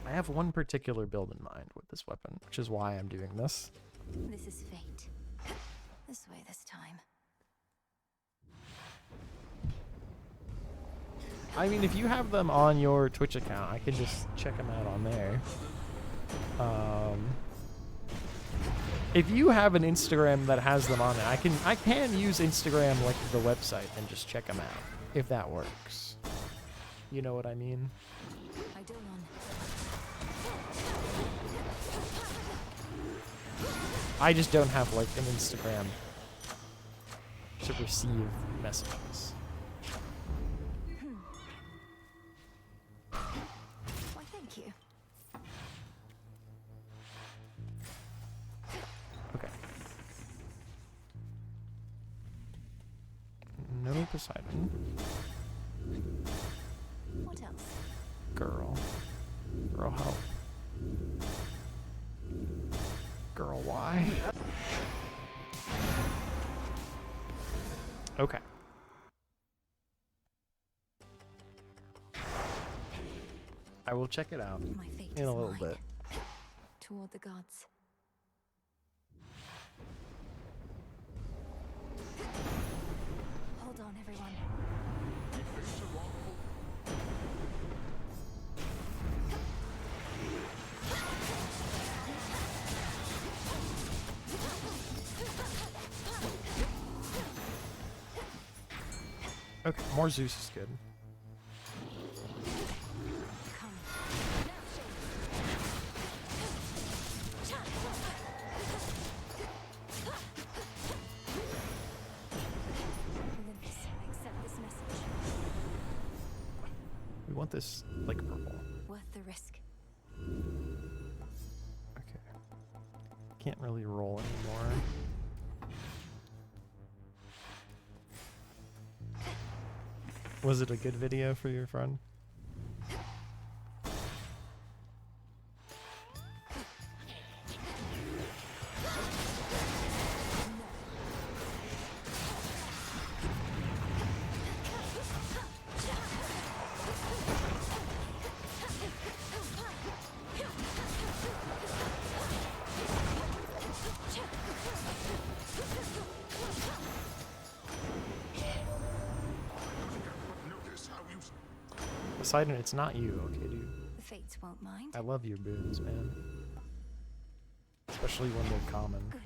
[SPEAKER 1] I have one particular build in mind with this weapon, which is why I'm doing this.
[SPEAKER 2] This is fate. This way this time.
[SPEAKER 1] I mean, if you have them on your Twitch account, I can just check them out on there. If you have an Instagram that has them on it, I can use Instagram like the website and just check them out, if that works. You know what I mean?
[SPEAKER 2] Eidolon.
[SPEAKER 1] I just don't have like an Instagram to receive messages.
[SPEAKER 2] Why, thank you.
[SPEAKER 1] Okay. No Poseidon.
[SPEAKER 2] What else?
[SPEAKER 1] Girl. Girl, help. Girl, why? Okay. I will check it out
[SPEAKER 2] My fate
[SPEAKER 1] in
[SPEAKER 2] is
[SPEAKER 1] a little
[SPEAKER 2] mine.
[SPEAKER 1] bit.
[SPEAKER 2] Toward the gods. Hold on, everyone.
[SPEAKER 1] Okay, more Zeus is good.
[SPEAKER 2] Come. Olympus, I accept this message.
[SPEAKER 1] We want this like purple.
[SPEAKER 2] Worth the risk.
[SPEAKER 1] Okay. Can't really roll anymore. Was it a good video for your friend? Poseidon, it's not you, okay, dude?
[SPEAKER 2] The fates won't mind.
[SPEAKER 1] I love your boons, man. Especially when they're common.
[SPEAKER 2] Good.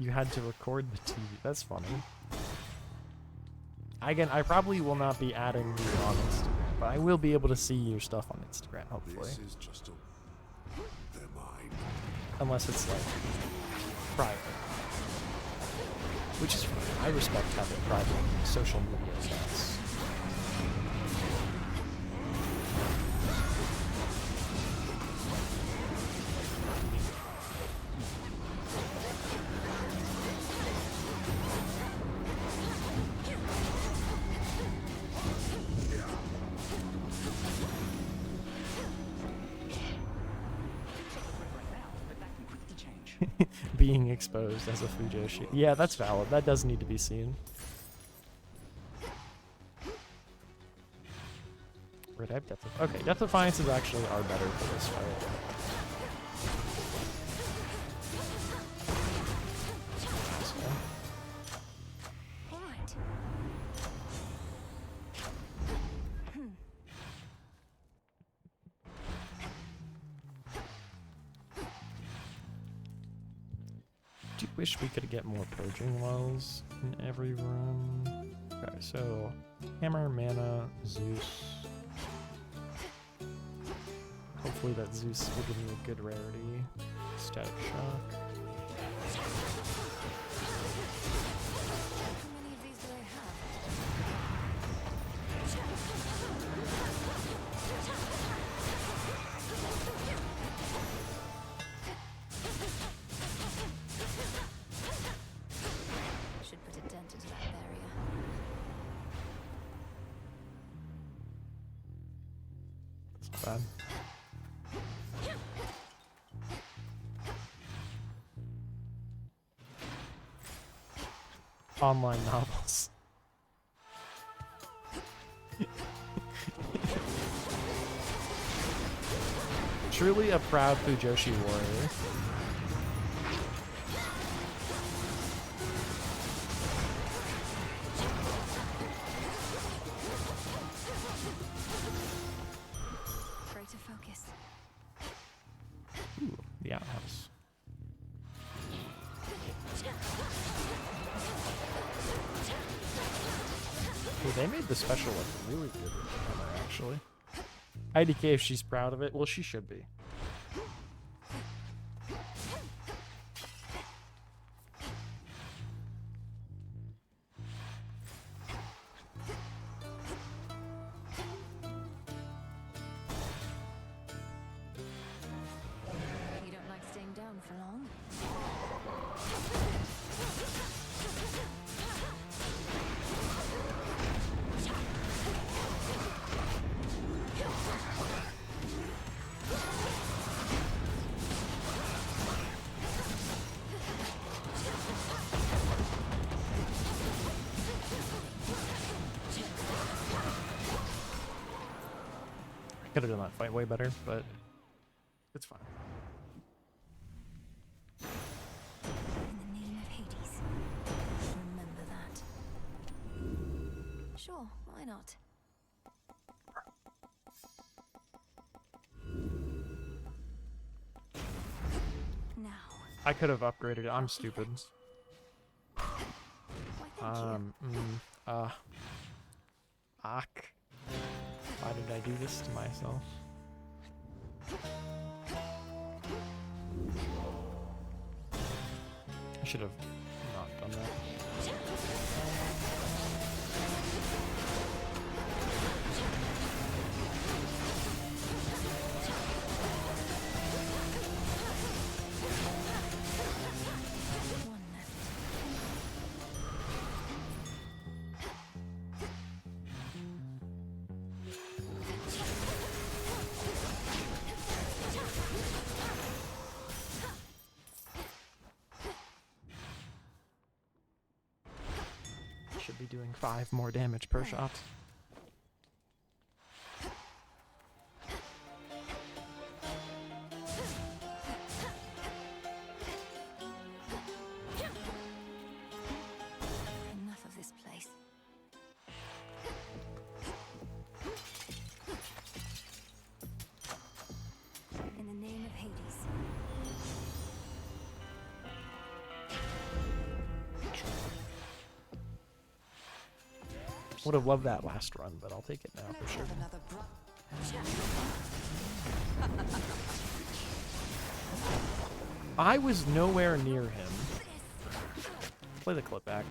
[SPEAKER 1] You had to record the TV. That's funny. Again, I probably will not be adding you on Instagram, but I will be able to see your stuff on Instagram, hopefully.
[SPEAKER 3] This is just a... They're mine.
[SPEAKER 1] Unless it's like private. Which is fine. I respect having private social media accounts. Being exposed as a Fujoshi. Yeah, that's valid. That does need to be seen. Wait, I have Depth of... Okay, Depth Defiance is actually our better for this fight. do wish we could get more purging wells in every room. Okay, so hammer, mana, Zeus. Hopefully that Zeus will give me a good rarity. Static shock.
[SPEAKER 2] How many of these do I have? Should put a dent into that barrier.
[SPEAKER 1] That's not bad. Online novels. Truly a proud Fujoshi warrior.
[SPEAKER 2] Try to focus.
[SPEAKER 1] Ooh, the outhouse. Well, they made the special look really good with the camera, actually. IDK, if she's proud of it, well, she should be.
[SPEAKER 2] You don't like staying down for long?
[SPEAKER 1] I could have done that fight way better, but it's fine.
[SPEAKER 2] In the name of Hades. Remember that. Sure, why not? Now,
[SPEAKER 1] I could have upgraded it. I'm stupid.
[SPEAKER 2] why thank you.
[SPEAKER 1] Ak. Why did I do this to myself? I should have not done that.
[SPEAKER 2] One left.
[SPEAKER 1] Should be doing 5 more damage per shot.
[SPEAKER 2] Enough of this place. In the name of Hades.
[SPEAKER 1] Would have loved that last run, but I'll take it now for sure. I was nowhere near him. Play the clip back.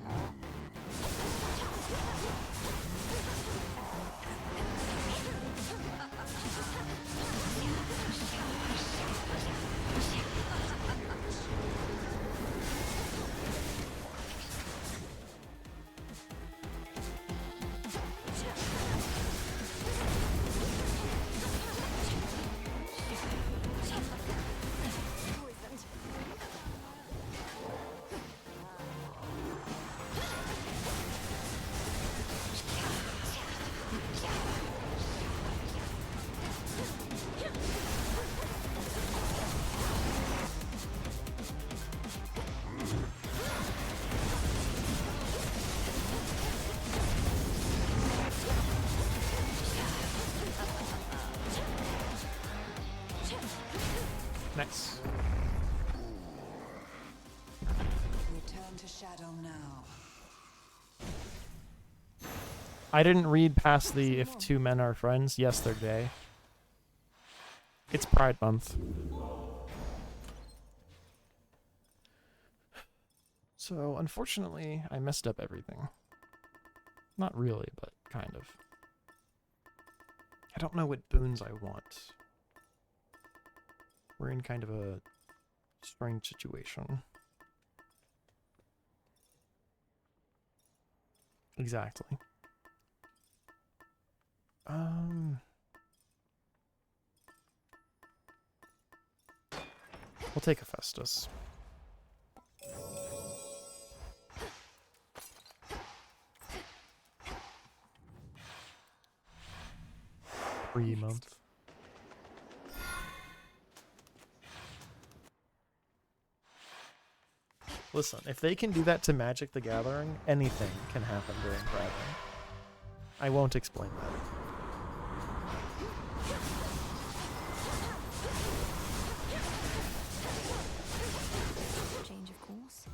[SPEAKER 1] Nice. I didn't read past the if two men are friends. Yes, they're gay. It's Pride Month. So, unfortunately, I messed up everything. Not really, but kind of. I don't know what boons I want. We're in kind of a strange situation. Exactly. We'll take a Festus. Month. Listen, if they can do that to Magic the Gathering, anything can happen during Pride Month. I won't explain that.
[SPEAKER 2] Change of course.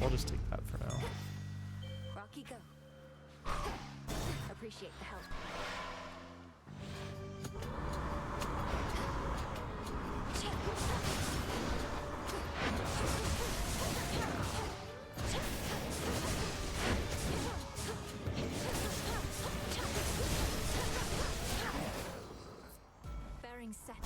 [SPEAKER 1] We'll just take that for now.
[SPEAKER 2] Rocky, go. Appreciate the help. Bearing set.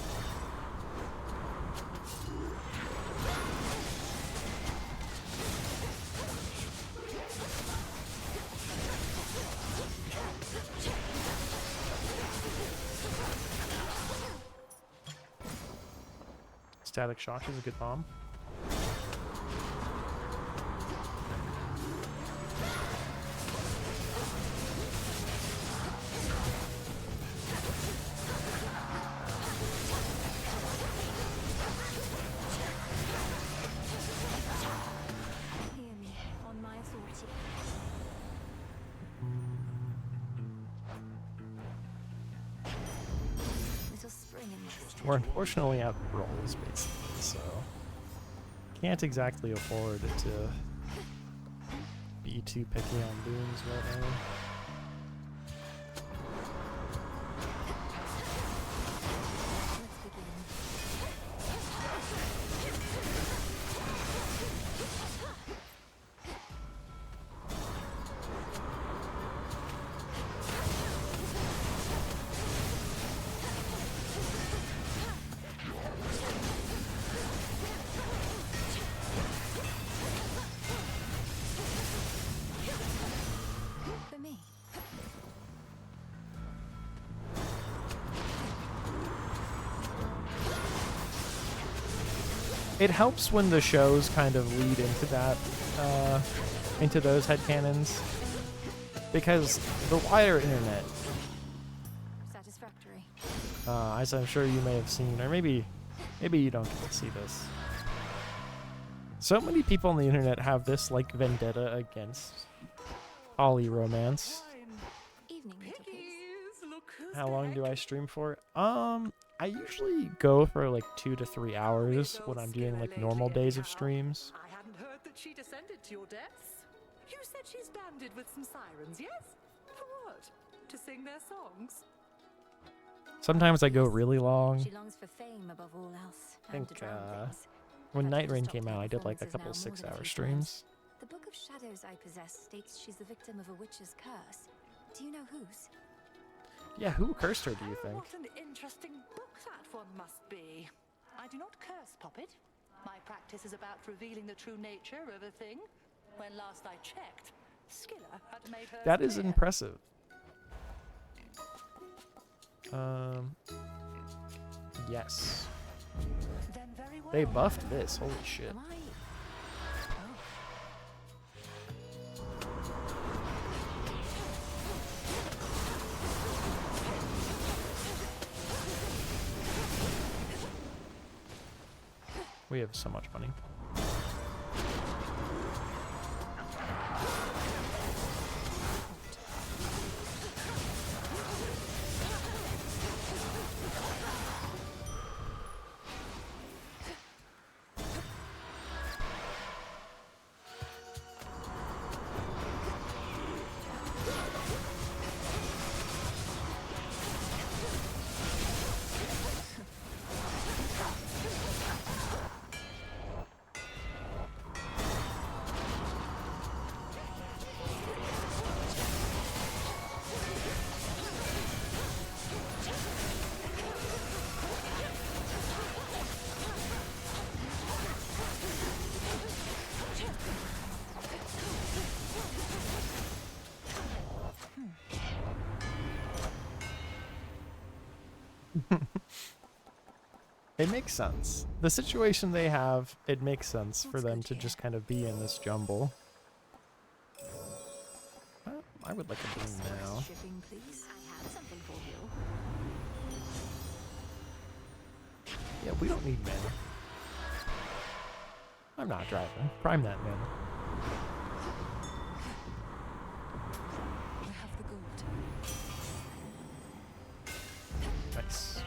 [SPEAKER 1] Static Shock is a good bomb.
[SPEAKER 2] Hear me on my authority. Little spring in my step.
[SPEAKER 1] We're unfortunately out of rolls, basically, so can't exactly afford to be too picky on boons right now.
[SPEAKER 2] Let's begin. For me.
[SPEAKER 1] It helps when the shows kind of lead into that, into those headcanons, because the wider internet,
[SPEAKER 2] Satisfactory.
[SPEAKER 1] as I'm sure you may have seen, or maybe you don't get to see this. So many people on the internet have this like vendetta against poly romance.
[SPEAKER 2] Evening, little pigs.
[SPEAKER 1] How long do I stream for? I usually go for like 2 to 3 hours when I'm doing like normal days of streams.
[SPEAKER 10] I hadn't heard that she descended to your depths. You said she's banded with some sirens, yes? For what? To sing their songs?
[SPEAKER 1] Sometimes I go really long.
[SPEAKER 2] She longs for fame above all else.
[SPEAKER 1] I think
[SPEAKER 2] and to drown things.
[SPEAKER 1] when
[SPEAKER 2] I've
[SPEAKER 1] Night
[SPEAKER 2] had to
[SPEAKER 1] Rain
[SPEAKER 2] stop
[SPEAKER 1] came
[SPEAKER 2] her
[SPEAKER 1] out, I did like a
[SPEAKER 2] performances
[SPEAKER 1] couple
[SPEAKER 2] now more than
[SPEAKER 1] 6-hour
[SPEAKER 2] a few
[SPEAKER 1] streams.
[SPEAKER 2] The Book of Shadows I possess states she's the victim of a witch's curse. Do you know whose?
[SPEAKER 1] Yeah, who cursed her, do you think?
[SPEAKER 10] What an interesting book that one must be. I do not curse, Poppet. My practice is about revealing the true nature of a thing. When last I checked, Skilla had made her
[SPEAKER 1] That is
[SPEAKER 10] clear.
[SPEAKER 1] impressive. Yes.
[SPEAKER 10] Then very well.
[SPEAKER 1] They buffed this, holy shit.
[SPEAKER 2] Am I?
[SPEAKER 1] We have so much money. It makes sense. The situation they have, it makes sense for them to just kind of be in this jumble. Well, I would like a boon now.
[SPEAKER 9] Shipping, please.
[SPEAKER 2] I have something for you.
[SPEAKER 1] Yeah, we don't need mana. I'm not driving. Prime that mana.
[SPEAKER 5] I have the gold.
[SPEAKER 1] Nice.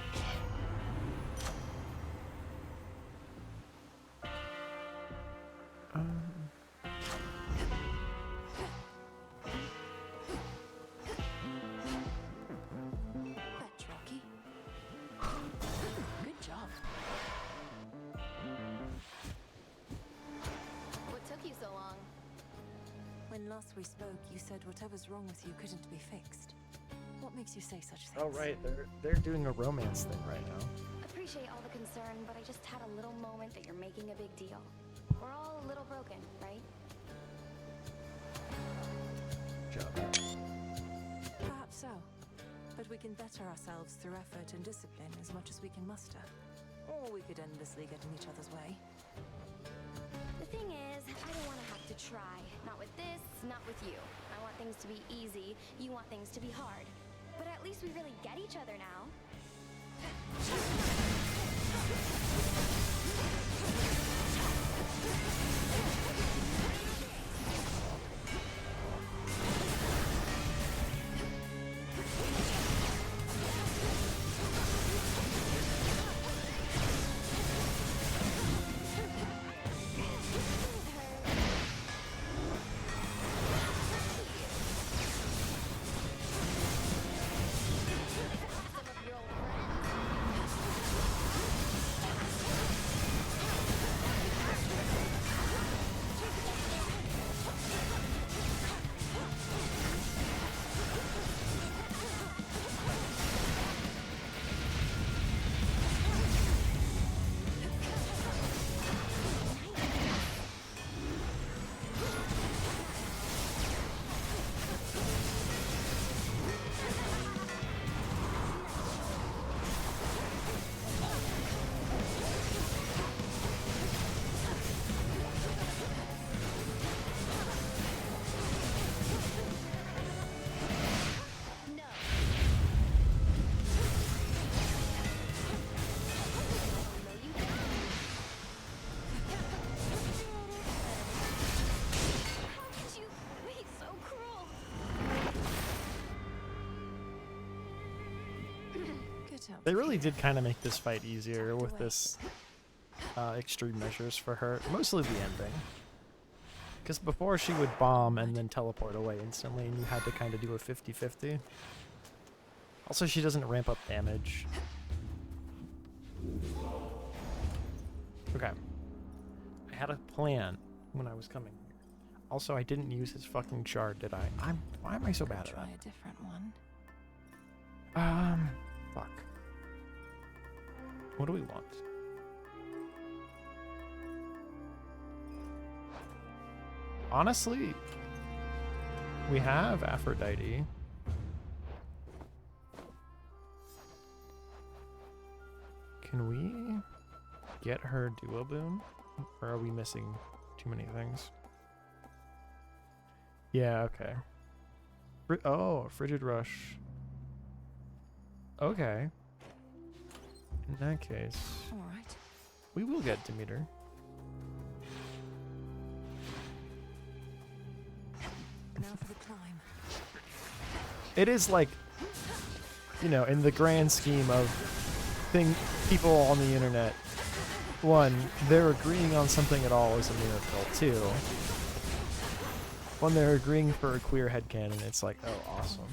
[SPEAKER 9] That's Rocky. Good job.
[SPEAKER 2] What took you so long?
[SPEAKER 5] When last we spoke, you said whatever's wrong with you couldn't be fixed. What makes you say such things?
[SPEAKER 1] Oh right, they're doing a romance thing right now.
[SPEAKER 2] Appreciate all the concern, but I just had a little moment that you're making a big deal. We're all a little broken, right?
[SPEAKER 1] Good job.
[SPEAKER 5] Perhaps so. But we can better ourselves through effort and discipline as much as we can muster. Or we could endlessly get in each other's way.
[SPEAKER 2] The thing is, I don't want to have to try. Not with this, not with you. I want things to be easy. You want things to be hard. But at least we really get each other now.
[SPEAKER 1] They really did kind of make this fight easier with this extreme measures for her. Mostly the ending. Because before she would bomb and then teleport away instantly and you had to kind of do a 50-50. Also, she doesn't ramp up damage. Okay. I had a plan when I was coming here. Also, I didn't use his fucking shard, did I? Why am I so bad at
[SPEAKER 5] Try
[SPEAKER 1] that?
[SPEAKER 5] a different one.
[SPEAKER 1] Fuck. What do we want? Honestly, we have Aphrodite. Can we get her duo boon? Or are we missing too many things? Yeah, okay. Oh, Frigid Rush. Okay. In that case,
[SPEAKER 5] All right.
[SPEAKER 1] we will get Demeter.
[SPEAKER 5] Now for the climb.
[SPEAKER 1] It is like, you know, in the grand scheme of people on the internet, one, they're agreeing on something at all is a miracle. Two, when they're agreeing for a queer headcanon, it's like, oh, awesome.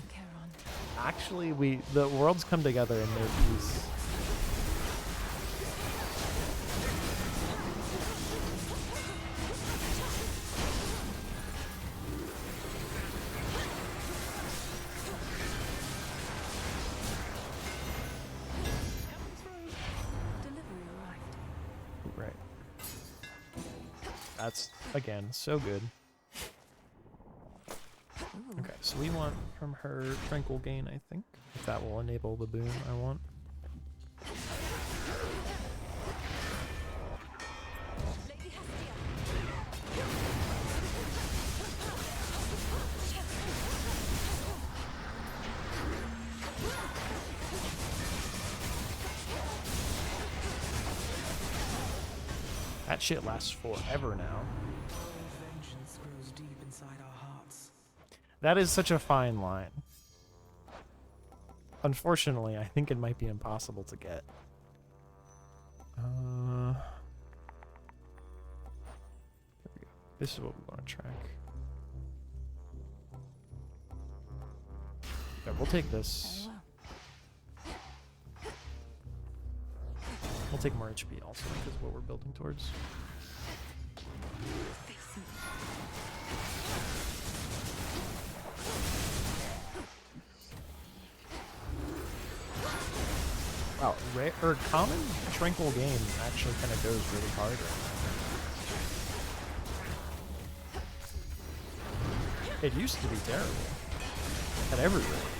[SPEAKER 1] Actually, the worlds come together and made peace.
[SPEAKER 5] Delivery arrived.
[SPEAKER 1] Right. That's, again, so good.
[SPEAKER 5] Ooh.
[SPEAKER 1] Okay, so we want from her Tranquil Gain, I think. If that will enable the boon I want. That shit lasts forever now.
[SPEAKER 5] Vengeance grows deep inside our hearts.
[SPEAKER 1] That is such a fine line. Unfortunately, I think it might be impossible to get. There we go. This is what we want to track. Yeah, we'll take this. We'll take more HP also because of what we're building towards. Wow, rare or common tranquil game actually kind of goes really hard right now. It used to be terrible at every rate.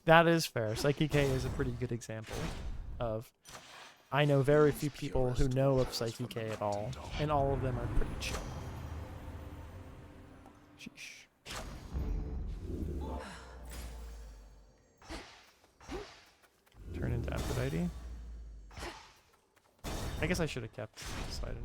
[SPEAKER 1] That is fair. Psyche K is a pretty good example of... I know very few people who know of Psyche K at all, and all of them are pretty chill. Sheesh. Turn into Aphrodite? I guess I should have kept Poseidon.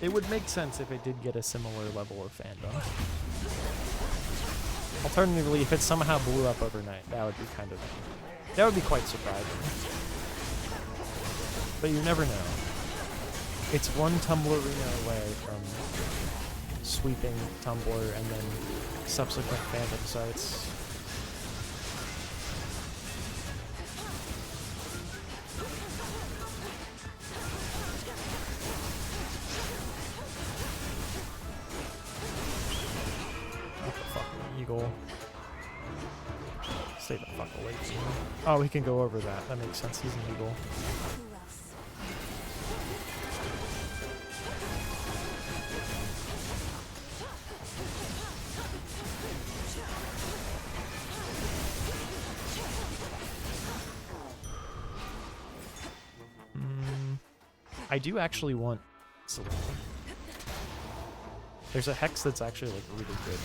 [SPEAKER 1] It would make sense if it did get a similar level of fandom. Alternatively, if it somehow blew up overnight, that would be that would be quite surprising. But you never know. It's one Tumblr arena away from sweeping Tumblr and then subsequent fandom sites. Stay the fuck away from him. Oh, he can go over that. That makes sense. He's an eagle. I do actually want Selene. There's a hex that's actually like really good.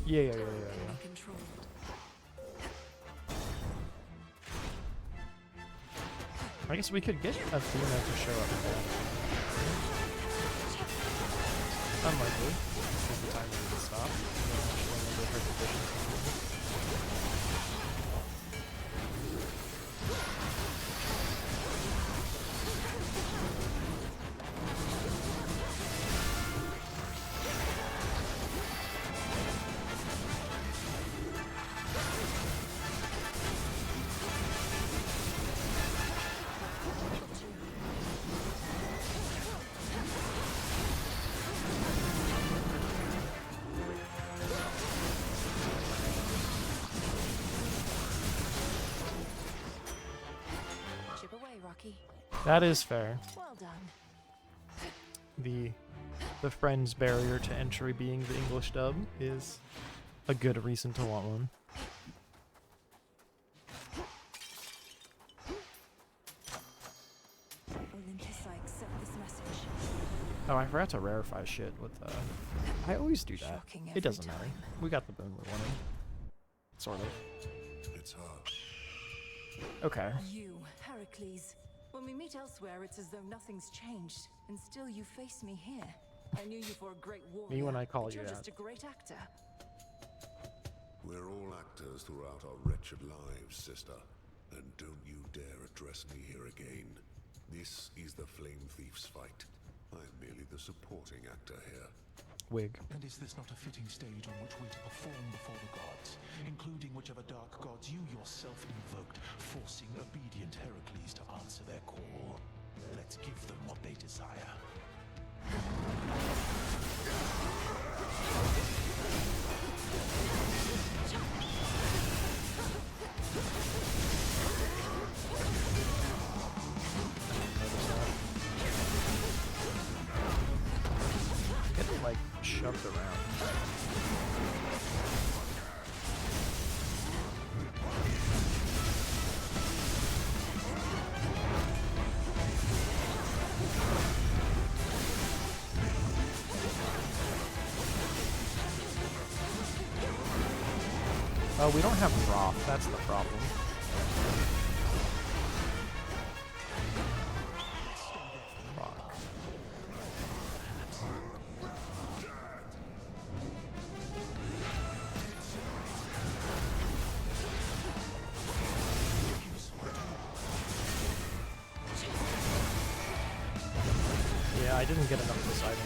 [SPEAKER 1] Yeah. I guess we could get Athena to show up again. Unlikely, because the timer didn't stop. Her position. That is fair.
[SPEAKER 5] Well done.
[SPEAKER 1] The friend's barrier to entry being the English dub is a good reason to want one. Oh, I forgot to rarefy shit with I always do that. It doesn't matter. We got the boon we wanted. Sort of.
[SPEAKER 3] It's her.
[SPEAKER 1] Okay.
[SPEAKER 5] You, Heracles. When we meet elsewhere, it's as though nothing's changed, and still you face me here. I knew you for a great warrior.
[SPEAKER 1] Me when I call
[SPEAKER 5] but
[SPEAKER 1] you
[SPEAKER 5] you're
[SPEAKER 1] that.
[SPEAKER 5] just a great actor.
[SPEAKER 3] We're all actors throughout our wretched lives, sister. And don't you dare address me here again. This is the Flame Thief's fight. I'm merely the supporting actor here.
[SPEAKER 1] Wig.
[SPEAKER 11] And is this not a fitting stage on which we're to perform before the gods, including whichever dark gods you yourself invoked, forcing obedient Heracles to answer their call? Let's give them what they desire.
[SPEAKER 1] Getting like shoved around. Oh, we don't have Roth, that's the problem. Fuck. Yeah, I didn't get enough of this item.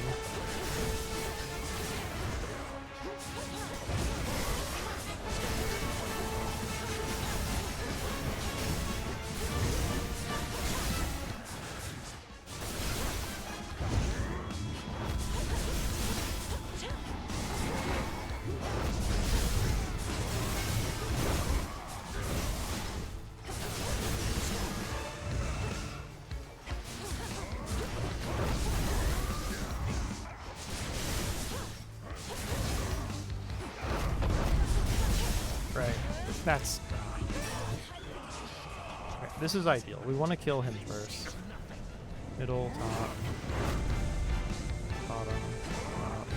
[SPEAKER 1] Right. That's... Okay, this is ideal. We want to kill him first. Middle, top, bottom, top.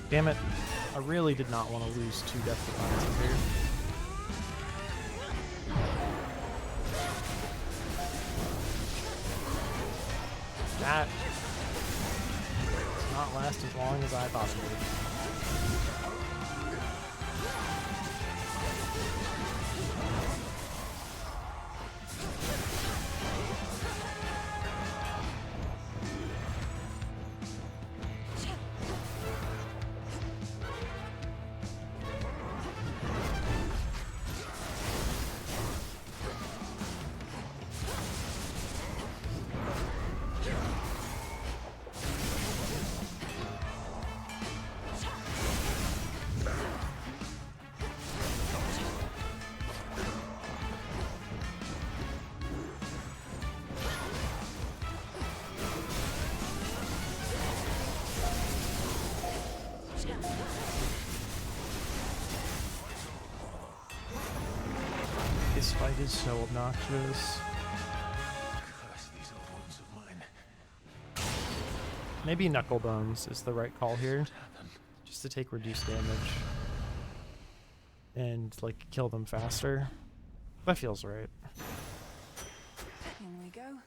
[SPEAKER 1] Damn it. I really did not want to lose 2 Death Defiances here. That does not last as long as I thought it would. This fight is so obnoxious.
[SPEAKER 11] Curse these old wounds of mine.
[SPEAKER 1] Maybe Knucklebones is the right call here. Just to take reduced damage. And, like, kill them faster. That feels right.
[SPEAKER 5] In we go.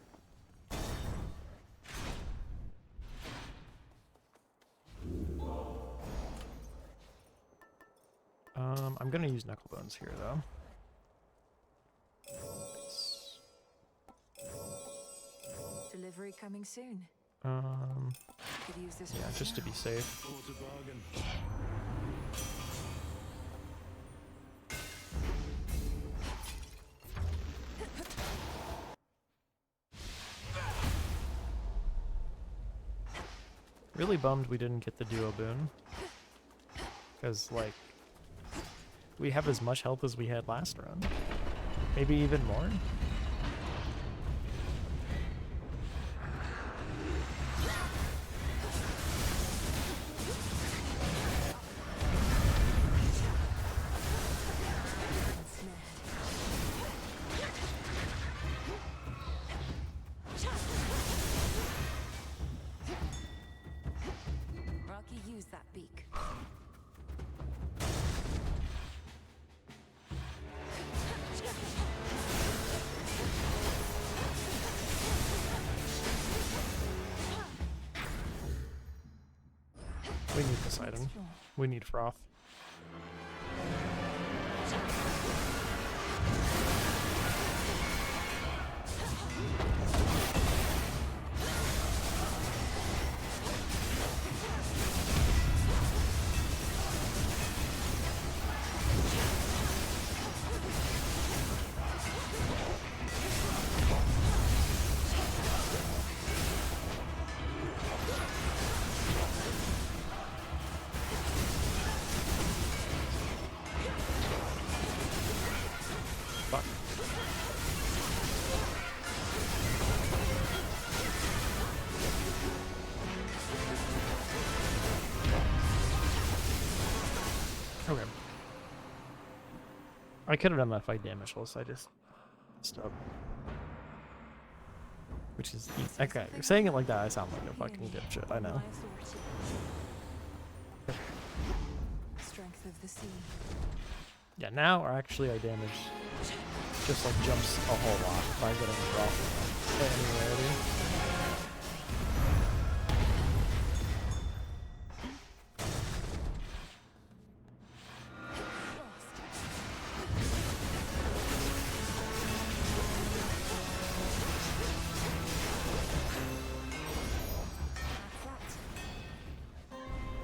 [SPEAKER 1] I'm gonna use Knucklebones here, though.
[SPEAKER 5] delivery coming soon. Could use this
[SPEAKER 1] Yeah,
[SPEAKER 5] right
[SPEAKER 1] just to
[SPEAKER 5] now.
[SPEAKER 1] be safe. Really bummed we didn't get the duo boon. Because, like, we have as much health as we had last run. Maybe even more?
[SPEAKER 5] Rocky, use that beak.
[SPEAKER 1] We need this item. We need froth. Fuck. Okay. I could have done that fight damageless, I just messed up. Which is okay. Saying it like that, I sound like a fucking dipshit, I know.
[SPEAKER 5] Strength of the sea.
[SPEAKER 1] Yeah, now actually I damage just like jumps a whole lot by getting froth anyway.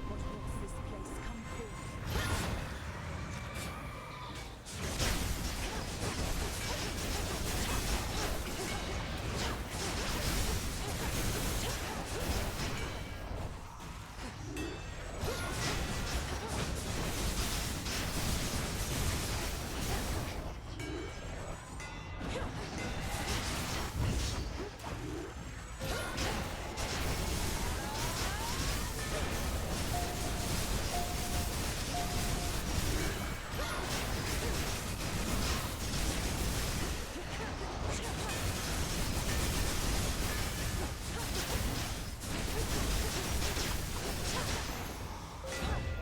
[SPEAKER 5] What makes this place come forth?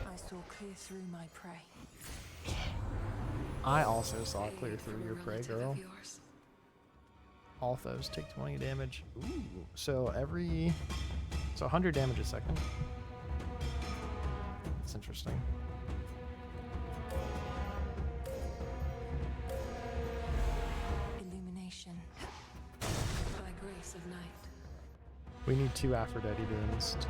[SPEAKER 5] I saw clear through my prey.
[SPEAKER 1] I also saw clear through your prey, girl. All foes take 20 damage. Ooh. So 100 damage a second. That's interesting.
[SPEAKER 5] Illumination. By grace of night.
[SPEAKER 1] We need 2 Aphrodite boons to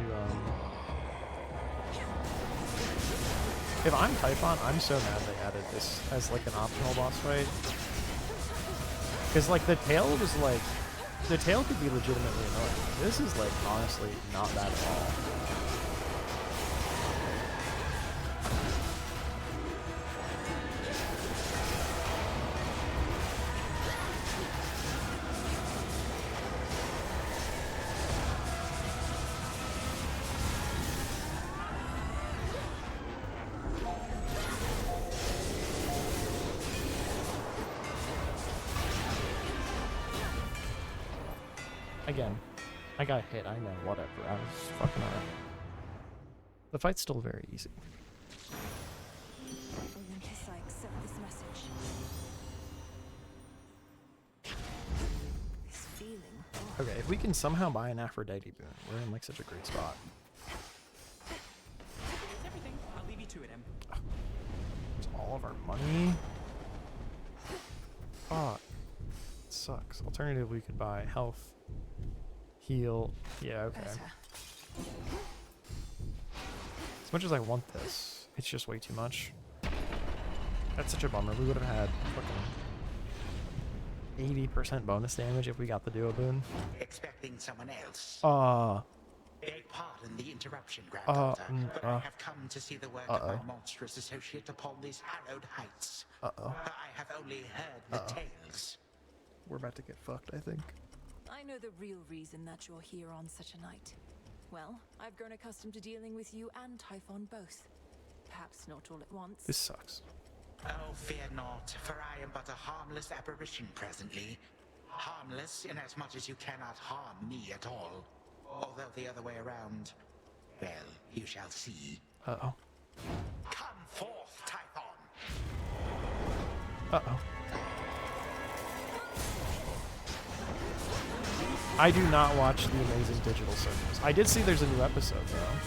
[SPEAKER 1] If I'm Typhon, I'm so mad they added this as like an optional boss fight. Cause like the tail was like, the tail could be legitimately annoying. This is like honestly not bad at all. Again, I got hit, I know, whatever. I was fucking around. The fight's still very easy.
[SPEAKER 5] Olympus, I accept this message. This feeling. Oh.
[SPEAKER 1] Okay, if we can somehow buy an Aphrodite boon, we're in like such a great spot.
[SPEAKER 8] It's everything. I'll leave you to it, Em.
[SPEAKER 1] It's all of our money. Fuck. It sucks. Alternatively, we could buy health Heal. Yeah, okay. As much as I want this, it's just way too much. That's such a bummer. We would have had fucking 80% bonus damage if we got the duo boon.
[SPEAKER 12] Expecting someone else. Beg pardon the interruption, Granddaughter, but I have come to see the work of my monstrous associate upon these hallowed heights. I have only heard the tales.
[SPEAKER 1] We're about to get fucked, I think.
[SPEAKER 5] I know the real reason that you're here on such a night. Well, I've grown accustomed to dealing with you and Typhon both. Perhaps not all at once.
[SPEAKER 1] This sucks.
[SPEAKER 12] Oh, fear not, for I am but a harmless apparition presently. Harmless inasmuch as you cannot harm me at all. Although the other way around, well, you shall see.
[SPEAKER 1] Uh-oh.
[SPEAKER 12] Come forth, Typhon!
[SPEAKER 1] Uh-oh. I do not watch the Amazing Digital Circus. I did see there's a new episode, though.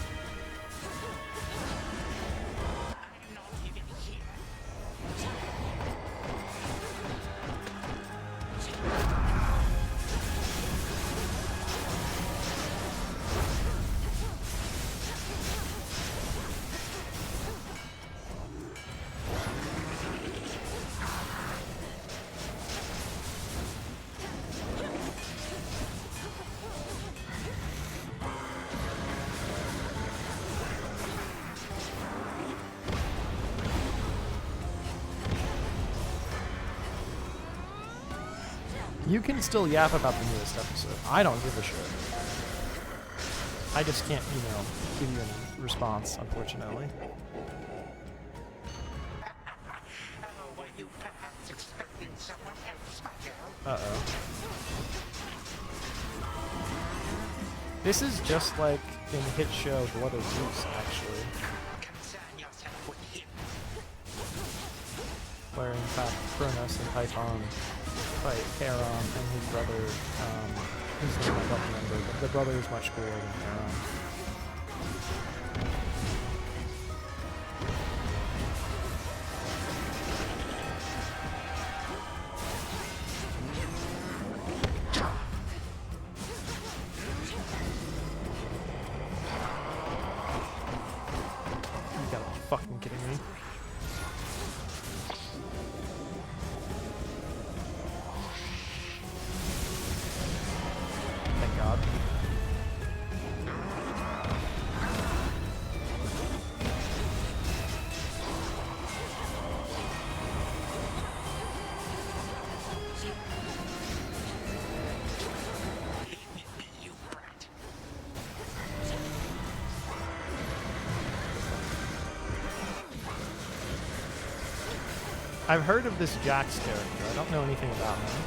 [SPEAKER 1] You can still yap about the newest episode. I don't give a shit. I just can't, you know, give you any response, unfortunately. Uh-oh. This is just like in hit show Blood of Zeus, actually. Where in fact Kronos and Typhon fight Charon and his brother, whose name I don't remember, but the brother is much cooler than Charon. You gotta be fucking kidding me. I've heard of this Jax character. I don't know anything about him.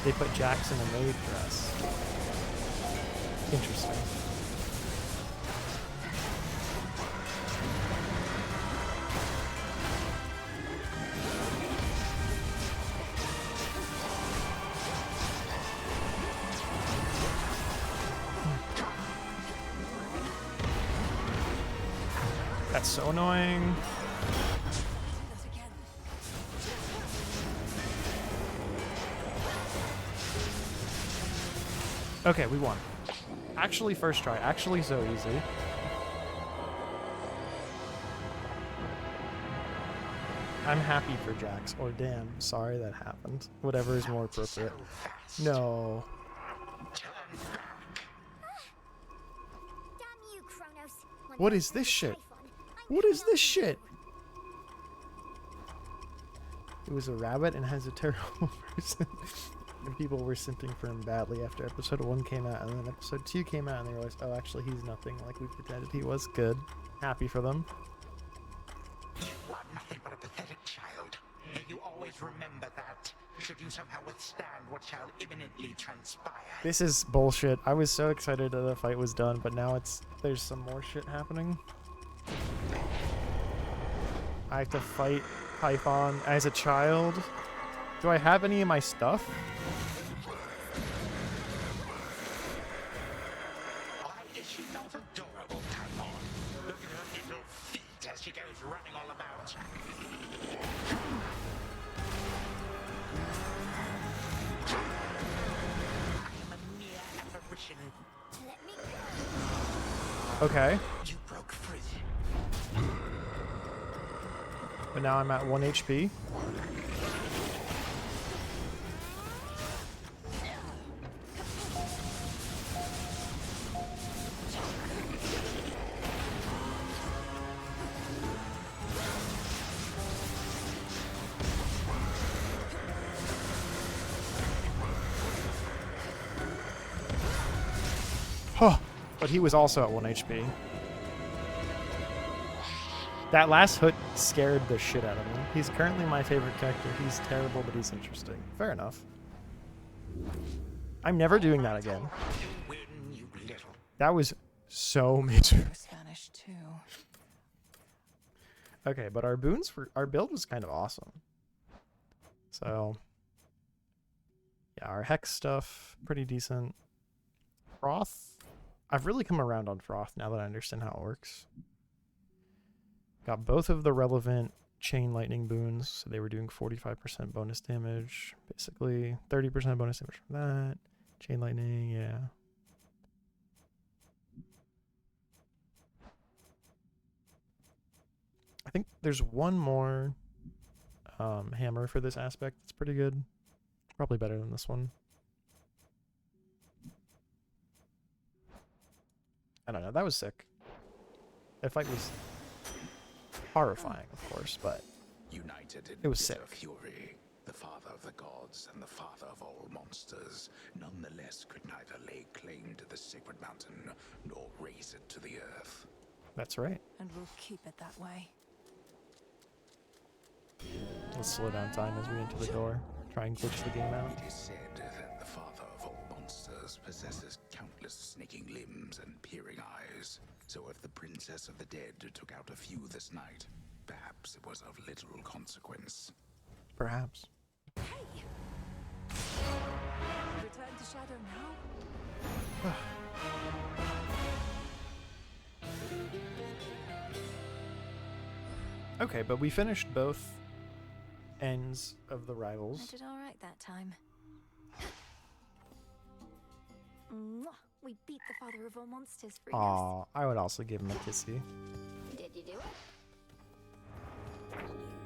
[SPEAKER 1] They put Jax in a maid dress. Interesting. That's so annoying. Okay, we won. Actually, first try. Actually, so easy. I'm happy for Jax. Or damn, sorry that happened. Whatever is more appropriate. No. What is this shit? What is this shit? It was a rabbit and has a terrible person. And people were simping for him badly after episode 1 came out, and then episode 2 came out, and they realized, oh, actually, he's nothing like we pretended he was. Good. Happy for them.
[SPEAKER 12] You are nothing but a pathetic child. And you always remember that, should you somehow withstand what shall imminently transpire.
[SPEAKER 1] This is bullshit. I was so excited that the fight was done, but now there's some more shit happening. I have to fight Typhon as a child. Do I have any of my stuff?
[SPEAKER 12] Why is she not adorable, Typhon? Look at her little feet as she goes running all about. I am a mere apparition
[SPEAKER 1] Okay.
[SPEAKER 12] You broke free.
[SPEAKER 1] But now I'm at 1 HP. Huh. But he was also at 1 HP. That last hit scared the shit out of me. He's currently my favorite character. He's terrible, but he's interesting. Fair enough. I'm never doing that again. That was so major.
[SPEAKER 5] Spanish too.
[SPEAKER 1] Okay, but our boons for our build was kind of awesome. So yeah, our hex stuff pretty decent. Froth, I've really come around on Froth now that I understand how it works. Got both of the relevant chain lightning boons, so they were doing 45% bonus damage, basically 30% bonus damage from that. Chain lightning, yeah. I think there's one more hammer for this aspect that's pretty good. Probably better than this one. I don't know, that was sick. That fight was horrifying, of course, but
[SPEAKER 7] United in
[SPEAKER 1] it was
[SPEAKER 7] bitter
[SPEAKER 1] sick.
[SPEAKER 7] fury, the father of the gods and the father of all monsters, nonetheless could neither lay claim to the sacred mountain nor raise it to the earth.
[SPEAKER 1] That's right.
[SPEAKER 5] And we'll keep it that way.
[SPEAKER 1] Let's slow down time as we enter the door. Try and glitch the game out.
[SPEAKER 7] It is said that the father of all monsters possesses countless snaking limbs and peering eyes. So if the princess of the dead took out a few this night, perhaps it was of little consequence.
[SPEAKER 1] Perhaps.
[SPEAKER 5] Hey! Return to Shadow now?
[SPEAKER 1] Okay, but we finished both ends of the rivals.
[SPEAKER 2] I did all right that time. Mwah! We beat the father of all monsters for
[SPEAKER 1] Aw, I would also give him a kissy.
[SPEAKER 2] Did you do it?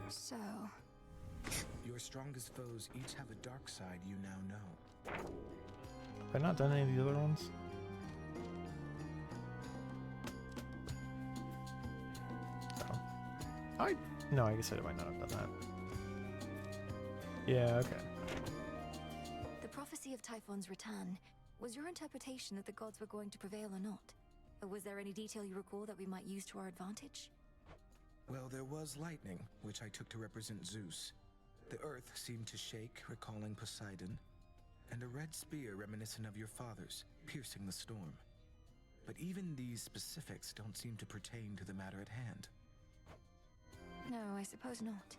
[SPEAKER 2] So,
[SPEAKER 11] Your strongest foes each have a dark side you now know.
[SPEAKER 1] Have I not done any of the other ones? Oh. No, I guess I might not have done that. Yeah, okay.
[SPEAKER 2] the prophecy of Typhon's return. Was your interpretation that the gods were going to prevail or not? Or was there any detail you recall that we might use to our advantage?
[SPEAKER 11] Well, there was lightning, which I took to represent Zeus. The earth seemed to shake, recalling Poseidon, and a red spear reminiscent of your father's, piercing the storm. But even these specifics don't seem to pertain to the matter at hand.
[SPEAKER 2] No, I suppose not.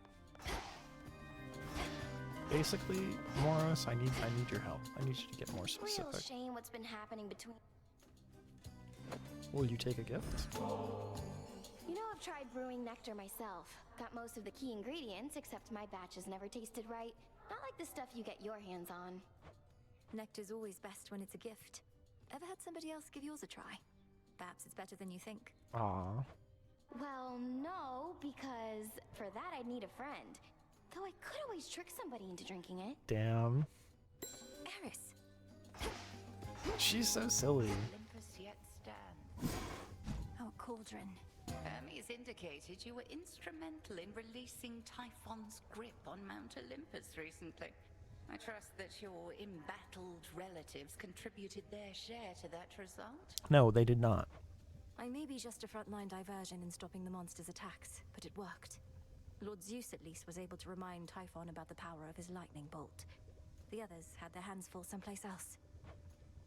[SPEAKER 1] Basically, Moros, I need your help. I need you to get more
[SPEAKER 2] Real
[SPEAKER 1] specific.
[SPEAKER 2] shame what's been happening between.
[SPEAKER 1] Will you take a gift?
[SPEAKER 2] You know, I've tried brewing nectar myself. Got most of the key ingredients, except my batches never tasted right. Not like the stuff you get your hands on. Nectar's always best when it's a gift. Ever had somebody else give yours a try? Perhaps it's better than you think.
[SPEAKER 1] Aw.
[SPEAKER 2] Well, no, because for that I'd need a friend. Though I could always trick somebody into drinking it.
[SPEAKER 1] Damn.
[SPEAKER 2] Eris.
[SPEAKER 1] She's so silly.
[SPEAKER 9] Olympus yet stands.
[SPEAKER 2] Oh, Cauldron.
[SPEAKER 9] Hermes indicated you were instrumental in releasing Typhon's grip on Mount Olympus recently. I trust that your embattled relatives contributed their share to that result?
[SPEAKER 1] No, they did not.
[SPEAKER 2] I may be just a frontline diversion in stopping the monster's attacks, but it worked. Lord Zeus at least was able to remind Typhon about the power of his lightning bolt. The others had their hands full someplace else.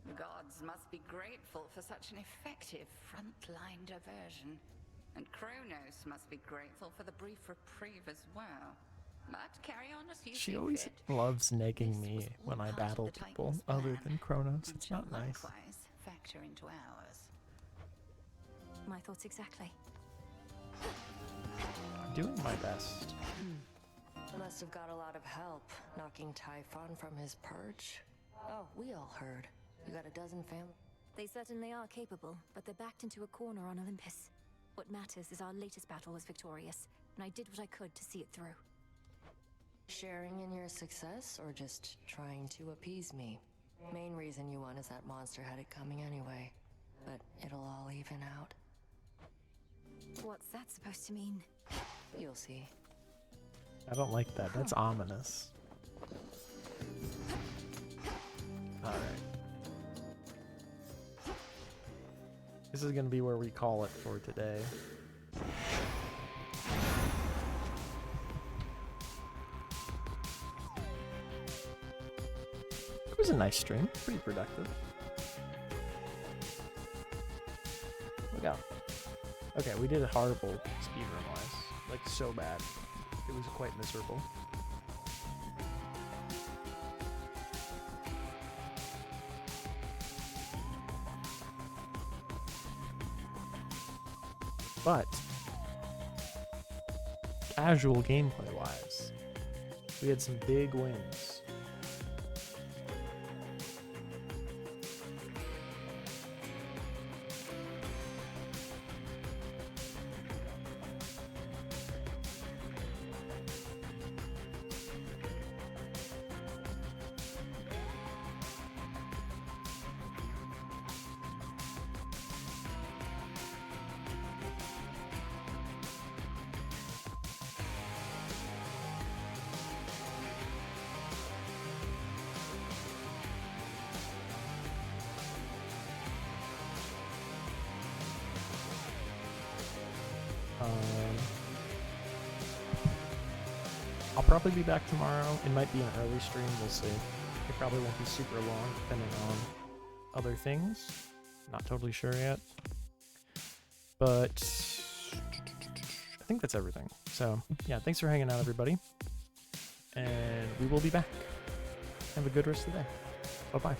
[SPEAKER 9] The gods must be grateful for such an effective frontline diversion. And Kronos must be grateful for the brief reprieve as well. But carry on as you see
[SPEAKER 1] She always
[SPEAKER 9] fit.
[SPEAKER 1] loves nagging
[SPEAKER 9] This
[SPEAKER 1] me
[SPEAKER 9] was
[SPEAKER 1] when
[SPEAKER 9] all
[SPEAKER 1] I
[SPEAKER 9] part of
[SPEAKER 1] battle
[SPEAKER 9] the
[SPEAKER 1] people
[SPEAKER 9] Titan's
[SPEAKER 1] other
[SPEAKER 9] plan,
[SPEAKER 1] than Kronos.
[SPEAKER 9] and
[SPEAKER 1] It's
[SPEAKER 9] shall
[SPEAKER 1] not nice.
[SPEAKER 9] likewise factor into ours.
[SPEAKER 2] My thoughts exactly.
[SPEAKER 1] I'm doing my best.
[SPEAKER 4] Must have got a lot of help knocking Typhon from his perch. Oh, we all heard. You got a dozen
[SPEAKER 5] They certainly are capable, but they're backed into a corner on Olympus. What matters is our latest battle was victorious, and I did what I could to see it through.
[SPEAKER 4] Sharing in your success, or just trying to appease me? Main reason you won is that monster had it coming anyway. But it'll all even out.
[SPEAKER 5] What's that supposed to mean?
[SPEAKER 4] You'll see.
[SPEAKER 1] I don't like that. That's ominous. Alright. This is gonna be where we call it for today. It was a nice stream. Pretty productive. Look out. Okay, we did a horrible speedrun wise. Like, so bad. It was quite miserable. But casual gameplay wise, we had some big wins. I'll probably be back tomorrow. It might be an early stream, we'll see. It probably won't be super long, depending on other things. Not totally sure yet. But I think that's everything. So yeah, thanks for hanging out, everybody. And we will be back. Have a good rest of the day. Bye-bye.